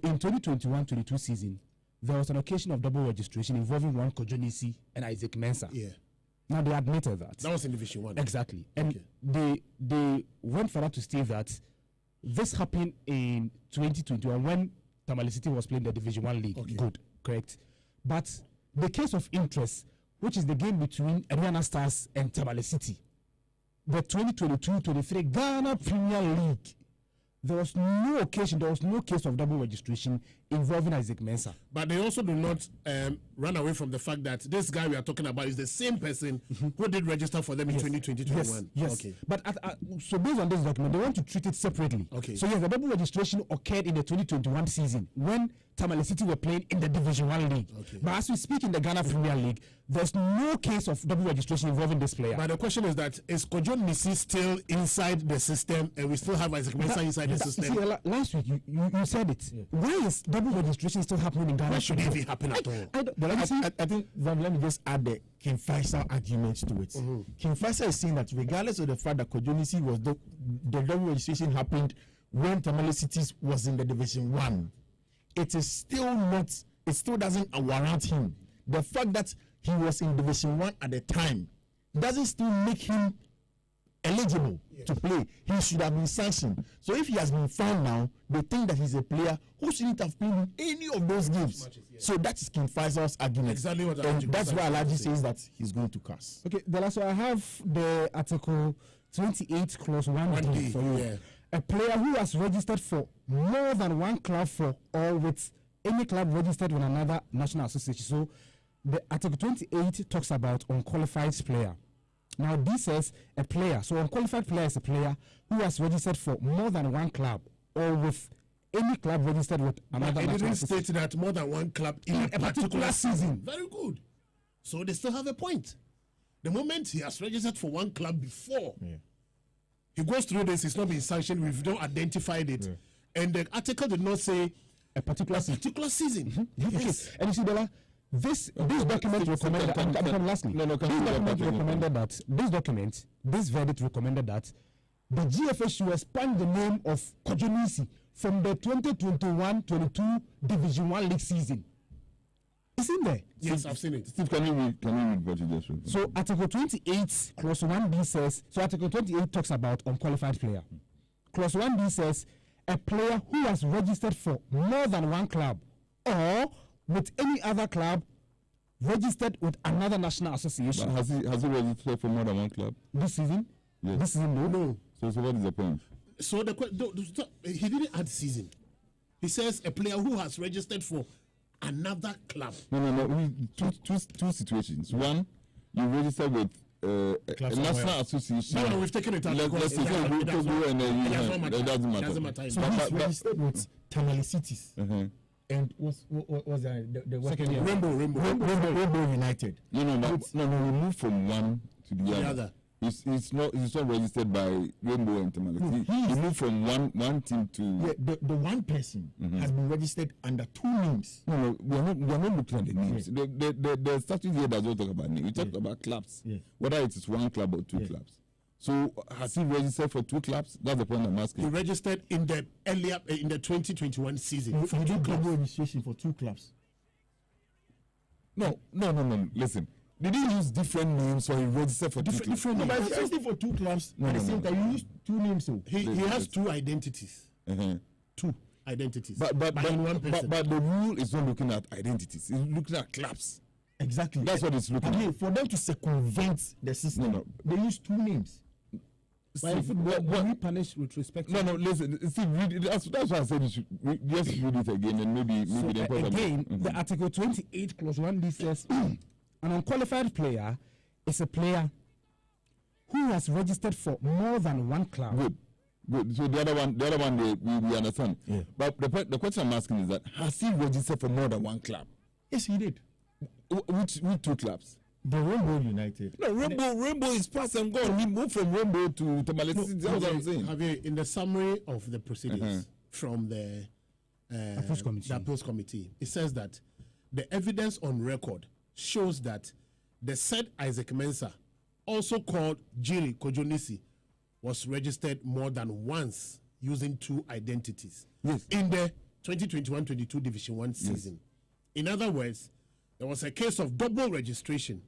in 2021-22 season, there was an occasion of double registration involving one Kojo-Nisi and Isaac Mensah. Yeah. Now they admitted that. That was in Division 1. Exactly. And they went further to state that this happened in 2021 when Tamale City was playing the Division 1 League. Okay. Good, correct. But the case of interest, which is the game between Ariana Stars and Tamale City, the 2022-23 Ghana Premier League, there was no occasion, there was no case of double registration involving Isaac Mensah. But they also do not run away from the fact that this guy we are talking about is the same person who did register for them in 2020-21. Yes. Okay. But so based on this document, they want to treat it separately. Okay. So yes, the double registration occurred in the 2021 season when Tamale City were playing in the Division 1 League. Okay. But as we speak in the Ghana Premier League, there's no case of double registration involving this player. But the question is that is Kojo Nisi still inside the system and we still have Isaac Mensah inside the system? See, last week you said it. Yeah. Why is double registration still happening in Ghana? Why should it even happen at all? I think let me just add the King Faisal argument to it. King Faisal is saying that regardless of the fact that Kojo Nisi was the double registration happened when Tamale City was in the Division 1, it is still not, it still doesn't warrant him. The fact that he was in Division 1 at the time doesn't still make him eligible to play. He should have been sanctioned. So if he has been found now, they think that he's a player who shouldn't have played in any of those games. So that is King Faisal's argument. Exactly what and that's why Alaji says that he's going to cast. Okay, so I have the Article 28 clause 1D for you. Yeah. A player who has registered for more than one club for or with any club registered with another national association. So the Article 28 talks about unqualified player. Now this says a player. So unqualified player is a player who has registered for more than one club or with any club registered with another national association. It didn't state that more than one club in a particular season. Very good. So they still have a point. The moment he has registered for one club before, he goes through this, it's not been sanctioned, we've not identified it. And the article did not say a particular season. Yes. Okay. And you see, Bella, this document recommended, this verdict recommended that the GFA should expand the name of Kojo Nisi from the 2021-22 Division 1 League season. It's in there. Yes, I've seen it. Steve, can you read what you just read? So Article 28, Clause 1B says, so Article 28 talks about unqualified player. Clause 1B says, a player who has registered for more than one club or with any other club registered with another national association. But has he registered for more than one club? This season? Yes. This season, no. So what is the point? So he didn't add season. He says a player who has registered for another club. No. Two situations. One, you register with a national association. No, we've taken it out. Let's say Togo and then it doesn't matter. So he's registered with Tamale Cities. And what's the second year? Rainbow United. No. We move from one to the other. He's not registered by Rainbow and Tamale. He moved from one team to the one person has been registered under two names. No, we are not looking at the names. The statute here does not talk about names. We talk about clubs. Whether it is one club or two clubs. So has he registered for two clubs? That's the point I'm asking. He registered in the earlier in the 2021 season. He did double registration for two clubs. No. Listen. Did he use different names or he registered for two clubs? No, but he's registered for two clubs. At the same time, he used two names. So he has two identities. Two identities. But the rule is not looking at identities. It's looking at clubs. Exactly. That's what it's looking at. For them to circumvent the system, they use two names. But what we punish with respect to... No, listen. See, that's why I said you should just read it again and maybe the important... Again, the Article 28, Clause 1D says... An unqualified player is a player who has registered for more than one club. Good. So the other one, we understand. Yeah. But the question I'm asking is that has he registered for more than one club? Yes, he did. Which two clubs? The Rainbow United. No, Rainbow is past and gone. He moved from Rainbow to Tamale City. That's what I'm saying. Javier, in the summary of the proceedings from the appeals committee, it says that the evidence on record shows that the said Isaac Mensah, also called Jiri Kojo Nisi, was registered more than once using two identities in the 2021-22 Division 1 season. In other words, there was a case of double registration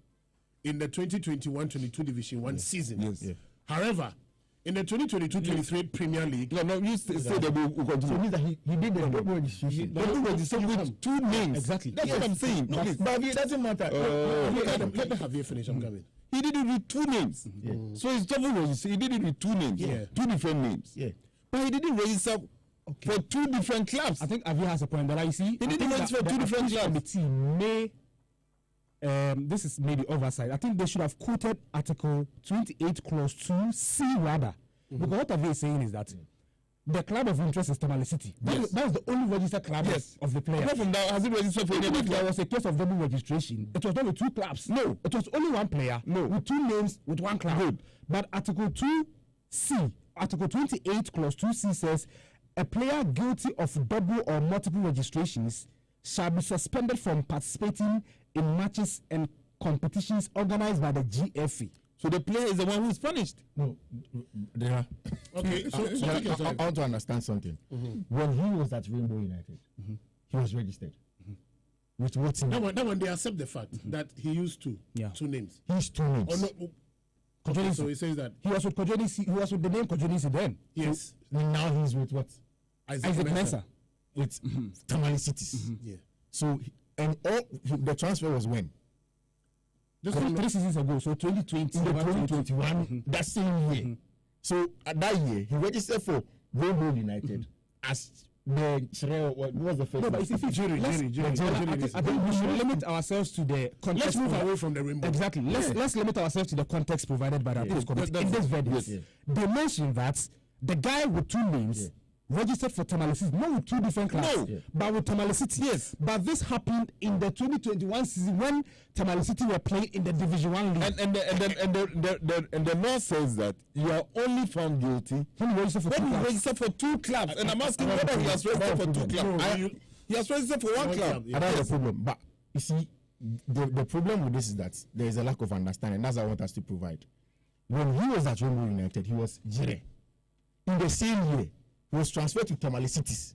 in the 2021-22 Division 1 season. However, In the 2022-23 Premier League. No, you say that we continue. So it means that he did the double registration. Double registration with 2 names. Exactly. That's what I'm saying. No, but it doesn't matter. Let me have you finish. I'm coming. He did it with 2 names. So it's double registration. He did it with 2 names. 2 different names. But he didn't register for 2 different clubs. I think Avi has a point that I see. He didn't register for 2 different clubs. The team may. This is maybe oversight. I think they should have quoted Article 28 Clause 2C rather. Because what Avi is saying is that the club of interest is Tamale City. That is the only registered club of the player. Apart from that, has it registered for any other club? There was a case of double registration. It was done with 2 clubs. No, it was only 1 player. No, with 2 names with 1 club. Good. But Article 2C, Article 28 Clause 2C says a player guilty of double or multiple registrations shall be suspended from participating in matches and competitions organized by the GFA. So the player is the one who is punished. No, there are. Okay, I want to understand something. When he was at Rainbow United, he was registered. With what's in that one they accept the fact that he used 2 names. He used 2 names. Okay, so he says that he was with Kojonisi. He was with the name Kojonisi then. Yes. So now he's with what? Isaac Mensah. With Tamale Cities. Yeah. So and all the transfer was when? Just 3 seasons ago, so 2020. In the 2021, that same year. So at that year, he registered for Rainbow United as the what was the first? No, but it's Jerry. I think we should limit ourselves to the context. Let's move away from the Rainbow. Exactly. Let's limit ourselves to the context provided by the Appeals Committee. In this verdict, they mentioned that the guy with 2 names registered for Tamale City, not with 2 different clubs, but with Tamale City. Yes. But this happened in the 2021 season when Tamale City were playing in the Division 1 league. And the law says that you are only found guilty when you register for 2 clubs. And I'm asking whether he has registered for 2 clubs. He has registered for 1 club. And that's the problem. But you see, the problem with this is that there is a lack of understanding. That's what I want us to provide. When he was at Rainbow United, he was Jire. In the same year, he was transferred to Tamale Cities.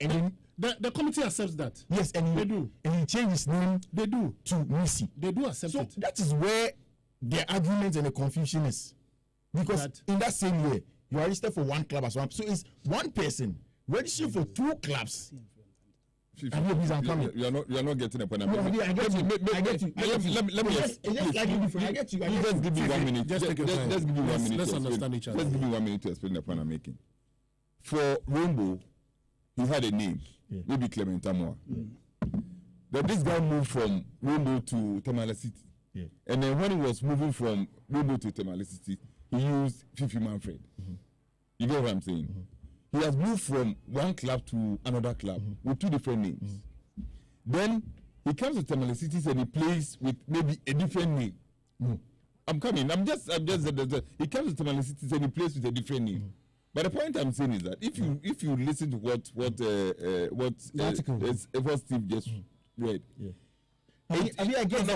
And then the committee accepts that. Yes, and they do. And he changed his name. They do. To Nisi. They do accept it. So that is where the argument and the confusion is. Because in that same year, you are registered for 1 club as one. So it's 1 person registering for 2 clubs. You are not getting a point. I get you. Let me I get you. Just give me 1 minute. Just take your time. Let's give me 1 minute. Let's understand each other. Let's give me 1 minute to explain the point I'm making. For Rainbow, he had a name, maybe Clement Amoa. That this guy moved from Rainbow to Tamale City. And then when he was moving from Rainbow to Tamale City, he used Fifi Manfred. You get what I'm saying? He has moved from 1 club to another club with 2 different names. Then he comes to Tamale City and he plays with maybe a different name. I'm coming. I'm just. He comes to Tamale City and he plays with a different name. But the point I'm saying is that if you listen to what Steve just read. I get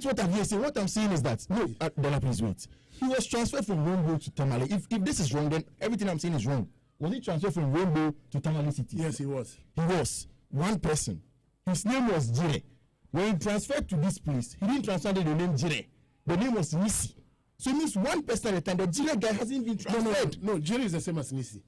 what I'm saying. What I'm saying is that Dela, please wait. He was transferred from Rainbow to Tamale. If this is wrong, then everything I'm saying is wrong. Was he transferred from Rainbow to Tamale City? Yes, he was. He was 1 person. His name was Jire. When he transferred to this place, he didn't transfer the name Jire. The name was Nisi. So it means 1 person at a time. The Jire guy hasn't been transferred. No, Jire is the same as Nisi.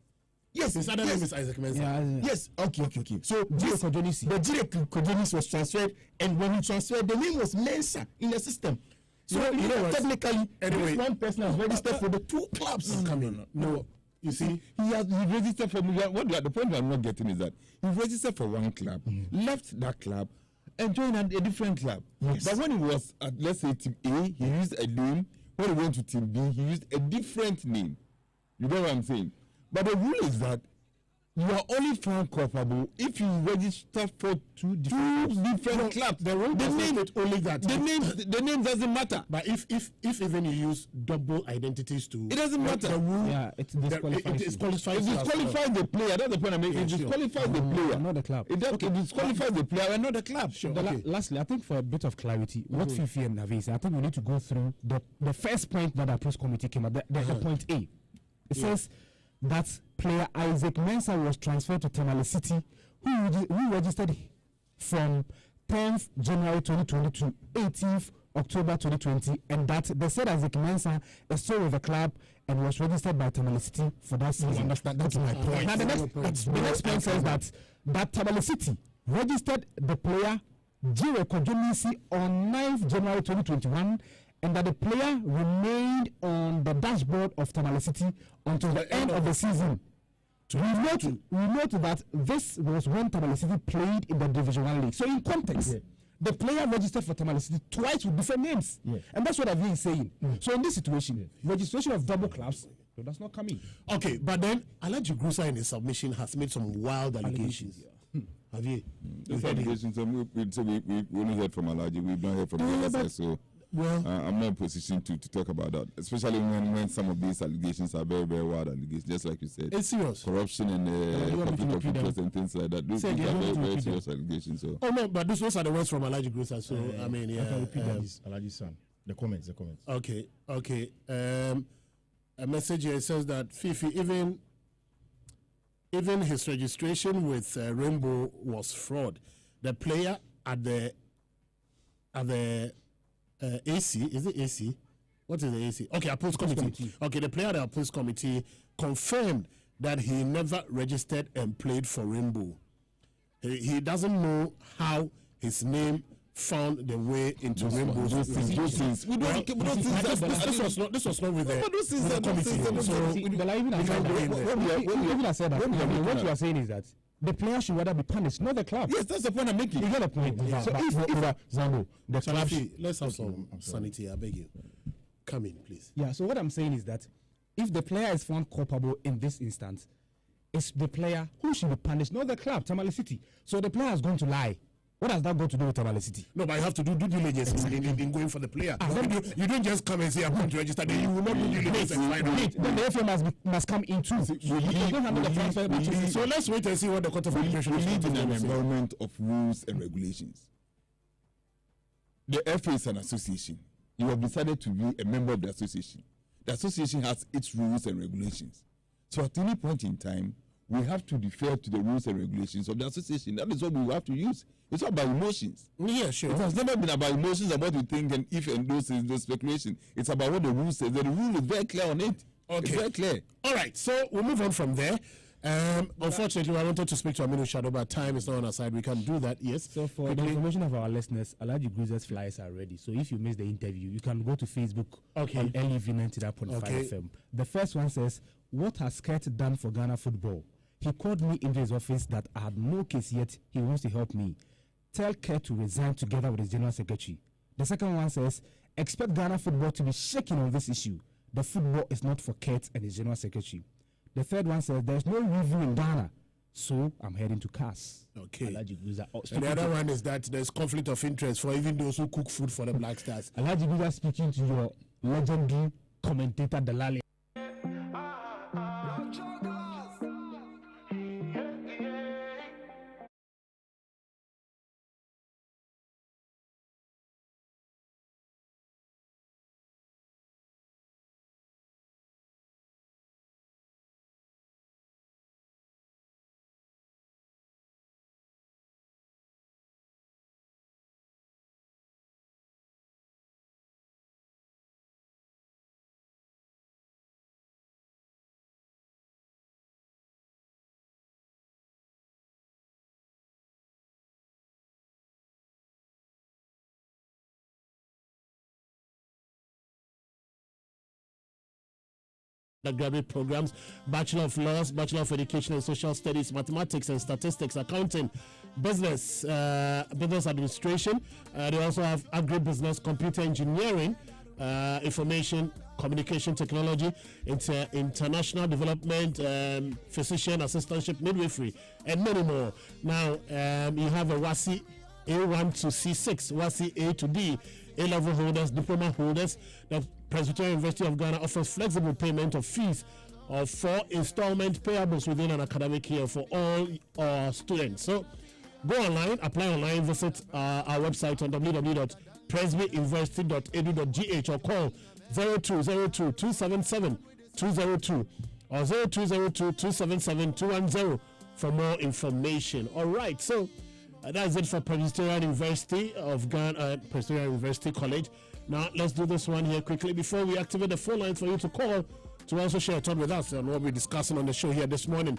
Yes, his other name is Isaac Mensah. Yes, okay. So the Jire Kojonisi was transferred, and when he transferred, the name was Mensah in the system. So technically, this 1 person has registered for the 2 clubs. No. You see, he registered for the point I'm not getting is that he registered for 1 club, left that club, and joined a different club. Yes. But when he was at, let's say, Team A, he used a name. When he went to Team B, he used a different name. You know what I'm saying? But the rule is that you are only found culpable if you register for 2 different clubs. The rule doesn't only that. The name doesn't matter. But if even you use double identities to, it doesn't matter. The rule, it disqualifies the player. That's the point I'm making. It disqualifies the player, not the club. It disqualifies the player and not the club. Sure. Lastly, I think for a bit of clarity, what Fifi and Navi said, I think we need to go through the first point that the Appeals Committee came at. The point A. It says that player Isaac Mensah was transferred to Tamale City, who registered from 10th January 2020 to 18th October 2020, and that they said Isaac Mensah is still with the club and was registered by Tamale City for that season. Understand? That's my point. Now the next point says that Tamale City registered the player Jire Kojumisi on 9th January 2021, and that the player remained on the dashboard of Tamale City until the end of the season. We note that this was when Tamale City played in the Division 1 League. So in context, the player registered for Tamale City twice with different names. And that's what I've been saying. So in this situation, registration of double clubs does not come in. Okay, but then Alhaji Grusa in his submission has made some wild allegations. Have you? Those allegations, we only heard from Alhaji. We've not heard from the other side, so I'm not in a position to talk about that, especially when some of these allegations are very, very wild allegations, just like you said. It's serious. Corruption and conflict of interest and things like that. Those are very, very serious allegations. So. Oh, no, but those are the words from Alhaji Grusa, so, I mean, yeah. I can repeat Alhaji's son. The comments. Okay. A message here says that Fifi, even his registration with Rainbow was fraud. The player at the AC, is it AC? What is the AC? Okay, appeals committee. Okay, the player at the appeals committee confirmed that he never registered and played for Rainbow. He doesn't know how his name found the way into Rainbow. Those things. We don't. This was not with the committee. What you are saying is that the player should rather be punished, not the club. Yes, that's the point I'm making. You get the point. So if Zambo, the club, let's have some sanity. I beg you. Come in, please. Yeah. So what I'm saying is that if the player is found culpable in this instance, it's the player who should be punished, not the club, Tamale City. So the player is going to lie. What has that got to do with Tamale City? No, but you have to do due diligence in going for the player. You don't just come and say, I'm going to register. Then you will not do due diligence and find out. Then the FA must come in too. So let's wait and see what the Court of Arbitration is. We live in an environment of rules and regulations. The FA is an association. You have decided to be a member of the association. The association has its rules and regulations. So at any point in time, we have to defer to the rules and regulations of the association. That is what we have to use. It's not about emotions. Yeah, sure. It has never been about emotions, about you think and if and those things, those speculation. It's about what the rule says. The rule is very clear on it. Okay. It's very clear. All right, so we'll move on from there. Unfortunately, I wanted to speak to Aminu Shadow, but time is not on our side. We can do that, yes. So for the information of our listeners, Alhaji Gruza's flyers are ready. So if you missed the interview, you can go to Facebook on LEV 99.5 FM. The first one says, what has Kurt done for Ghana football? He called me into his office that I had no case yet. He wants to help me. Tell Kurt to resign together with his general secretary. The second one says, expect Ghana football to be shaking on this issue. The football is not for Kurt and his general secretary. The third one says, there's no review in Ghana, so I'm heading to CAS. Okay. And the other one is that there's conflict of interest for even those who cook food for the Black Stars. Alhaji Guza speaking to your legendary commentator Delali. Graduate programs, Bachelor of Laws, Bachelor of Education and Social Studies, Mathematics and Statistics, Accounting, Business Administration. They also have Agribusiness, Computer Engineering, Information Communication Technology, International Development, Physician Assistantship, Midwifery, and many more. Now, you have a WASI A1 to C6, WASI A to D, A-level holders, diploma holders. The Presbyterian University of Ghana offers flexible payment of fees of 4 installment payables within an academic year for all students. So go online, apply online, visit our website on www.presbyuniversity.edu.gh or call 0202-277-202 or 0202-277-210 for more information. All right, so That's it for Presbyterian University of Ghana, Presbyterian University College. Now, let's do this one here quickly before we activate the phone lines for you to call to also share a thought with us on what we're discussing on the show here this morning.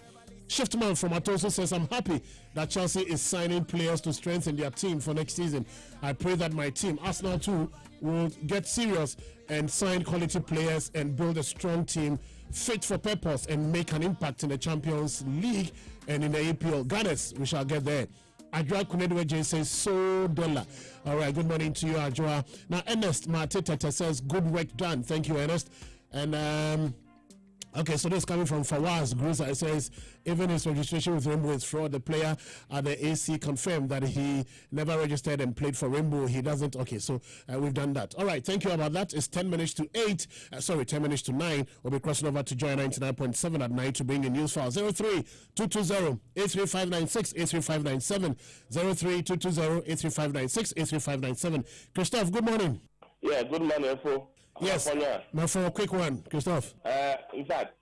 Shiftman from Atoso says, I'm happy that Chelsea is signing players to strengthen their team for next season. I pray that my team, Arsenal too, will get serious and sign quality players and build a strong team fit for purpose and make an impact in the Champions League and in the APL. Goddess, we shall get there. Adjoa Kunedweje says, so dollar. All right, good morning to you, Adjoa. Now, Ernest Mateta says, good work done. Thank you, Ernest. And, okay, so this coming from Fawaz Gruza. It says, even his registration with Rainbow is fraud. The player at the AC confirmed that he never registered and played for Rainbow. He doesn't. Okay, so we've done that. All right, thank you about that. It's 10 minutes to 8. 10 minutes to 9. We'll be crossing over to Joy 99.7 at night to bring in news file. 03-220-83596, 83597, 03-220-83596, 83597. Christophe, good morning. Yeah, good morning, Efo. Yes, now for a quick one, Christophe. In fact,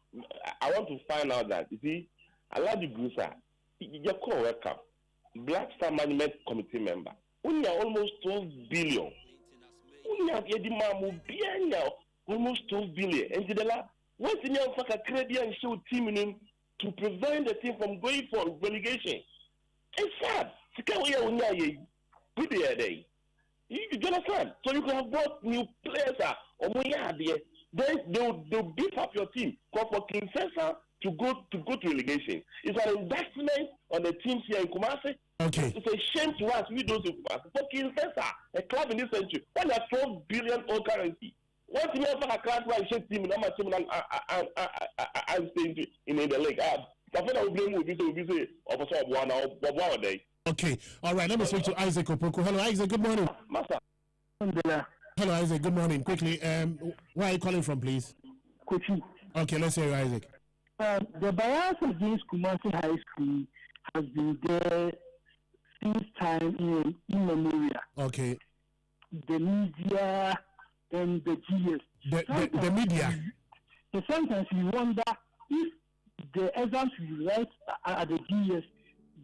I want to find out that, you see, Alhaji Gusa, your co-worker, Black Star Management Committee member, we are almost 12 billion. We are almost 12 billion. And what's in your credit and show team in to prevent the team from going for relegation? It's sad. You understand? So you can have brought new players then they'll beef up your team. Because for Kinshasa to go to relegation, it's an investment on the teams here in Kumasi. Okay. It's a shame to us, we those in Kumasi. For Kinshasa, a club in this century, when they have 12 billion old currency, what's the a class where team I'm staying in the league? Okay, all right, let me switch to Isaac Opoko. Hello, Isaac, good morning. Hello, Isaac, good morning. Quickly, where are you calling from, please? Kochi. Okay, let's hear you, Isaac. The bias against Kumasi High School has been there since time in Memoria. Okay. The media and the GS. The media? Sometimes we wonder if the exams we write at the GS,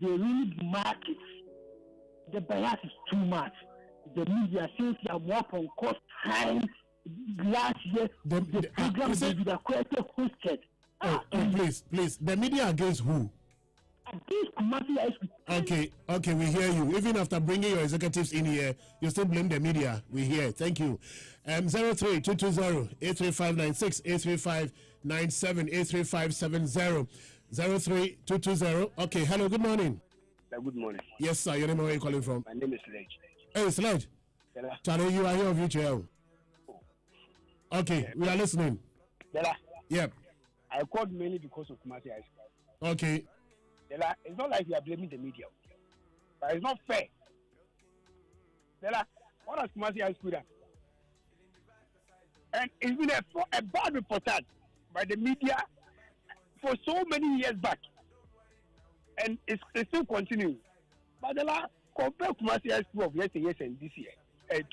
they really market. The bias is too much. The media says they are more on cost high. Last year, the program that Kwete hosted. Please. The media against who? Against Kumasi High School. Okay, we hear you. Even after bringing your executives in here, you still blame the media. We hear. Thank you. 03-220-83596, 83597, 83570. 03-220. Okay, hello, good morning. Good morning. Yes, sir. Your name, where are you calling from? My name is Sledge. Hey, Sledge. Charlie, you are here of UCL. Okay, we are listening. Dela. Yep. I called mainly because of Kumasi High School. Okay. Dela, it's not like we are blaming the media. But it's not fair. Dela, what has Kumasi High School done? And it's been a bad reportage by the media for so many years back, and it's still continuing. But the last compare Kumasi High School of yesterday and this year,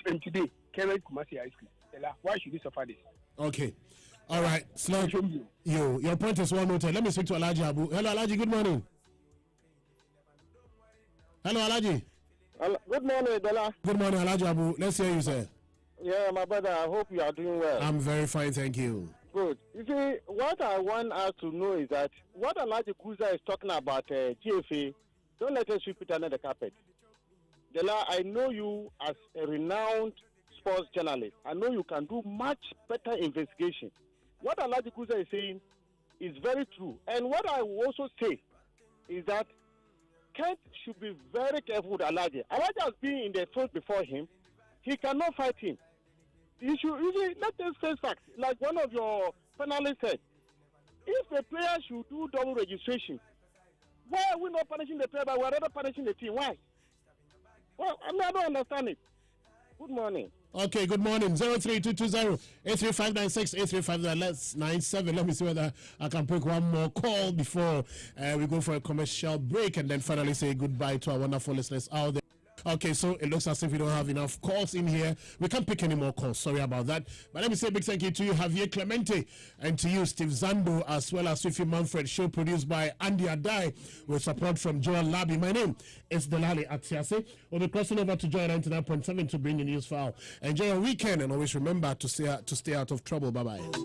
and today, current Kumasi High School. Why should we suffer this? Okay, all right. Slow. Your point is well noted. Let me speak to Alhaji Abu. Hello, Alhaji. Good morning. Hello, Alhaji. Good morning, Dela. Good morning, Alhaji Abu. Let's hear you, sir. Yeah, my brother. I hope you are doing well. I'm very fine, thank you. Good. You see, what I want us to know is that what Alhaji Guza is talking about GFA, don't let us sweep it under the carpet. Dela, I know you as a renowned sports journalist. I know you can do much better investigation. What Alhaji Guza is saying is very true. And what I will also say is that Kent should be very careful with Alhaji. Alhaji has been in the field before him. He cannot fight him. You should usually let us face facts. Like one of your panelists said, if the player should do double registration, why are we not punishing the player but we're rather punishing the team? Why? Well, I don't understand it. Good morning. Okay, good morning. 03-220-83596-83597. Let me see whether I can pick one more call before we go for a commercial break and then finally say goodbye to our wonderful listeners out there. Okay, so it looks as if we don't have enough calls in here. We can't pick any more calls. Sorry about that. But let me say a big thank you to you, Javier Clemente, and to you, Steve Zando, as well as Fifi Manfred. Show produced by Andy Adai with support from Joel Labi. My name is Delali Atiase. We'll be crossing over to Joy 99.7 to bring the news file. Enjoy your weekend and always remember to stay out of trouble. Bye-bye.